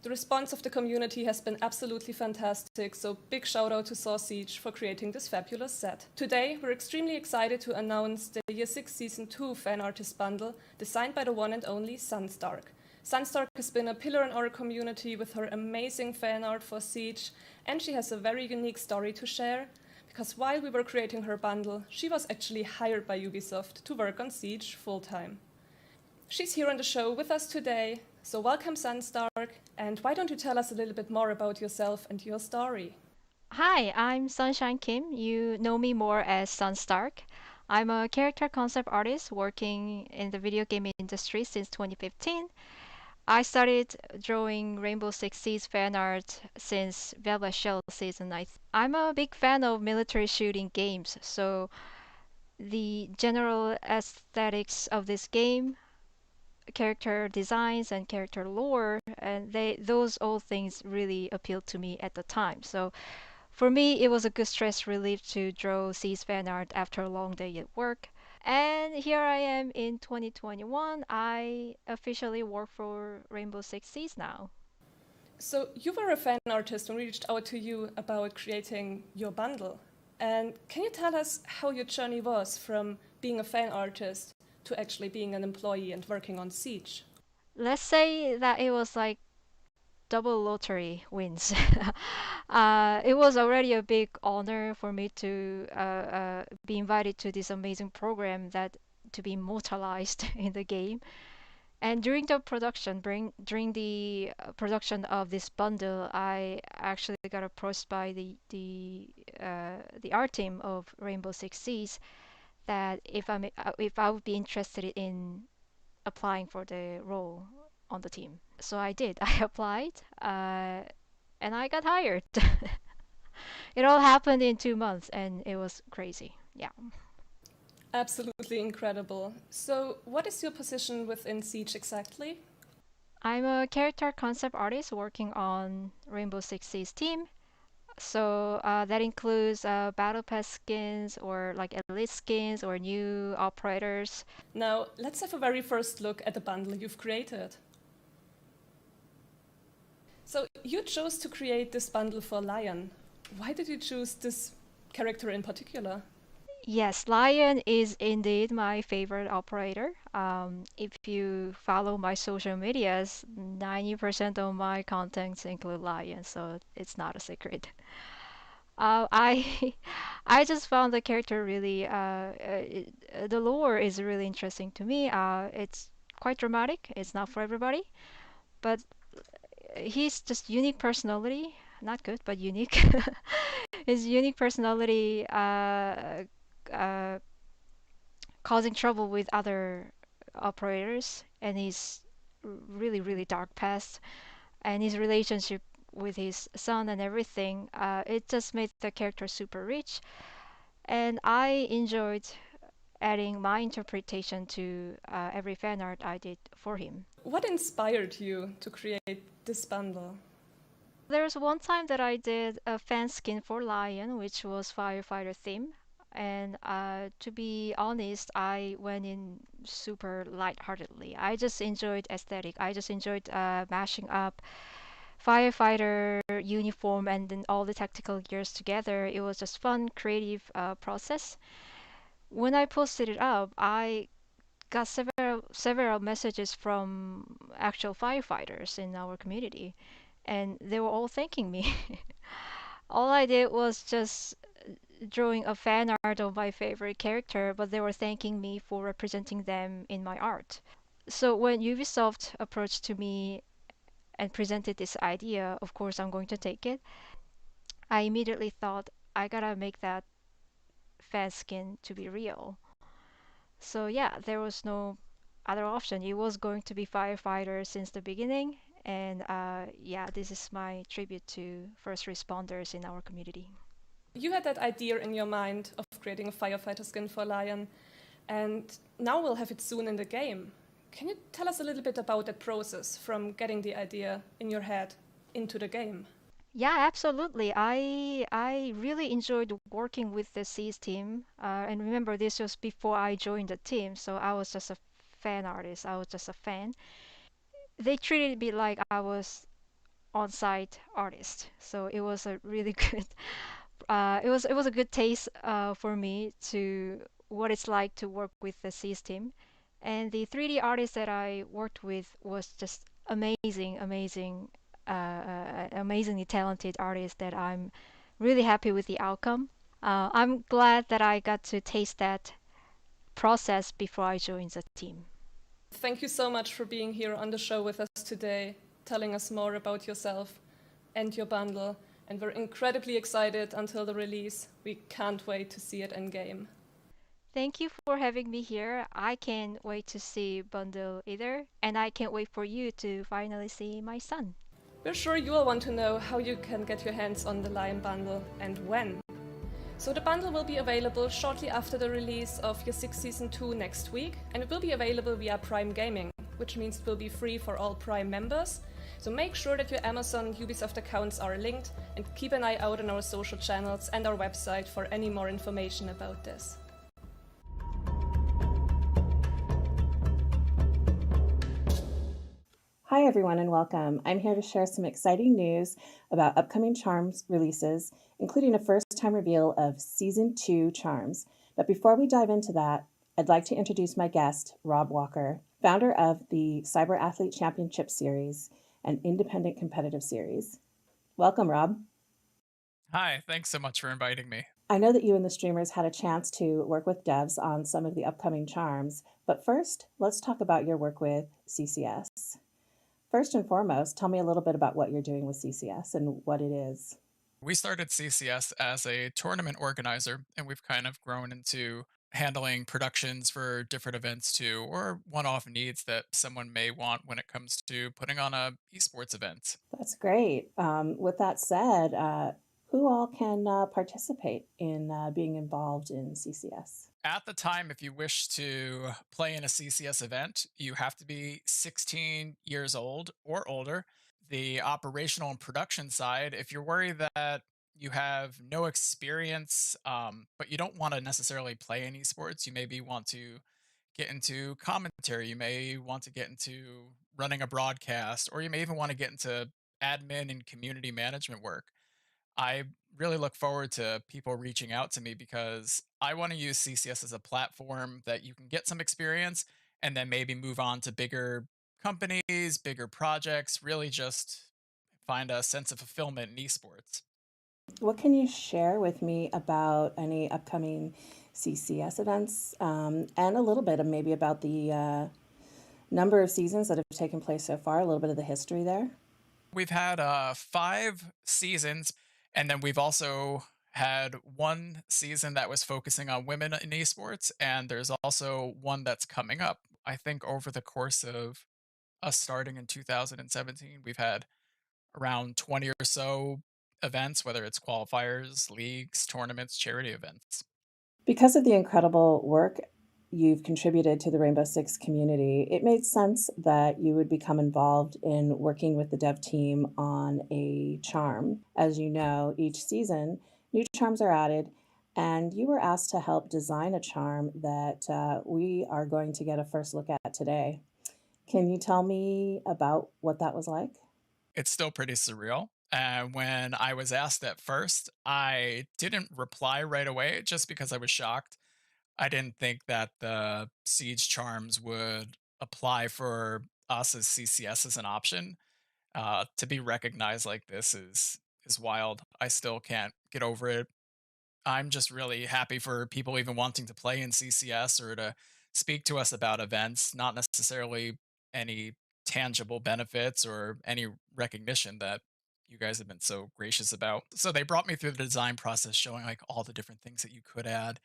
The response of the community has been absolutely fantastic, so big shout out to Source Siege for creating this fabulous set. Today, we're extremely excited to announce the Year 6 Season 2 Fan Artist Bundle, designed by the one and only Sunstark. Sunstark has been a pillar in our community with her amazing fan art for Siege, and she has a very unique story to share, because while we were creating her bundle, she was actually hired by Ubisoft to work on Siege full-time. She's here on the show with us today, so welcome Sunstark, and why don't you tell us a little bit more about yourself and your story? Hi, I'm Sunshine Kim. You know me more as Sunstark. I'm a character concept artist working in the video game industry since 2015. I started drawing Rainbow Six Siege fan art since Velvet Shell Season 9. I'm a big fan of military shooting games, so the general aesthetics of this game, character designs and character lore, and those all things really appealed to me at the time. So for me, it was a good stress relief to draw Siege fan art after a long day at work. And here I am in 2021. I officially work for Rainbow Six Siege now. So you were a fan artist when we reached out to you about creating your bundle. And can you tell us how your journey was from being a fan artist to actually being an employee and working on Siege? Let's say that it was like double lottery wins. It was already a big honor for me to be invited to this amazing program that to be immortalized in the game. And during the production, during the production of this bundle, I actually got approached by the art team of Rainbow Six Siege that if I would be interested in applying for the role on the team. So I did. I applied, and I got hired. It all happened in 2 months, and it was crazy. Yeah. Absolutely incredible. So what is your position within Siege exactly? I'm a character concept artist working on Rainbow Six Siege team. So that includes battle pass skins or like elite skins or new operators. Now let's have a very first look at the bundle you've created. So you chose to create this bundle for Lion. Why did you choose this character in particular? Yes, Lion is indeed my favorite operator. If you follow my social medias, 90% of my contents include Lion, so it's not a secret. I I just found the character really the lore is really interesting to me. It's quite dramatic. It's not for everybody, but he's just unique personality. Not good, but unique. His unique personality uh, causing trouble with other operators, and his really dark past, and his relationship with his son and everything. It just made the character super rich, and I enjoyed adding my interpretation to every fan art I did for him. What inspired you to create this bundle? There was one time that I did a fan skin for Lion, which was firefighter theme. And to be honest, I went in super lightheartedly. I just enjoyed aesthetic. I just enjoyed mashing up firefighter uniform and then all the tactical gears together. It was just fun, creative process. When I posted it up, I got several messages from actual firefighters in our community, and they were all thanking me. All I did was just drawing a fan art of my favorite character, but they were thanking me for representing them in my art. So when Ubisoft approached to me and presented this idea, of course I'm going to take it. I immediately thought I gotta make that fan skin to be real. So yeah, there was no other option. It was going to be firefighter since the beginning, and yeah, this is my tribute to first responders in our community. You had that idea in your mind of creating a firefighter skin for Lion, and now we'll have it soon in the game. Can you tell us a little bit about that process from getting the idea in your head into the game? Yeah, absolutely. I really enjoyed working with the Seas team. And remember, this was before I joined the team, so I was just a fan artist. I was just a fan. They treated me like I was on-site artist, so it was a really good. It was a good taste for me to what it's like to work with the Seas team, and the 3D artist that I worked with was just amazingly talented artist that I'm really happy with the outcome. I'm glad that I got to taste that process before I joined the team. Thank you so much for being here on the show with us today, telling us more about yourself and your bundle. And we're incredibly excited until the release. We can't wait to see it in game. Thank you for having me here. I can't wait to see bundle either, and I can't wait for you to finally see my son. We're sure you will want to know how you can get your hands on the Lion bundle and when. So the bundle will be available shortly after the release of Year 6 Season 2 next week, and it will be available via Prime Gaming, which means it will be free for all Prime members. So make sure that your Amazon Ubisoft accounts are linked, and keep an eye out on our social channels and our website for any more information about this. Hi everyone and welcome. I'm here to share some exciting news about upcoming Charms releases, including a first-time reveal of Season 2 Charms. But before we dive into that, I'd like to introduce my guest, Rob Walker, founder of the Cyber Athlete Championship Series, an independent competitive series. Welcome, Rob. Hi, thanks so much for inviting me. I know that you and the streamers had a chance to work with devs on some of the upcoming Charms, but first, let's talk about your work with CCS. First and foremost, tell me a little bit about what you're doing with CCS and what it is. We started CCS as a tournament organizer, and we've kind of grown into handling productions for different events too, or one-off needs that someone may want when it comes to putting on a esports event. That's great. With that said, who all can participate in being involved in CCS? At the time, if you wish to play in a CCS event, you have to be 16 years old or older. The operational and production side, if you're worried that you have no experience, but you don't want to necessarily play in esports, you maybe want to get into commentary, you may want to get into running a broadcast, or you may even want to get into admin and community management work. I really look forward to people reaching out to me because I want to use CCS as a platform that you can get some experience and then maybe move on to bigger companies, bigger projects, really just find a sense of fulfillment in esports. What can you share with me about any upcoming CCS events, and a little bit of maybe about the number of seasons that have taken place so far, a little bit of the history there? We've had 5 seasons, and then we've also had 1 season that was focusing on women in esports, and there's also one that's coming up. I think over the course of us starting in 2017, we've had around 20 or so events, whether it's qualifiers, leagues, tournaments, charity events. Because of the incredible work you've contributed to the Rainbow Six community, it made sense that you would become involved in working with the dev team on a charm. As you know, each season, new charms are added, and you were asked to help design a charm that we are going to get a first look at today. Can you tell me about what that was like? It's still pretty surreal. And when I was asked at first, I didn't reply right away just because I was shocked. I didn't think that the Siege charms would apply for us as CCS as an option. To be recognized like this is wild. I still can't get over it. I'm just really happy for people even wanting to play in CCS or to speak to us about events, not necessarily any tangible benefits or any recognition that you guys have been so gracious about. So they brought me through the design process, showing like all the different things that you could add.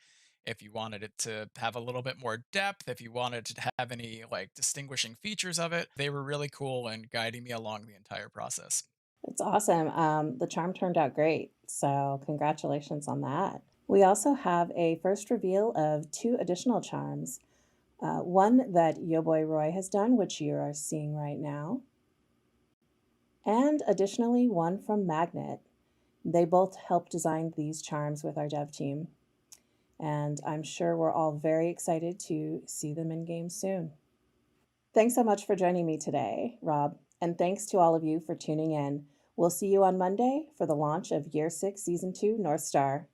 If you wanted it to have a little bit more depth, if you wanted to have any like distinguishing features of it, they were really cool and guiding me along the entire process. It's awesome. The charm turned out great, so congratulations on that. We also have a first reveal of 2 additional charms. One that Yo Boy Roy has done, which you are seeing right now, and additionally one from Magnet. They both helped design these charms with our dev team, and I'm sure we're all very excited to see them in game soon. Thanks so much for joining me today, Rob, and thanks to all of you for tuning in. We'll see you on Monday for the launch of Year 6 Season 2 North Star.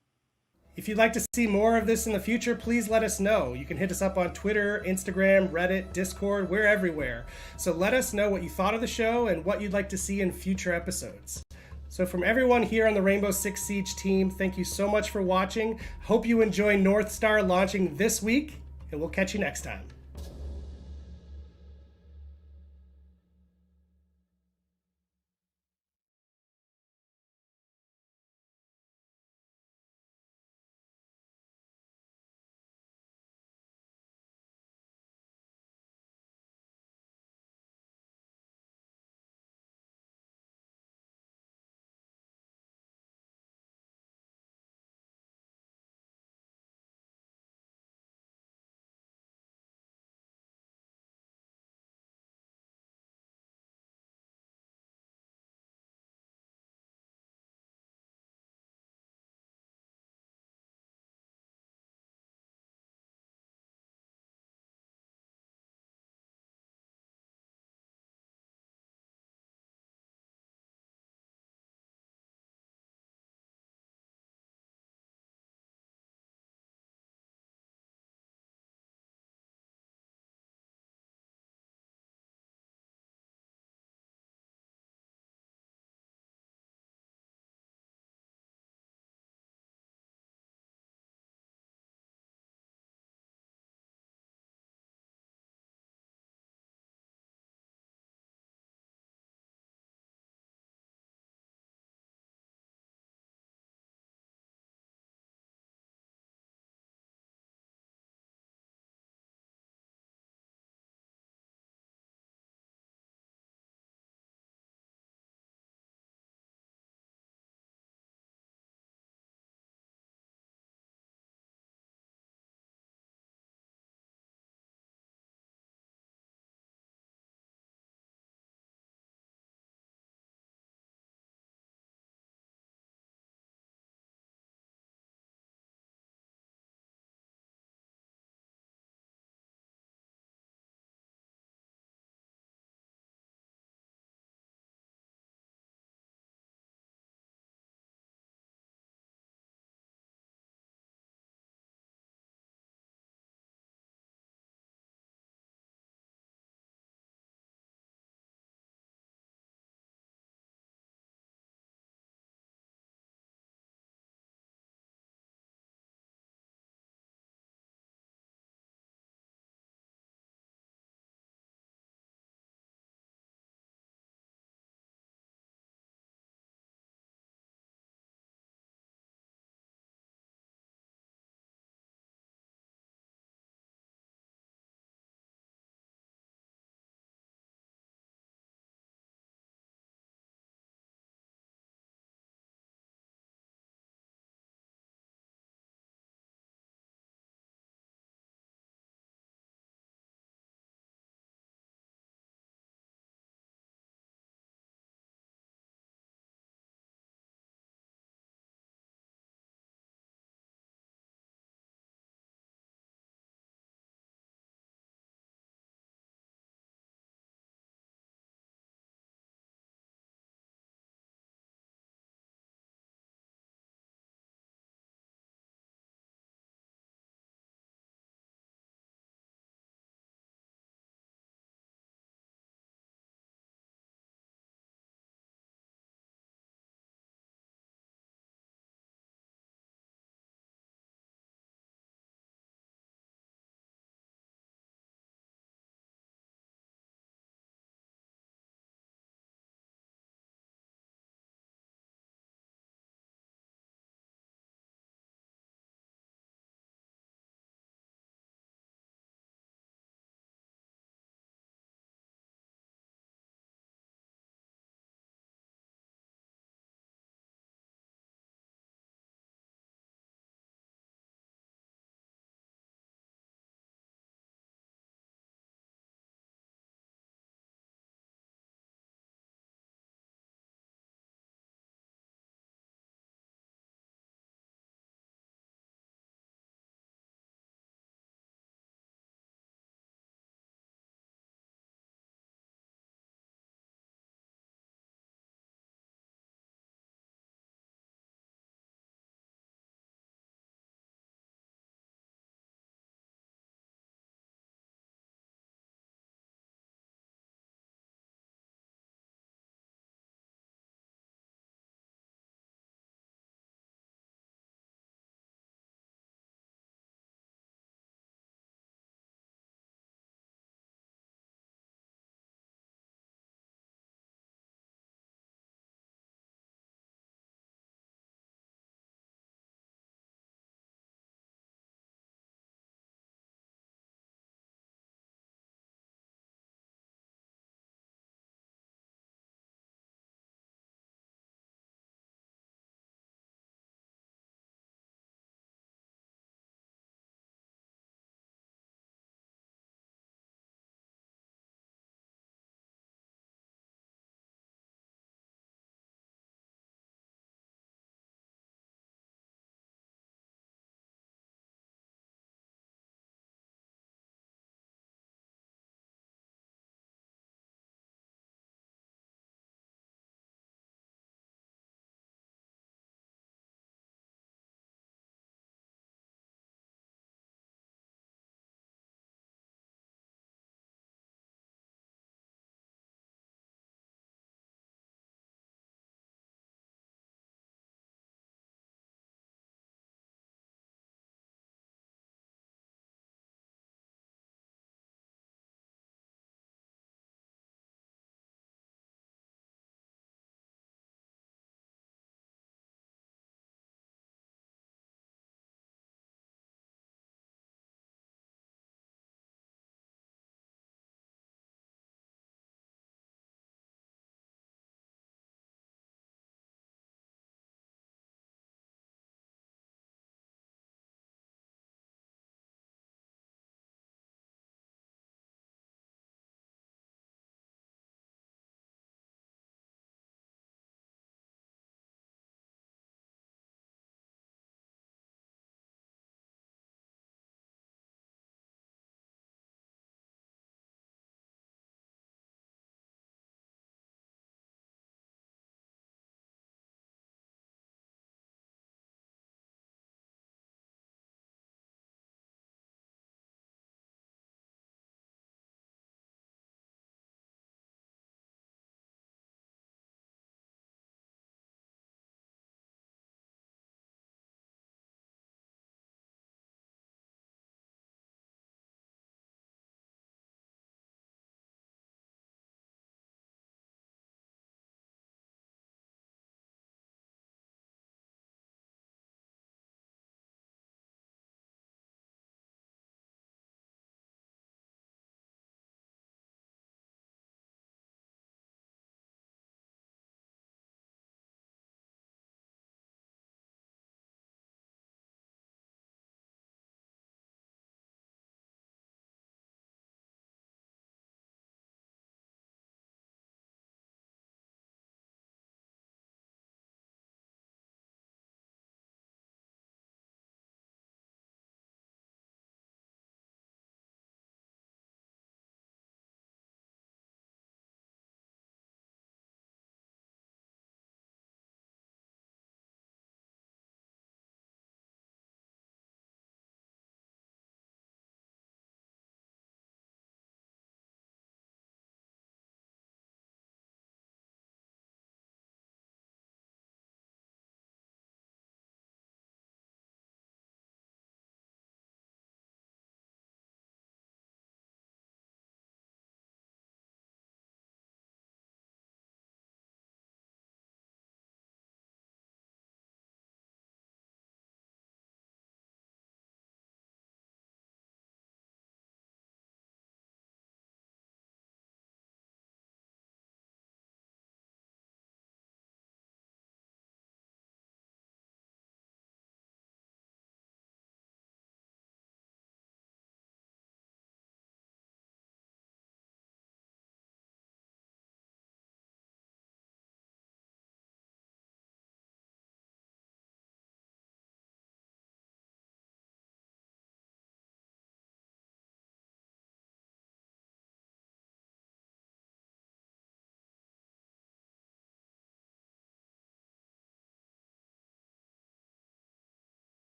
If you'd like to see more of this in the future, please let us know. You can hit us up on Twitter, Instagram, Reddit, Discord. We're everywhere. So let us know what you thought of the show and what you'd like to see in future episodes. So from everyone here on the Rainbow Six Siege team, thank you so much for watching. Hope you enjoy North Star launching this week, and we'll catch you next time.